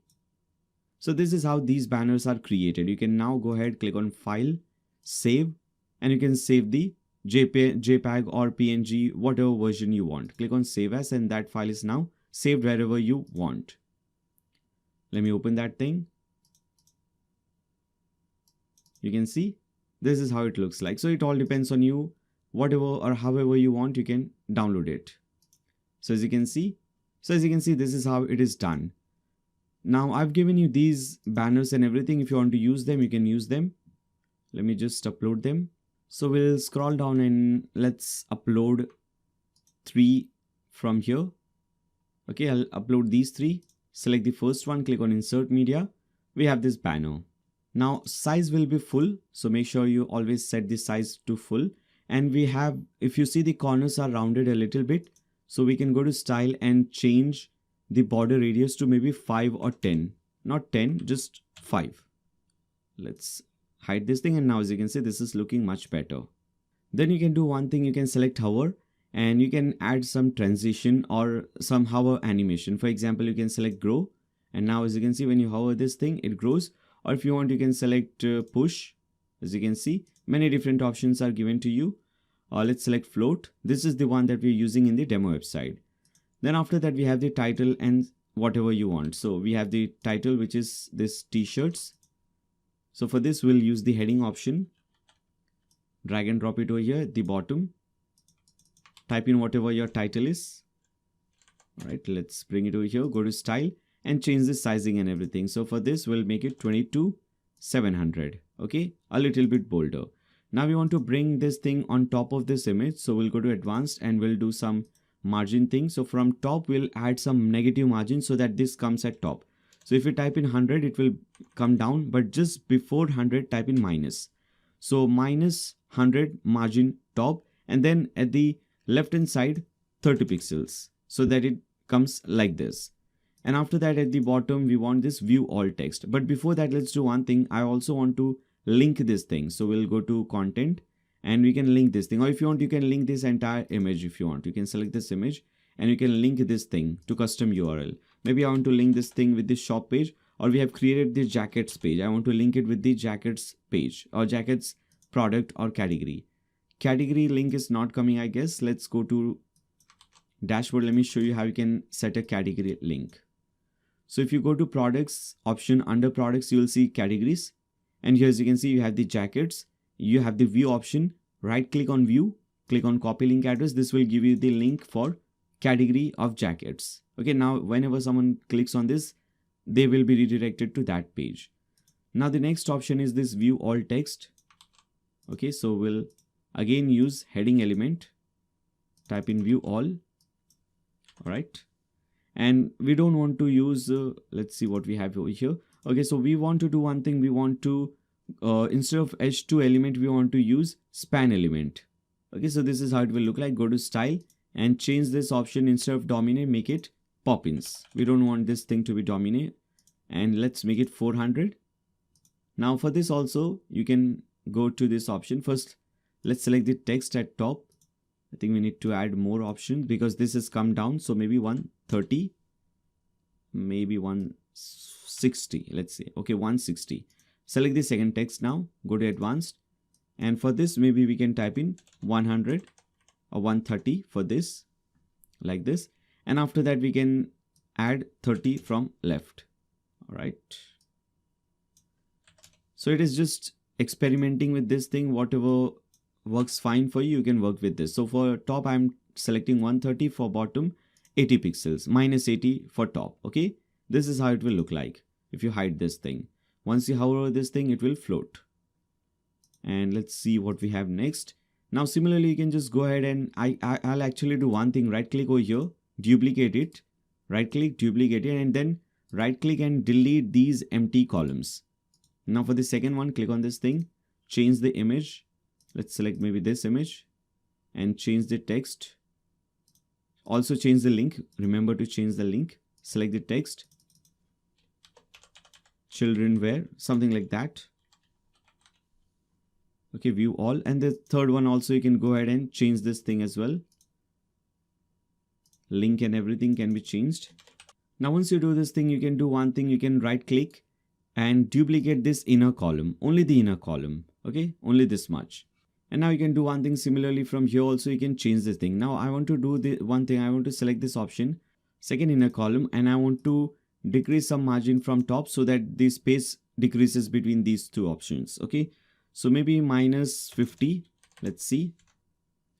So this is how these banners are created. You can now go ahead, click on file, save, and you can save the JPEG or PNG, whatever version you want. Click on save as, and that file is now saved wherever you want. Let me open that thing. You can see this is how it looks like. So it all depends on you. Whatever or however you want, you can download it. So as you can see, this is how it is done. Now I've given you these banners and everything. If you want to use them, you can use them. Let me just upload them. So we'll scroll down and let's upload 3 from here. Okay, I'll upload these 3. Select the first one, click on insert media. We have this banner. Now size will be full. So make sure you always set the size to full. And we have, if you see, the corners are rounded a little bit. So we can go to style and change the border radius to maybe 5 or 10. Not 10, just 5. Let's hide this thing, and now as you can see, this is looking much better. Then you can do one thing. You can select hover and you can add some transition or some hover animation. For example, you can select grow, and now as you can see, when you hover this thing, it grows. Or if you want, you can select push. As you can see, many different options are given to you. Let's select float. This is the one that we're using in the demo website. Then after that, we have the title and whatever you want. So we have the title, which is this t-shirts. So for this, we'll use the heading option. Drag and drop it over here at the bottom. Type in whatever your title is. All right, let's bring it over here. Go to style and change the sizing and everything. So for this, we'll make it 22,700. Okay, a little bit bolder. Now we want to bring this thing on top of this image. So we'll go to advanced and we'll do some margin thing. So from top, we'll add some negative margin so that this comes at top. So if you type in 100, it will come down, but just before 100, type in minus. So minus 100 margin top, and then at the left hand side 30 pixels, so that it comes like this. And after that, at the bottom we want this view all text. But before that, let's do one thing. I also want to link this thing. So we'll go to content and we can link this thing, or if you want you can link this entire image. If you want, you can select this image and you can link this thing to custom URL. Maybe I want to link this thing with this shop page, or we have created the jackets page. I want to link it with the jackets page or jackets product or category. Category link is not coming, I guess. Let's go to dashboard. Let me show you how you can set a category link. So if you go to products option, under products, you will see categories. And here, as you can see, you have the jackets, you have the view option, right click on view, click on copy link address. This will give you the link for category of jackets. Okay, now whenever someone clicks on this, they will be redirected to that page. Now the next option is this view all text. Okay, so we'll again use heading element, type in view all. All right. And we don't want to use, let's see what we have over here. Okay, so we want to do one thing. We want to, instead of h2 element, we want to use span element. Okay, so this is how it will look like. Go to style and change this option. Instead of dominate, make it pop-ins. We don't want this thing to be dominate. And let's make it 400. Now for this also, you can go to this option. First, let's select the text at top. I think we need to add more options because this has come down. So maybe 130, maybe 160. Let's say, okay, 160. Select the second text now, go to advanced. And for this, maybe we can type in 100 or 130 for this, like this. And after that, we can add 30 from left. All right. So it is just experimenting with this thing. Whatever works fine for you, you can work with this. So for top, I'm selecting 130, for bottom 80 pixels, minus 80 for top. Okay, this is how it will look like if you hide this thing. Once you hover over this thing, it will float. And let's see what we have next. Now similarly, you can just go ahead and I'll actually do one thing. Right click over here, duplicate it, right click, duplicate it, and then right click and delete these empty columns. Now for the second one, click on this thing, change the image. Let's select maybe this image and change the text. Also change the link. Remember to change the link. Select the text. Children wear, something like that. Okay, view all. And the third one also, you can go ahead and change this thing as well. Link and everything can be changed. Now once you do this thing, you can do one thing. You can right click and duplicate this inner column, only the inner column. Okay, only this much. And now you can do one thing similarly from here also. You can change this thing. Now I want to do the one thing. I want to select this option, second inner column, and I want to decrease some margin from top so that the space decreases between these two options. Okay, so maybe minus 50. Let's see,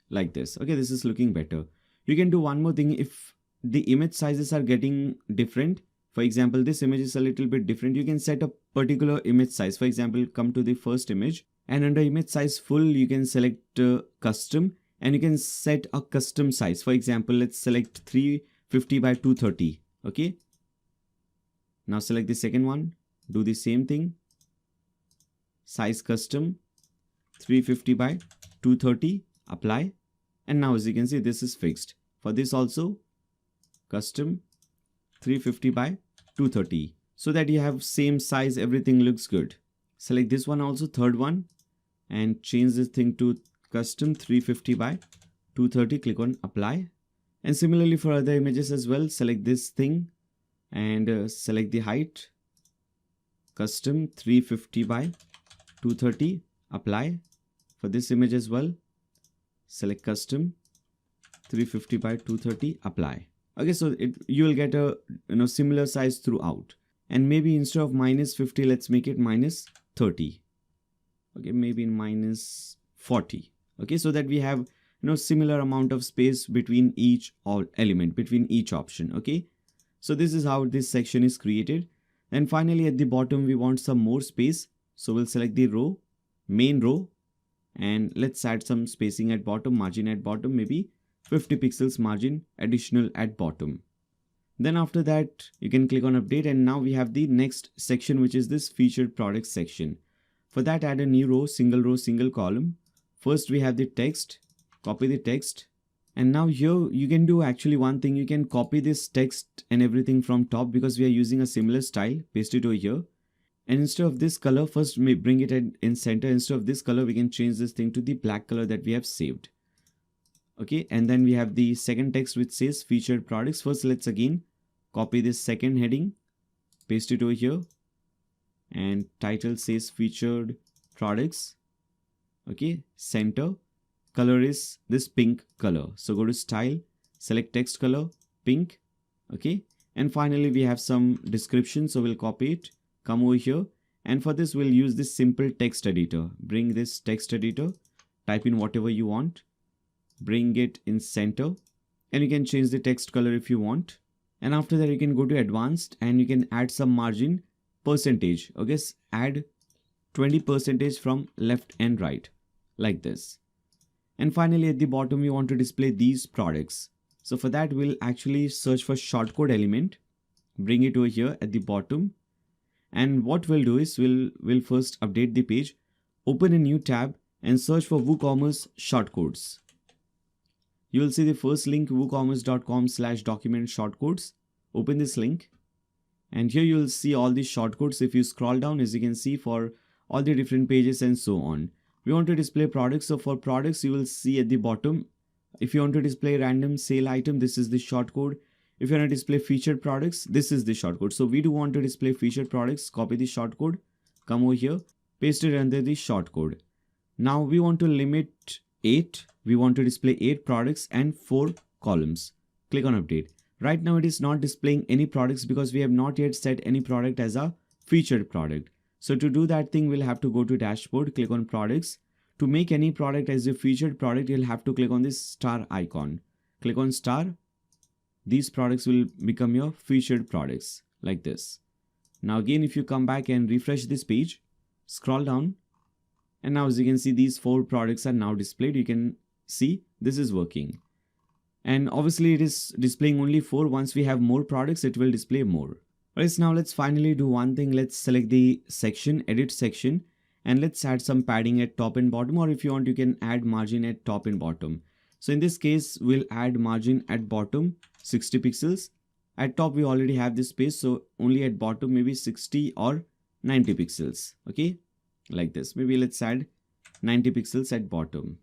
like this. Okay, this is looking better. You can do one more thing. If the image sizes are getting different, for example, this image is a little bit different, you can set a particular image size. For example, come to the first image. And under image size full, you can select custom, and you can set a custom size. For example, let's select 350 by 230. Okay. Now select the second one. Do the same thing. Size custom 350 by 230. Apply. And now as you can see, this is fixed. For this also, custom 350 by 230. So that you have same size, everything looks good. Select this one also, third one, and change this thing to custom 350 by 230. Click on apply. And similarly for other images as well, select this thing and select the height, custom 350 by 230. Apply. For this image as well, select custom 350 by 230. Apply. Okay, so you will get a similar size throughout. And maybe instead of minus 50, let's make it minus 30. Okay, maybe in minus 40. Okay, so that we have similar amount of space between each element, between each option. Okay, so this is how this section is created. And finally at the bottom, we want some more space. So we'll select the row, main row, and let's add some spacing at bottom, margin at bottom, maybe 50 pixels margin additional at bottom. Then after that, you can click on update, and now we have the next section, which is this featured products section. For that, add a new row, single column. First we have the text, copy the text. And now here you can do actually one thing, you can copy this text and everything from top because we are using a similar style, paste it over here. And instead of this color, first we bring it in center. Instead of this color, we can change this thing to the black color that we have saved. Okay, and then we have the second text which says featured products. First, let's again copy this second heading, paste it over here, and title says featured products. Okay, center, color is this pink color. So go to style, select text color, pink. Okay, and finally we have some description. So we'll copy it, come over here, and for this we'll use this simple text editor. Bring this text editor, type in whatever you want, bring it in center, and you can change the text color if you want. And after that you can go to advanced and you can add some margin percentage. Okay, add 20% from left and right like this. And finally at the bottom we want to display these products. So for that we'll actually search for shortcode element, bring it over here at the bottom. And what we'll do is we'll first update the page, open a new tab and search for WooCommerce shortcodes. You will see the first link, woocommerce.com/document shortcodes. Open this link and here you will see all these shortcodes. If you scroll down, as you can see, for all the different pages and so on. We want to display products. So for products, you will see at the bottom, if you want to display random sale item, this is the shortcode. If you want to display featured products, this is the shortcode. So we do want to display featured products, copy the shortcode, come over here, paste it under the shortcode. Now we want to limit 8. We want to display 8 products and 4 columns. Click on update. Right now it is not displaying any products because we have not yet set any product as a featured product. So to do that thing, we'll have to go to dashboard, click on products. To make any product as a featured product, you'll have to click on this star icon. Click on star. These products will become your featured products like this. Now again, if you come back and refresh this page, scroll down. And now as you can see, these 4 products are now displayed. You can see this is working. And obviously it is displaying only 4. Once we have more products, it will display more. Alright, now let's finally do one thing. Let's select the section, edit section, and let's add some padding at top and bottom, or if you want, you can add margin at top and bottom. So in this case, we'll add margin at bottom 60 pixels. At top, we already have this space, so only at bottom maybe 60 or 90 pixels. Okay, like this. Maybe let's add 90 pixels at bottom,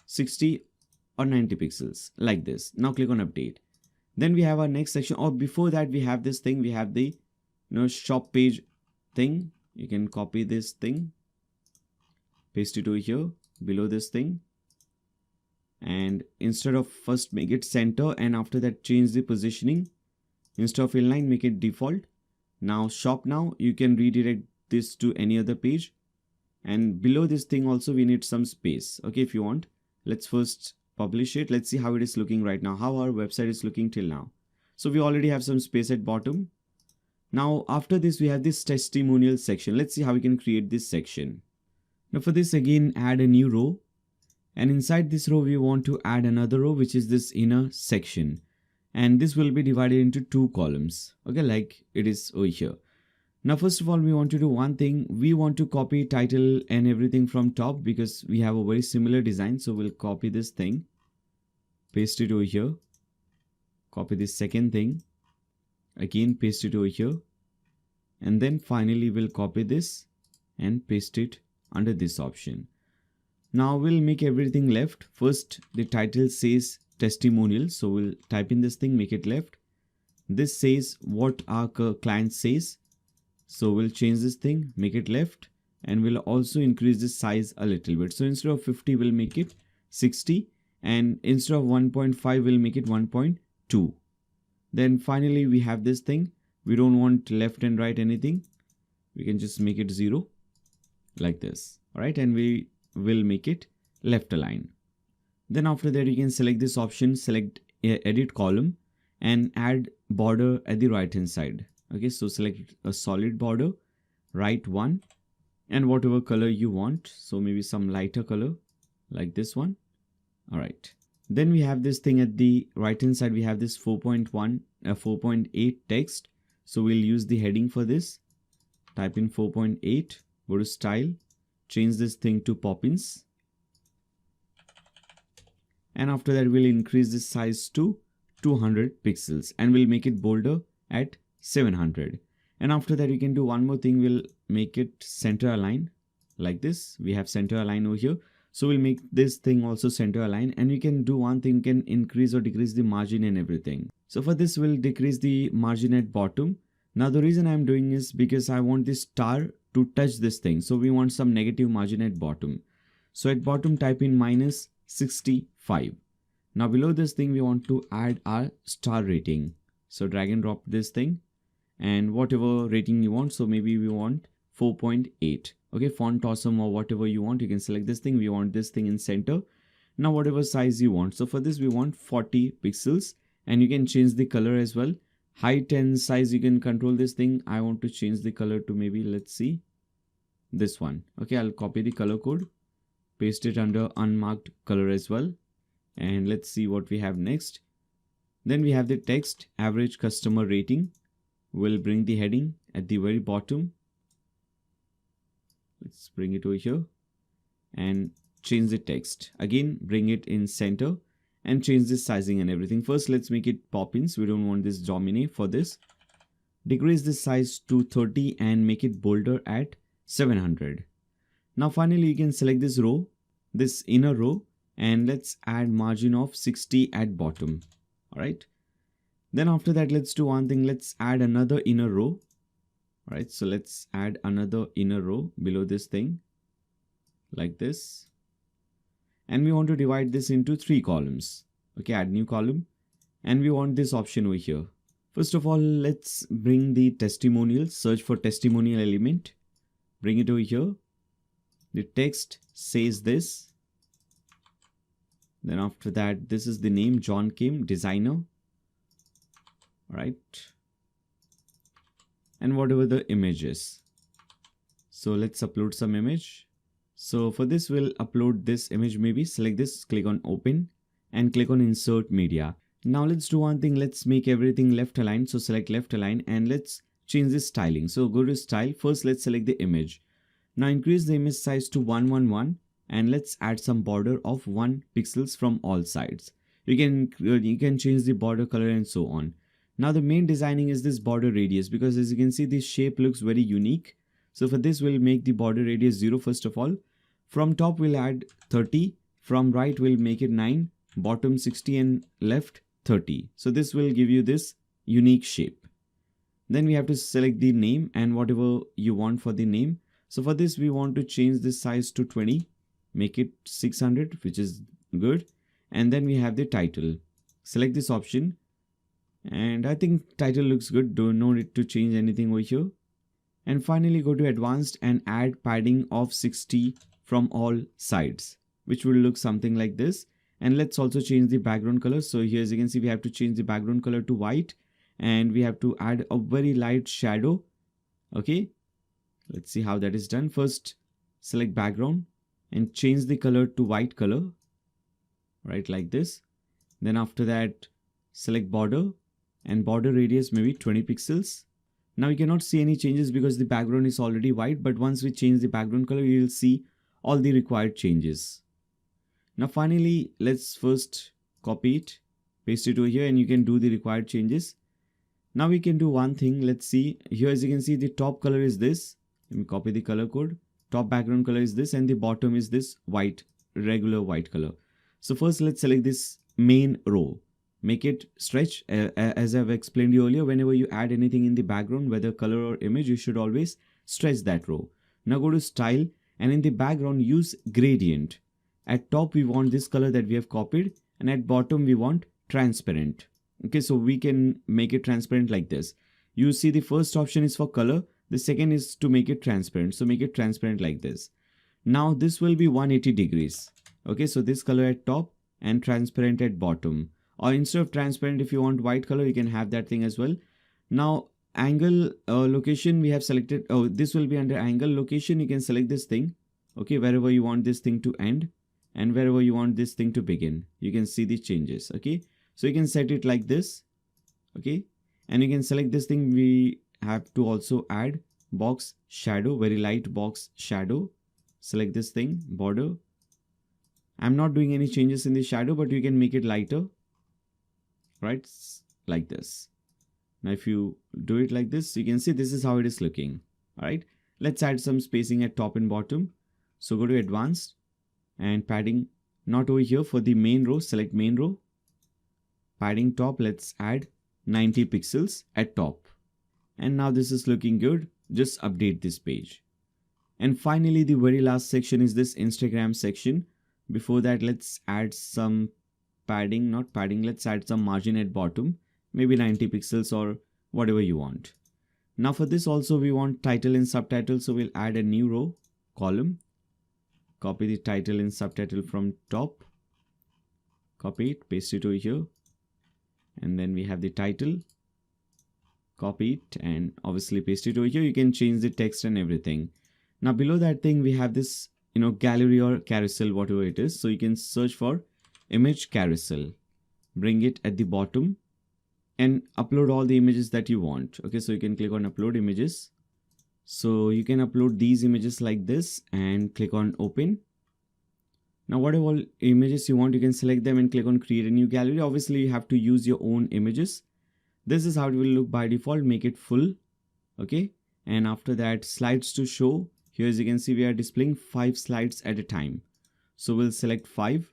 60 or 90 pixels like this. Now click on update. Then we have our next section, or before that we have this thing, we have the shop page thing. You can copy this thing, paste it over here below this thing, and instead of first make it center and after that change the positioning, instead of inline make it default. Now shop now, you can redirect this to any other page, and below this thing also we need some space. Okay, if you want, let's first publish it. Let's see how it is looking right now, how our website is looking till now. So we already have some space at bottom. Now after this we have this testimonial section. Let's see how we can create this section. Now for this, again add a new row, and inside this row we want to add another row, which is this inner section, and this will be divided into 2 columns. Okay, like it is over here. Now first of all, we want to do one thing. We want to copy title and everything from top because we have a very similar design. So we'll copy this thing, paste it over here, copy this second thing, again paste it over here, and then finally we'll copy this and paste it under this option. Now we'll make everything left. First, the title says testimonial, so we'll type in this thing, make it left. This says what our client says, so we'll change this thing, make it left, and we'll also increase the size a little bit. So instead of 50, we'll make it 60, and instead of 1.5, we'll make it 1.2. Then finally we have this thing. We don't want left and right anything. We can just make it 0 like this. All right, and we will make it left align. Then after that, you can select this option, select edit column, and add border at the right hand side. Okay, so select a solid border, right one, and whatever color you want. So maybe some lighter color like this one. All right. Then we have this thing at the right hand side. We have this 4.8 text. So we'll use the heading for this. Type in 4.8. go to style, change this thing to poppins, and after that we'll increase this size to 200 pixels and we'll make it bolder at 700. And after that you can do one more thing, we'll make it center align like this. We have center align over here, so we'll make this thing also center align, and you can do one thing, you can increase or decrease the margin and everything. So for this we'll decrease the margin at bottom. Now the reason I'm doing is because I want this star to touch this thing, so we want some negative margin at bottom. So at bottom type in -65. Now below this thing we want to add our star rating, so drag and drop this thing and whatever rating you want. So maybe we want 4.8. okay, font awesome or whatever you want, you can select this thing. We want this thing in center. Now whatever size you want, so for this we want 40 pixels, and you can change the color as well, height and size. You can control this thing. I want to change the color to maybe, let's see, this one. Okay, I'll copy the color code, paste it under unmarked color as well, and let's see what we have next. Then we have the text average customer rating. We'll bring the heading at the very bottom. Let's bring it over here and change the text. Again, bring it in center and change the sizing and everything. First, let's make it poppins. We don't want this dominate. For this, decrease the size to 30 and make it bolder at 700. Now finally, you can select this row, this inner row, and let's add margin of 60 at bottom. All right. Then after that, let's do one thing. Let's add another inner row. All right, so let's add another inner row below this thing like this, and we want to divide this into 3 columns. Okay, add new column, and we want this option over here. First of all, let's bring the testimonials, search for testimonial element, bring it over here. The text says this. Then after that, this is the name, John Kim, designer. All right, and whatever the image is. So let's upload some image. So for this, we'll upload this image. Maybe select this, click on open and click on insert media. Now let's do one thing. Let's make everything left aligned. So select left align and let's change the styling. So go to style. First, let's select the image. Now increase the image size to 111 and let's add some border of 1 pixels from all sides. You can change the border color and so on. Now the main designing is this border radius, because as you can see, this shape looks very unique. So for this, we'll make the border radius 0 first of all. From top, we'll add 30. From right, we'll make it 9. Bottom 60 and left 30. So this will give you this unique shape. Then we have to select the name and whatever you want for the name. So for this, we want to change this size to 20. Make it 600, which is good. And then we have the title. Select this option. And I think title looks good. Don't need to change anything over here. And finally go to advanced and add padding of 60 from all sides, which will look something like this. And let's also change the background color. So here, as you can see, we have to change the background color to white, and we have to add a very light shadow. Okay, let's see how that is done. First, select background and change the color to white color, right, like this. Then after that, select border and border radius maybe 20 pixels. Now you cannot see any changes because the background is already white, but once we change the background color, you will see all the required changes. Now finally, let's first copy it, paste it over here, and you can do the required changes. Now we can do one thing. Let's see here, as you can see, the top color is this. Let me copy the color code. Top background color is this, and the bottom is this white, regular white color. So first, let's select this main row. Make it stretch. As I've explained you earlier, whenever you add anything in the background, whether color or image, you should always stretch that row. Now go to style, and in the background, use gradient. At top, we want this color that we have copied, and at bottom, we want transparent. Okay, so we can make it transparent like this. You see, the first option is for color. The second is to make it transparent. So make it transparent like this. Now this will be 180 degrees. Okay, so this color at top and transparent at bottom. Or instead of transparent, if you want white color, you can have that thing as well. Now angle location, we have selected. Oh, this will be under angle location. You can select this thing. Okay, wherever you want this thing to end and wherever you want this thing to begin. You can see the changes. Okay, so you can set it like this. Okay, and you can select this thing. We have to also add box shadow, very light box shadow. Select this thing, border. I'm not doing any changes in the shadow, but you can make it lighter, right? Like this. Now if you do it like this, you can see this is how it is looking. All right, let's add some spacing at top and bottom. So go to advanced and padding, not over here, for the main row, select main row. Padding top, let's add 90 pixels at top. And now this is looking good. Just update this page. And finally, the very last section is this Instagram section. Before that, let's add some padding, not padding, let's add some margin at bottom, maybe 90 pixels or whatever you want. Now for this also we want title and subtitle, so we'll add a new row, column. Copy the title and subtitle from top. Copy it, paste it over here. And then we have the title. Copy it and obviously paste it over here. You can change the text and everything. Now below that thing we have this, gallery or carousel, whatever it is. So you can search for image carousel. Bring it at the bottom and upload all the images that you want. Okay, so you can click on upload images. So you can upload these images like this and click on open. Now whatever all images you want, you can select them and click on create a new gallery. Obviously you have to use your own images. This is how it will look by default. Make it full. Okay, and after that, slides to show. Here as you can see, we are displaying 5 slides at a time. So we'll select 5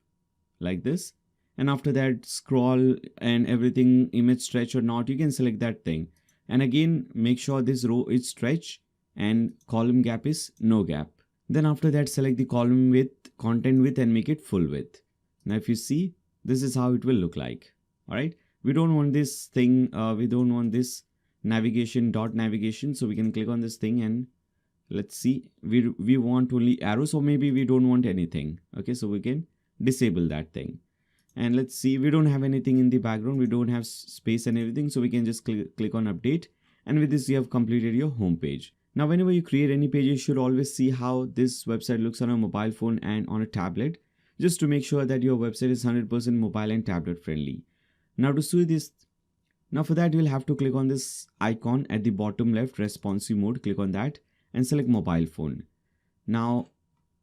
like this. And after that, scroll and everything, image stretch or not, you can select that thing. And again, make sure this row is stretch and column gap is no gap. Then after that, select the column width, content width, and make it full width. Now if you see, this is how it will look like. All right. We don't want this thing. We don't want this dot navigation. So we can click on this thing and let's see. We want only arrows, or maybe we don't want anything. Okay. So we can disable that thing. And let's see, we don't have anything in the background. We don't have space and everything. So we can just click on update. And with this, you have completed your home page. Now, whenever you create any page, you should always see how this website looks on a mobile phone and on a tablet, just to make sure that your website is 100% mobile and tablet friendly. Now to see this, now for that, you'll have to click on this icon at the bottom left, responsive mode. Click on that and select mobile phone. Now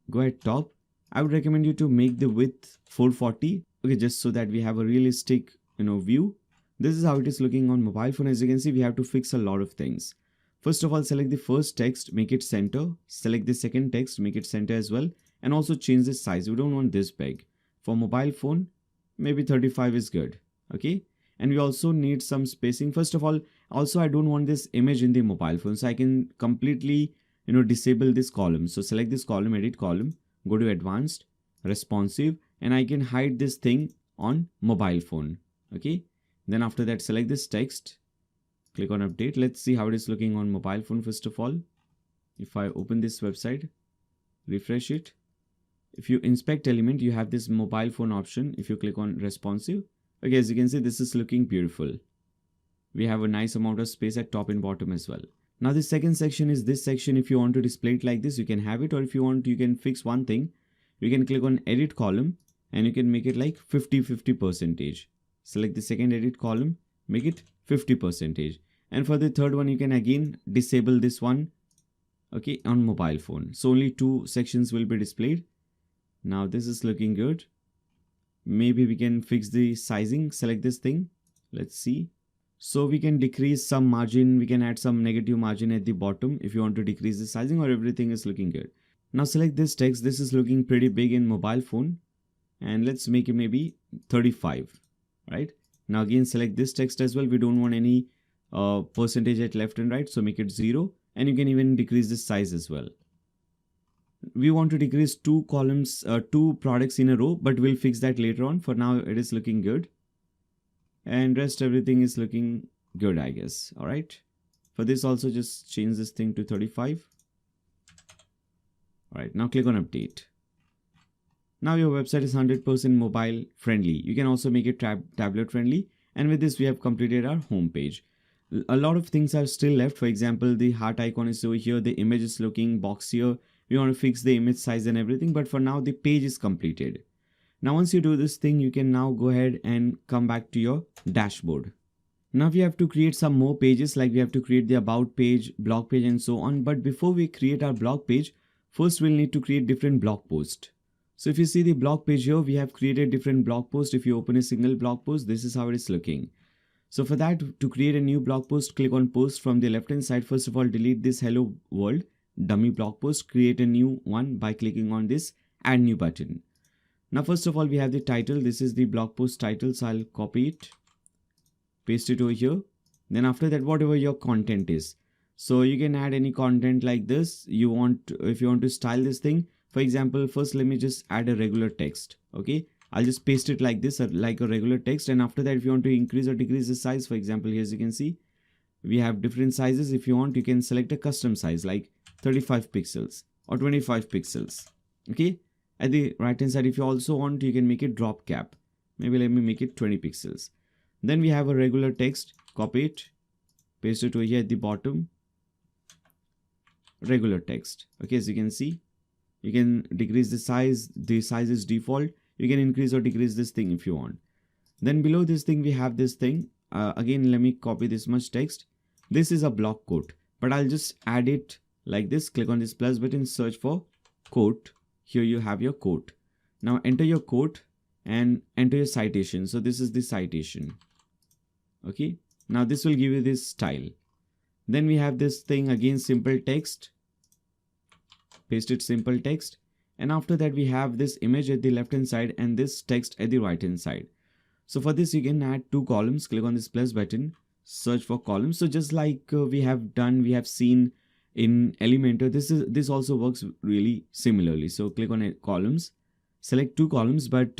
go at top. I would recommend you to make the width 440. Okay, just so that we have a realistic, view. This is how it is looking on mobile phone. As you can see, we have to fix a lot of things. First of all, select the first text, make it center. Select the second text, make it center as well. And also change the size. We don't want this big. For mobile phone, maybe 35 is good. Okay. And we also need some spacing. First of all, also I don't want this image in the mobile phone. So I can completely, disable this column. So select this column, edit column, go to advanced, responsive, and I can hide this thing on mobile phone. Okay. Then after that, select this text, click on update. Let's see how it is looking on mobile phone. First of all, if I open this website, refresh it. If you inspect element, you have this mobile phone option. If you click on responsive, okay, as you can see, this is looking beautiful. We have a nice amount of space at top and bottom as well. Now the second section is this section. If you want to display it like this, you can have it, or if you want, you can fix one thing. You can click on edit column and you can make it like 50%. Select the second edit column, make it 50%. And for the third one, you can again disable this one, okay, on mobile phone. So only 2 sections will be displayed. Now this is looking good. Maybe we can fix the sizing. Select this thing. Let's see. So we can decrease some margin. We can add some negative margin at the bottom if you want to decrease the sizing, or everything is looking good. Now select this text. This is looking pretty big in mobile phone. And let's make it maybe 35, right? Now again, select this text as well. We don't want any percentage at left and right. So make it 0. And you can even decrease the size as well. We want to decrease 2 columns, 2 products in a row, but we'll fix that later on. For now, it is looking good. And rest everything is looking good, I guess. All right. For this also, just change this thing to 35. All right. Now click on update. Now your website is 100% mobile friendly. You can also make it tablet friendly. And with this, we have completed our home page. A lot of things are still left. For example, the heart icon is over here. The image is looking boxier. We want to fix the image size and everything. But for now, the page is completed. Now, once you do this thing, you can now go ahead and come back to your dashboard. Now we have to create some more pages, like we have to create the about page, blog page and so on. But before we create our blog page, first we'll need to create different blog post. So if you see the blog page here, we have created different blog post. If you open a single blog post, this is how it is looking. So for that, to create a new blog post, click on post from the left hand side. First of all, delete this hello world dummy blog post, create a new one by clicking on this add new button. Now first of all, we have the title. This is the blog post title, so I'll copy it, paste it over here. Then after that, whatever your content is, so you can add any content like this you want. If you want to style this thing, for example, first let me just add a regular text. Okay, I'll just paste it like this, like a regular text. And after that, if you want to increase or decrease the size, for example, here as you can see, we have different sizes. If you want, you can select a custom size like 35 pixels or 25 pixels. Okay, at the right hand side, if you also want, you can make it drop cap. Maybe let me make it 20 pixels. Then we have a regular text, copy it, paste it over here at the bottom, regular text. Okay, as you can see, you can decrease the size is default. You can increase or decrease this thing if you want. Then below this thing, we have this thing. Again, let me copy this much text. This is a block quote, but I'll just add it like this. Click on this plus button, search for quote. Here you have your quote. Now enter your quote and enter your citation. So this is the citation. Okay, now this will give you this style. Then we have this thing again, simple text, paste it simple text. And after that, we have this image at the left hand side and this text at the right hand side. So for this, you can add two columns. Click on this plus button, search for columns. So just like we have seen in Elementor, this also works really similarly. So click on columns, select two columns, but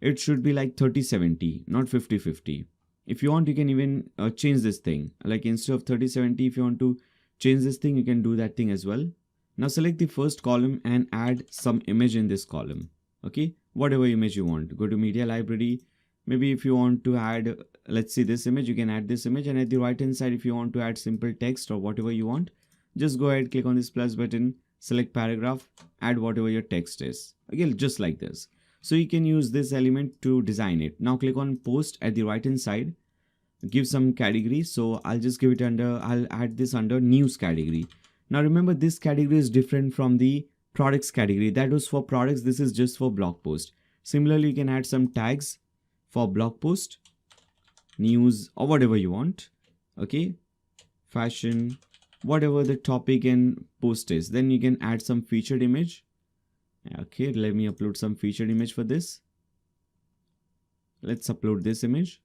it should be like 30-70, not 50-50. If you want, you can even change this thing, like instead of 30-70, if you want to change this thing, you can do that thing as well. Now select the first column and add some image in this column. Okay, whatever image you want. Go to media library. Maybe if you want to add, let's see, this image, you can add this image. And at the right hand side, if you want to add simple text or whatever you want, just go ahead, click on this plus button, select paragraph, add whatever your text is. Again, just like this. So you can use this element to design it. Now click on post at the right hand side, give some category. So I'll just give it under, I'll add this under news category. Now remember, this category is different from the products category. That was for products. This is just for blog post. Similarly, you can add some tags for blog post, news, or whatever you want. Okay, fashion, whatever the topic and post is. Then you can add some featured image. Okay, let me upload some featured image for this. Let's upload this image.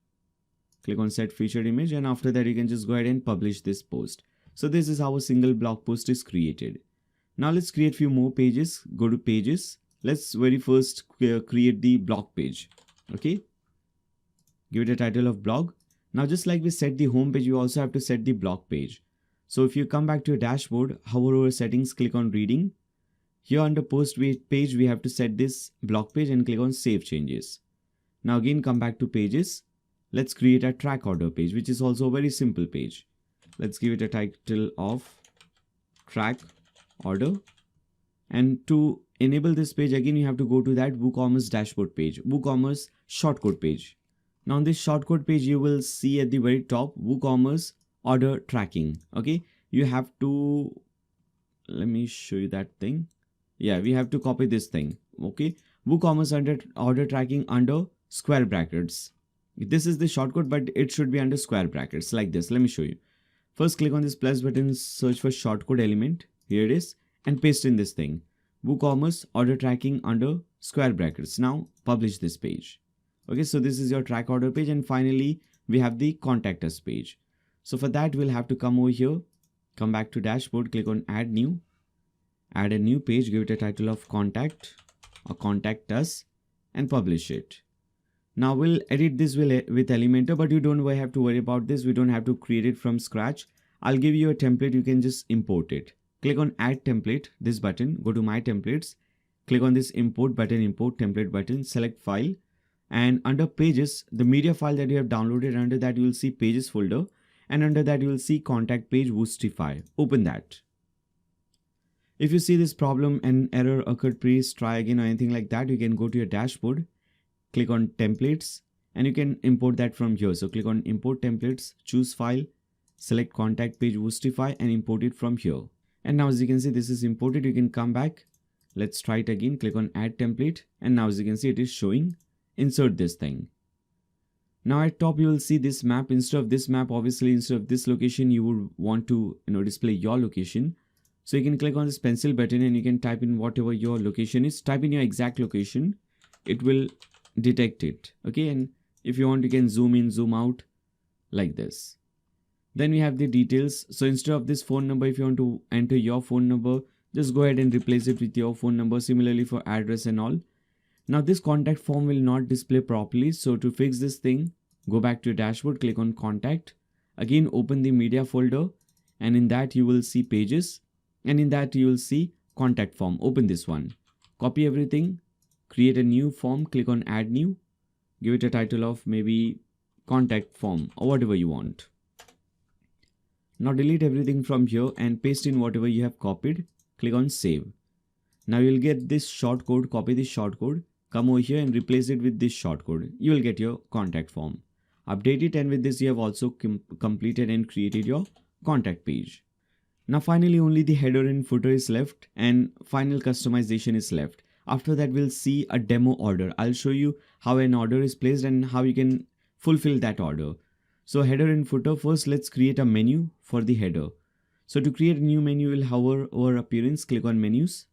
Click on set featured image, and after that, you can just go ahead and publish this post. So this is how a single blog post is created. Now let's create few more pages. Go to pages. Let's very first create the blog page. Okay, give it a title of blog. Now just like we set the home page, you also have to set the blog page. So if you come back to your dashboard, hover over settings, click on reading. Here under post page, we have to set this blog page and click on save changes. Now again, come back to pages. Let's create a track order page, which is also a very simple page. Let's give it a title of track order. And to enable this page, again, you have to go to that WooCommerce dashboard page, WooCommerce shortcode page. Now on this shortcode page, you will see at the very top, WooCommerce order tracking. Okay, you have to, let me show you that thing. Yeah, we have to copy this thing. Okay, WooCommerce under order tracking under square brackets. This is the shortcode, but it should be under square brackets like this. Let me show you. First, click on this plus button, search for shortcode element. Here it is, and paste in this thing. WooCommerce order tracking under square brackets. Now publish this page. Okay, so this is your track order page, and finally we have the contact us page. So for that, we'll have to come over here, come back to dashboard, click on add a new page, give it a title of contact or contact us, and publish it. Now we'll edit this with Elementor, but you don't have to worry about this. We don't have to create it from scratch. I'll give you a template. You can just import it. Click on add template, this button, go to my templates, click on this import button, import template button, select file, and under pages, the media file that you have downloaded, under that you will see pages folder, and under that you will see contact page Woostify. Open that. If you see this problem and error occurred, please try again or anything like that, you can go to your dashboard, click on templates, and you can import that from here. So click on import templates, choose file, select contact page Woostify and import it from here. And now as you can see, this is imported. You can come back. Let's try it again. Click on add template. And now as you can see, it is showing insert this thing. Now at top, you will see this map. Instead of this map, obviously instead of this location, you would want to display your location. So you can click on this pencil button and you can type in whatever your location is. Type in your exact location. It will detect it. Okay. And if you want, you can zoom in, zoom out like this. Then we have the details. So instead of this phone number, if you want to enter your phone number, just go ahead and replace it with your phone number. Similarly for address and all. Now this contact form will not display properly. So to fix this thing, go back to your dashboard, click on contact. Again, open the media folder and in that you will see pages and in that you will see contact form. Open this one. Copy everything, create a new form, click on add new. Give it a title of maybe contact form or whatever you want. Now delete everything from here and paste in whatever you have copied. Click on save. Now you'll get this shortcode. Copy this shortcode. Come over here and replace it with this shortcode. You will get your contact form. Update it, and with this you have also completed and created your contact page. Now finally only the header and footer is left and final customization is left. After that we'll see a demo order. I'll show you how an order is placed and how you can fulfill that order. So header and footer, first let's create a menu for the header. So to create a new menu, we'll hover over appearance, click on menus.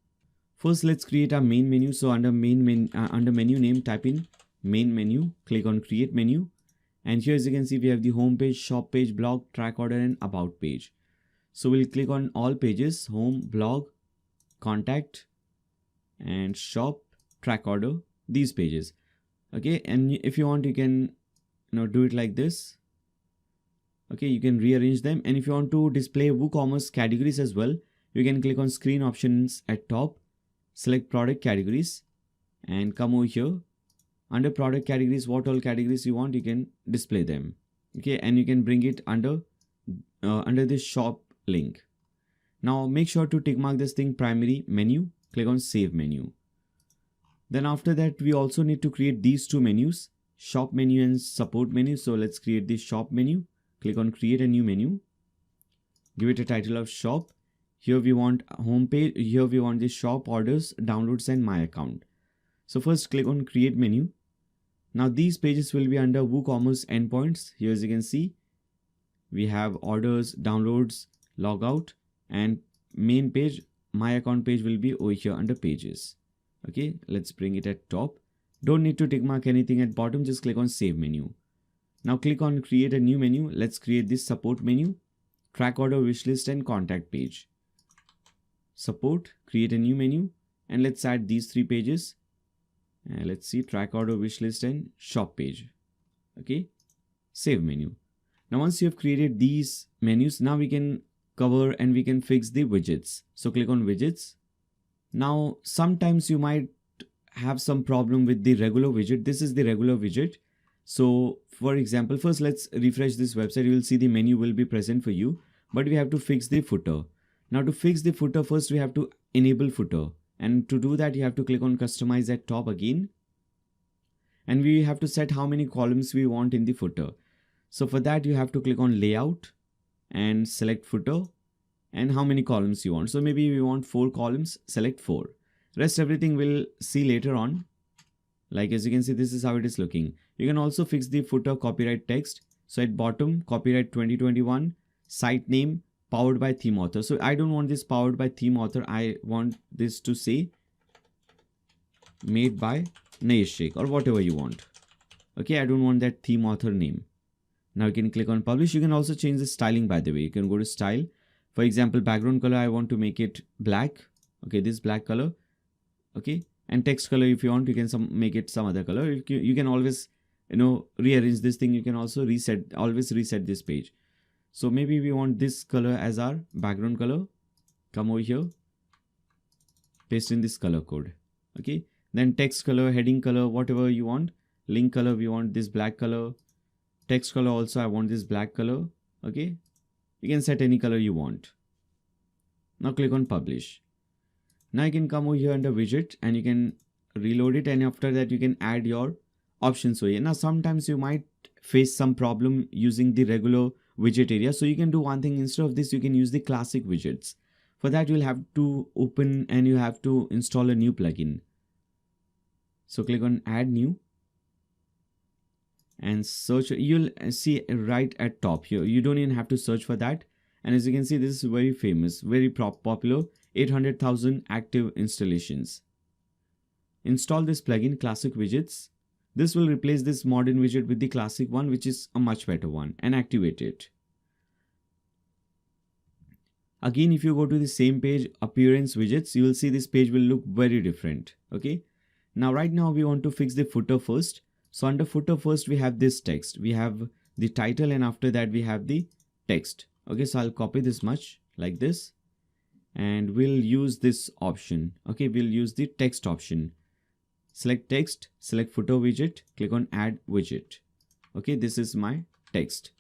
First let's create a main menu. So under under menu name, type in main menu, click on create menu. And here as you can see, we have the home page, shop page, blog, track order and about page. So we'll click on all pages, home, blog, contact and shop, track order, these pages. Okay. And if you want, you can do it like this. Okay, you can rearrange them. And if you want to display WooCommerce categories as well, you can click on screen options at top, select product categories and come over here. Under product categories, what all categories you want, you can display them. Okay, and you can bring it under this shop link. Now make sure to tick mark this thing primary menu, click on save menu. Then after that, we also need to create these two menus, shop menu and support menu. So let's create the shop menu. Click on create a new menu. Give it a title of shop. Here we want home page. Here we want the shop, orders, downloads and my account. So first click on create menu. Now these pages will be under WooCommerce endpoints. Here as you can see, we have orders, downloads, logout and main page. My account page will be over here under pages. Okay, let's bring it at top. Don't need to tick mark anything at bottom. Just click on save menu. Now click on create a new menu. Let's create this support menu, track order, wishlist and contact page. Support, create a new menu and let's add these three pages. And let's see track order, wishlist and shop page. Okay, save menu. Now once you have created these menus, now we can cover and we can fix the widgets. So click on widgets. Now sometimes you might have some problem with the regular widget. This is the regular widget. So for example, first let's refresh this website. You will see the menu will be present for you, but we have to fix the footer. Now to fix the footer, first we have to enable footer. And to do that, you have to click on customize at top again. And we have to set how many columns we want in the footer. So for that, you have to click on layout and select footer and how many columns you want. So maybe we want 4 columns, select 4. Rest everything we'll see later on. Like as you can see, this is how it is looking. You can also fix the footer copyright text. So at bottom, copyright 2021, site name, powered by theme author. So I don't want this powered by theme author. I want this to say made by Nayesh or whatever you want. Okay, I don't want that theme author name. Now you can click on publish. You can also change the styling, by the way. You can go to style. For example, background color, I want to make it black. Okay, this black color. Okay, and text color, if you want, you can make it some other color. You can always rearrange this thing. You can also always reset this page. So maybe we want this color as our background color. Come over here, paste in this color code. Okay, then text color, heading color, whatever you want. Link color, we want this black color. Text color also, I want this black color. Okay, you can set any color you want. Now click on publish. Now you can come over here under widget and you can reload it, and after that you can add your options over here. Now sometimes you might face some problem using the regular widget area, so you can do one thing. Instead of this, you can use the classic widgets. For that, you'll have to open and you have to install a new plugin. So click on add new and search. You'll see right at top here. You don't even have to search for that. And as you can see, this is very famous, very popular, 800,000 active installations. Install this plugin, classic widgets. This will replace this modern widget with the classic one, which is a much better one, and activate it. Again, if you go to the same page, appearance widgets, you will see this page will look very different. Okay. Now, right now we want to fix the footer first. So under footer first, we have this text. We have the title, and after that we have the text. Okay. So I'll copy this much like this, and we'll use this option. Okay. We'll use the text option. Select text, select footer widget, click on add widget. Okay, this is my text.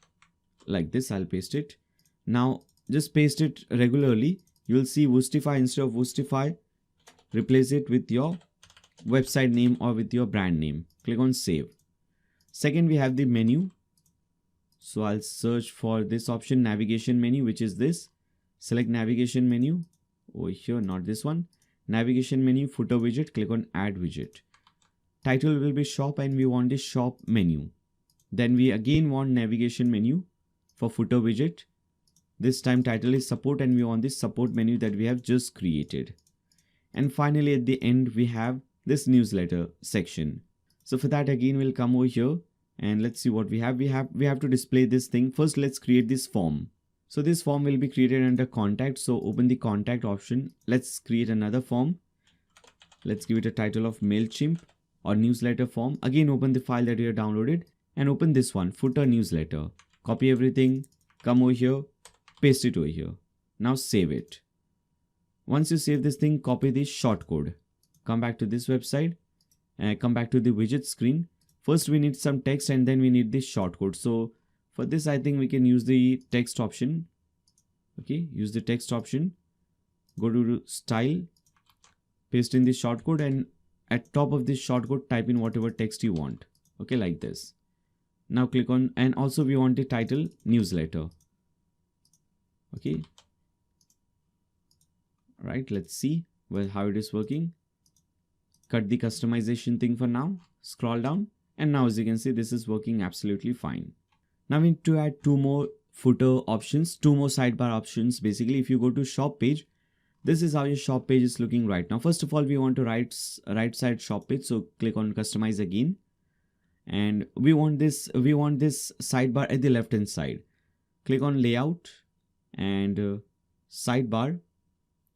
Like this, I'll paste it. Now, just paste it regularly. You'll see Woostify. Instead of Woostify, replace it with your website name or with your brand name. Click on save. Second, we have the menu. So I'll search for this option, navigation menu, which is this. Select navigation menu over here, not this one. Navigation menu, footer widget, click on add widget. Title will be shop, and we want this shop menu. Then we again want navigation menu for footer widget. This time title is support, and we want this support menu that we have just created. And finally at the end we have this newsletter section. So for that, again we'll come over here and let's see what we have. We have to display this thing. First let's create this form. So this form will be created under contact. So open the contact option. Let's create another form. Let's give it a title of MailChimp or newsletter form. Again, open the file that you have downloaded and open this one, footer newsletter. Copy everything, come over here, paste it over here. Now save it. Once you save this thing, copy this shortcode. Come back to this website and come back to the widget screen. First we need some text and then we need this shortcode. So for this, I think we can use the text option. Okay, use the text option. Go to style, paste in the shortcode, and at top of this shortcode, type in whatever text you want. Okay, like this. Now click on, and also we want the title newsletter. Okay. Right, let's see how it is working. Cut the customization thing for now. Scroll down, and now as you can see, this is working absolutely fine. Now we need to add two more footer options, two more sidebar options. Basically, if you go to shop page, this is how your shop page is looking right now. First of all, we want to right side shop page. So click on customize again. And we want this sidebar at the left hand side. Click on layout and sidebar.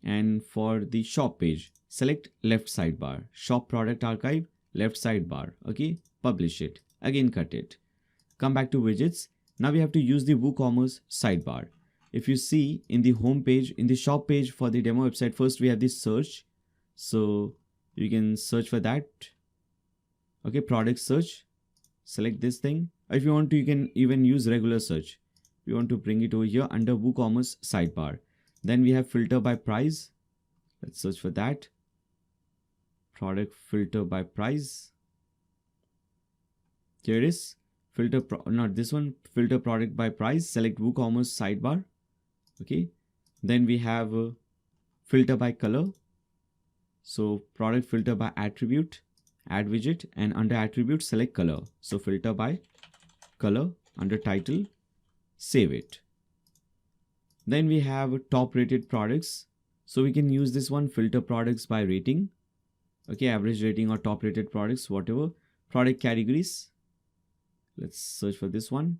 And for the shop page, select left sidebar, shop product archive, left sidebar. Okay, publish it. Again, cut it. Come back to widgets. Now we have to use the WooCommerce sidebar. If you see in the home page, in the shop page for the demo website, first we have this search. So you can search for that. Okay, product search. Select this thing. If you want to, you can even use regular search. We want to bring it over here under WooCommerce sidebar. Then we have filter by price. Let's search for that. Product filter by price. Here it is. Not this one. Filter product by price. Select WooCommerce sidebar. Okay. Then we have filter by color. So product filter by attribute. Add widget, and under attribute select color. So filter by color. Under title, save it. Then we have top rated products. So we can use this one, filter products by rating. Okay, average rating or top rated products, whatever. Product categories. Let's search for this one.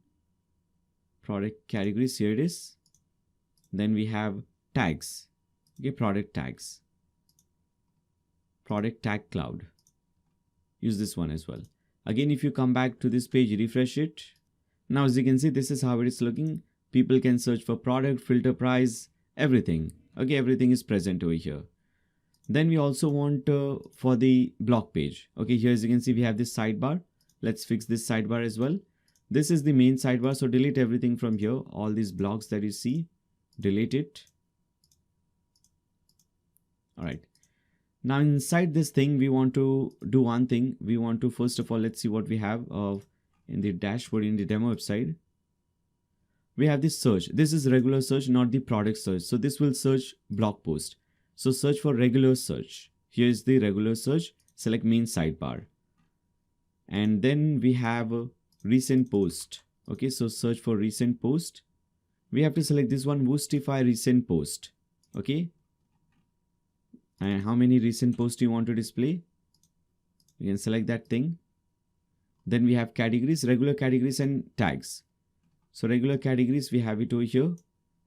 Product categories, here it is. Then we have tags. Okay, product tags. Product tag cloud. Use this one as well. Again, if you come back to this page, refresh it. Now, as you can see, this is how it is looking. People can search for product, filter price, everything. Okay, everything is present over here. Then we also want for the blog page. Okay, here as you can see, we have this sidebar. Let's fix this sidebar as well. This is the main sidebar. So delete everything from here. All these blocks that you see, delete it. All right. Now inside this thing, we want to do one thing. We want to, first of all, let's see what we have in the dashboard in the demo website. We have this search. This is regular search, not the product search. So this will search blog post. So search for regular search. Here is the regular search. Select main sidebar. And then we have a recent post. Okay, so search for recent post. We have to select this one, Boostify recent post. Okay. And how many recent posts you want to display? You can select that thing. Then we have categories, regular categories and tags. So regular categories, we have it over here,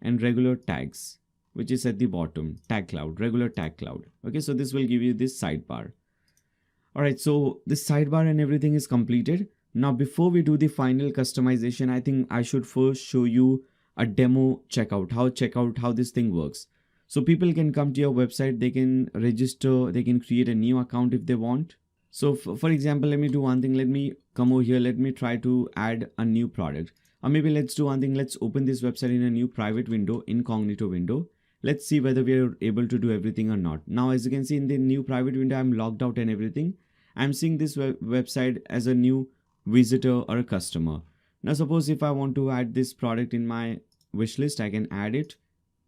and regular tags, which is at the bottom, tag cloud, regular tag cloud. Okay, so this will give you this sidebar. All right, so this sidebar and everything is completed. Now, before we do the final customization, I think I should first show you a demo checkout, how this thing works. So people can come to your website, they can register, they can create a new account if they want. So for example, let me do one thing. Let me come over here. Let me try to add a new product. Or maybe let's do one thing. Let's open this website in a new private window, incognito window. Let's see whether we are able to do everything or not. Now, as you can see in the new private window, I'm logged out and everything. I'm seeing this website as a new visitor or a customer. Now, suppose if I want to add this product in my wish list, I can add it.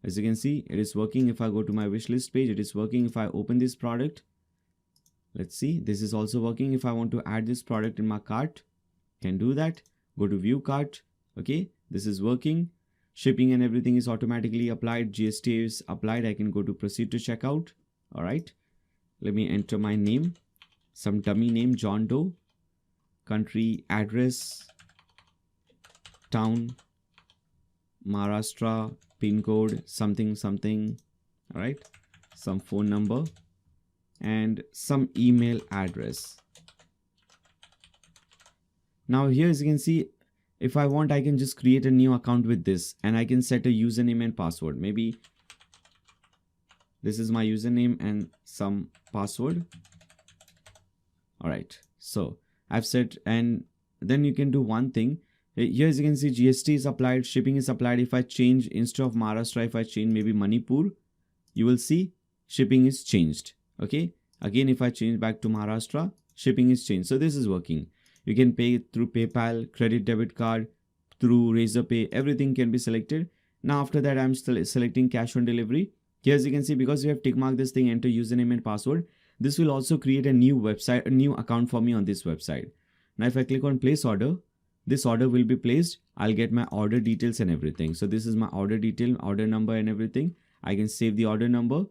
As you can see, it is working. If I go to my wish list page, it is working. If I open this product, let's see, this is also working. If I want to add this product in my cart, can do that. Go to view cart. Okay, this is working. Shipping and everything is automatically applied. GST is applied. I can go to proceed to checkout. All right. Let me enter my name. Some dummy name, John Doe. Country, address, town, Maharashtra, pin code, something. All right. Some phone number and some email address. Now here, as you can see, if I want, I can just create a new account with this and I can set a username and password. Maybe this is my username and some password. All right. So I've set, and then you can do one thing. Here, as you can see, GST is applied, shipping is applied. If I change, instead of Maharashtra, if I change maybe Manipur, you will see shipping is changed. Okay. Again, if I change back to Maharashtra, shipping is changed. So this is working. You can pay through PayPal, credit debit card, through Razorpay, everything can be selected. Now after that, I'm still selecting cash on delivery. Here, as you can see, because we have tick marked this thing, enter username and password, this will also create a new website, a new account for me on this website. Now if I click on place order, this order will be placed. I'll get my order details and everything. So this is my order detail, order number and everything. I can save the order number.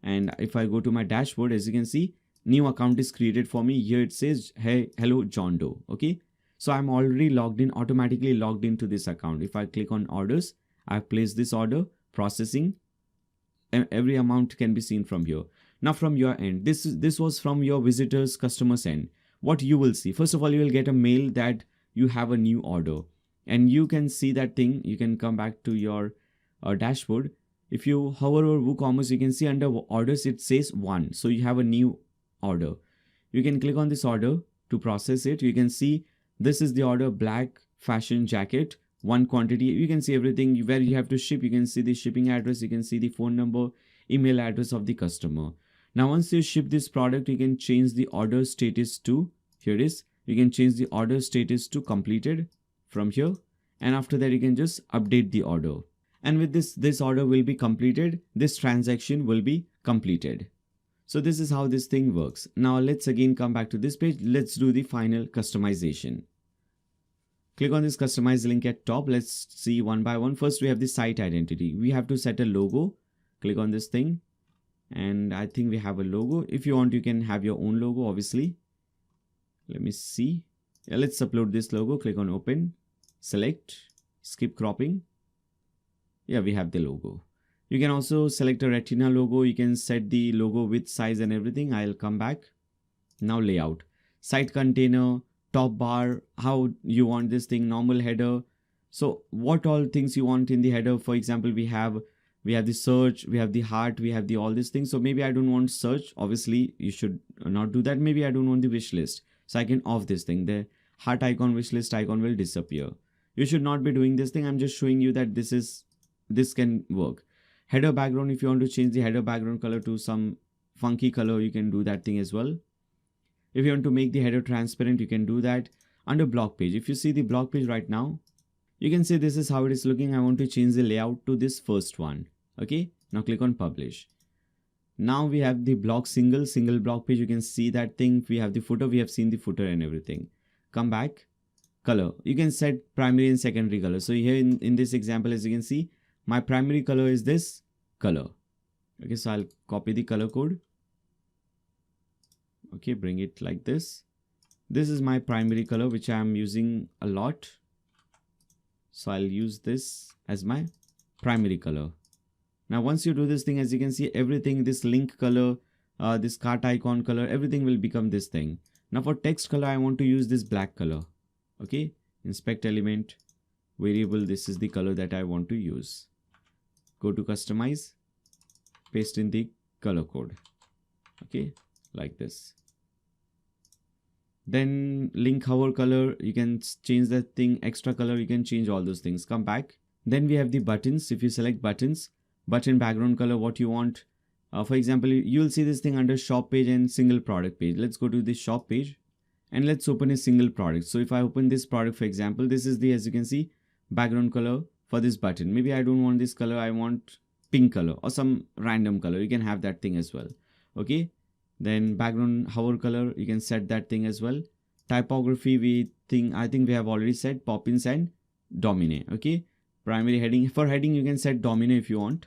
And if I go to my dashboard, as you can see, new account is created for me. Here it says, hey, hello, John Doe. Okay. So I'm already logged in, automatically logged into this account. If I click on orders, I've placed this order, processing, and every amount can be seen from here. Now from your end, this was from your visitors, customers end. What you will see, first of all, you will get a mail that you have a new order, and you can see that thing. You can come back to your dashboard. If you hover over WooCommerce, you can see under orders, it says 1. So you have a new order. You can click on this order to process it. You can see this is the order, black fashion jacket, 1 quantity. You can see everything where you have to ship. You can see the shipping address. You can see the phone number, email address of the customer. Now, once you ship this product, you can change the order status to, here it is. You can change the order status to completed from here. And after that, you can just update the order. And with this order will be completed. This transaction will be completed. So this is how this thing works. Now let's again come back to this page. Let's do the final customization. Click on this customize link at top. Let's see one by one. First, we have the site identity. We have to set a logo. Click on this thing. And I think we have a logo. If you want, you can have your own logo, obviously. Let me see. Yeah, let's upload this logo. Click on open. Select. Skip cropping. Yeah, we have the logo. You can also select a retina logo. You can set the logo width, size and everything. I'll come back. Now layout. Site container, top bar, how you want this thing, normal header. So what all things you want in the header. For example, we have the search, we have the heart, we have the all these things. So maybe I don't want search. Obviously, you should not do that. Maybe I don't want the wish list. So I can off this thing. The heart icon, wish list icon will disappear. You should not be doing this thing. I'm just showing you that this can work. Header background, if you want to change the header background color to some funky color, you can do that thing as well. If you want to make the header transparent, you can do that. Under blog page, if you see the blog page right now, you can see this is how it is looking. I want to change the layout to this first one. Okay, now click on publish. Now we have the blog single blog page. You can see that thing. We have the footer, we have seen the footer and everything. Come back. Color, you can set primary and secondary color. So here in this example, as you can see, my primary color is this color. Okay, so I'll copy the color code. Okay, bring it like this. This is my primary color, which I am using a lot. So I'll use this as my primary color. Now, once you do this thing, as you can see, everything, this link color, this cart icon color, everything will become this thing. Now for text color, I want to use this black color. Okay, inspect element, variable, this is the color that I want to use. Go to customize, paste in the color code. Okay, like this. Then link hover color, you can change that thing, extra color, you can change all those things. Come back. Then we have the buttons. If you select buttons, button background color, what you want. For example, you will see this thing under shop page and single product page. Let's go to the shop page and let's open a single product. So if I open this product, for example, this is the, as you can see, background color for this button. Maybe I don't want this color, I want pink color or some random color. You can have that thing as well. Okay, then background hover color, you can set that thing as well. Typography, I think we have already set Poppins and Domine. Okay, primary heading, for heading you can set Domine if you want.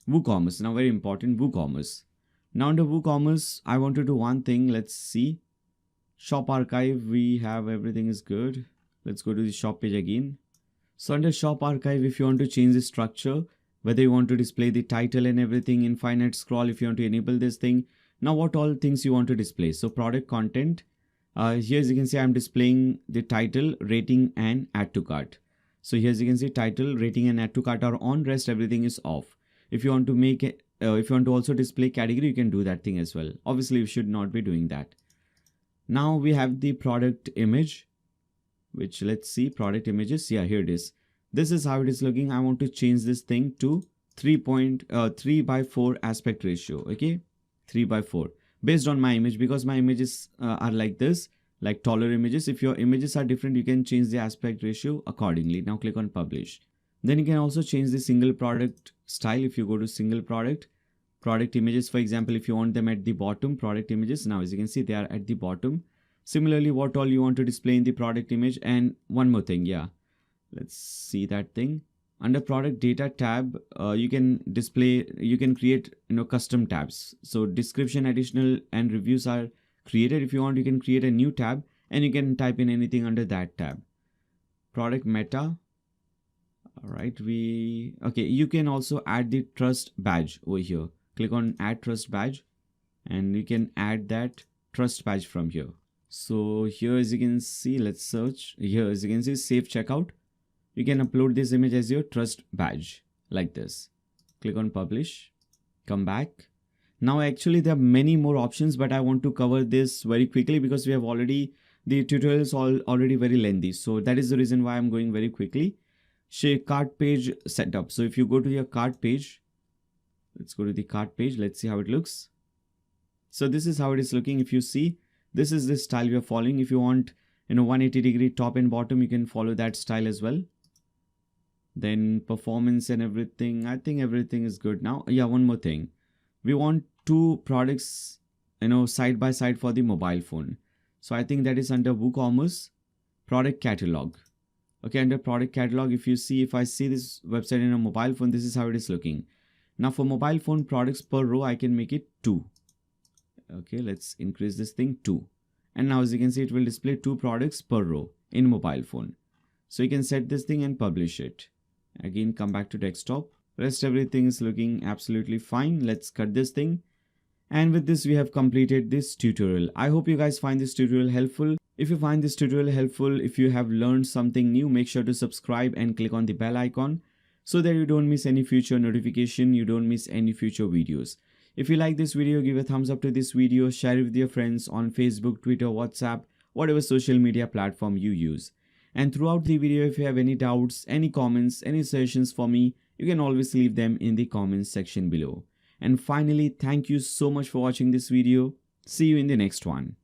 WooCommerce, now very important, WooCommerce. Now under WooCommerce, I want to do one thing. Let's see. Shop archive, we have everything is good. Let's go to the shop page again. So under shop archive, if you want to change the structure, whether you want to display the title and everything, infinite scroll, if you want to enable this thing. Now what all things you want to display. So product content, here as you can see, I'm displaying the title, rating and add to cart. So here as you can see, title, rating and add to cart are on, rest everything is off. If you want to make it, if you want to also display category, you can do that thing as well. Obviously you should not be doing that. Now we have the product image, which let's see, product images. Yeah, here it is. This is how it is looking. I want to change this thing to 3:4 aspect ratio. Okay, 3:4 based on my image, because my images are like this, like taller images. If your images are different, you can change the aspect ratio accordingly. Now click on publish. Then you can also change the single product style. If you go to single product images, for example, if you want them at the bottom, product images, now as you can see, they are at the bottom. Similarly, what all you want to display in the product image. And one more thing, yeah, let's see that thing. Under product data tab, you can create, custom tabs. So description, additional and reviews are created. If you want, you can create a new tab and you can type in anything under that tab. Product meta. All right, you can also add the trust badge over here. Click on add trust badge and you can add that trust badge from here. So here as you can see, let's search. Here as you can see, save checkout. You can upload this image as your trust badge like this. Click on publish, come back. Now actually there are many more options, but I want to cover this very quickly because the tutorial is already very lengthy. So that is the reason why I'm going very quickly. Cart page setup. So if you go to your cart page, let's go to the cart page. Let's see how it looks. So this is how it is looking. If you see, this is the style we are following. If you want, 180-degree top and bottom, you can follow that style as well. Then performance and everything, I think everything is good now. Yeah, one more thing. We want two products, side by side for the mobile phone. So I think that is under WooCommerce product catalog. Okay, under product catalog, if I see this website in a mobile phone, this is how it is looking. Now for mobile phone products per row, I can make it 2. Okay, let's increase this thing 2. And now as you can see, it will display 2 products per row in mobile phone. So you can set this thing and publish it. Again, come back to desktop. Rest everything is looking absolutely fine. Let's cut this thing. And with this, we have completed this tutorial. I hope you guys find this tutorial helpful. If you find this tutorial helpful, if you have learned something new, make sure to subscribe and click on the bell icon so that you don't miss any future notification, you don't miss any future videos. If you like this video, give a thumbs up to this video, share it with your friends on Facebook, Twitter, WhatsApp, whatever social media platform you use. And throughout the video, if you have any doubts, any comments, any suggestions for me, you can always leave them in the comments section below. And finally, thank you so much for watching this video. See you in the next one.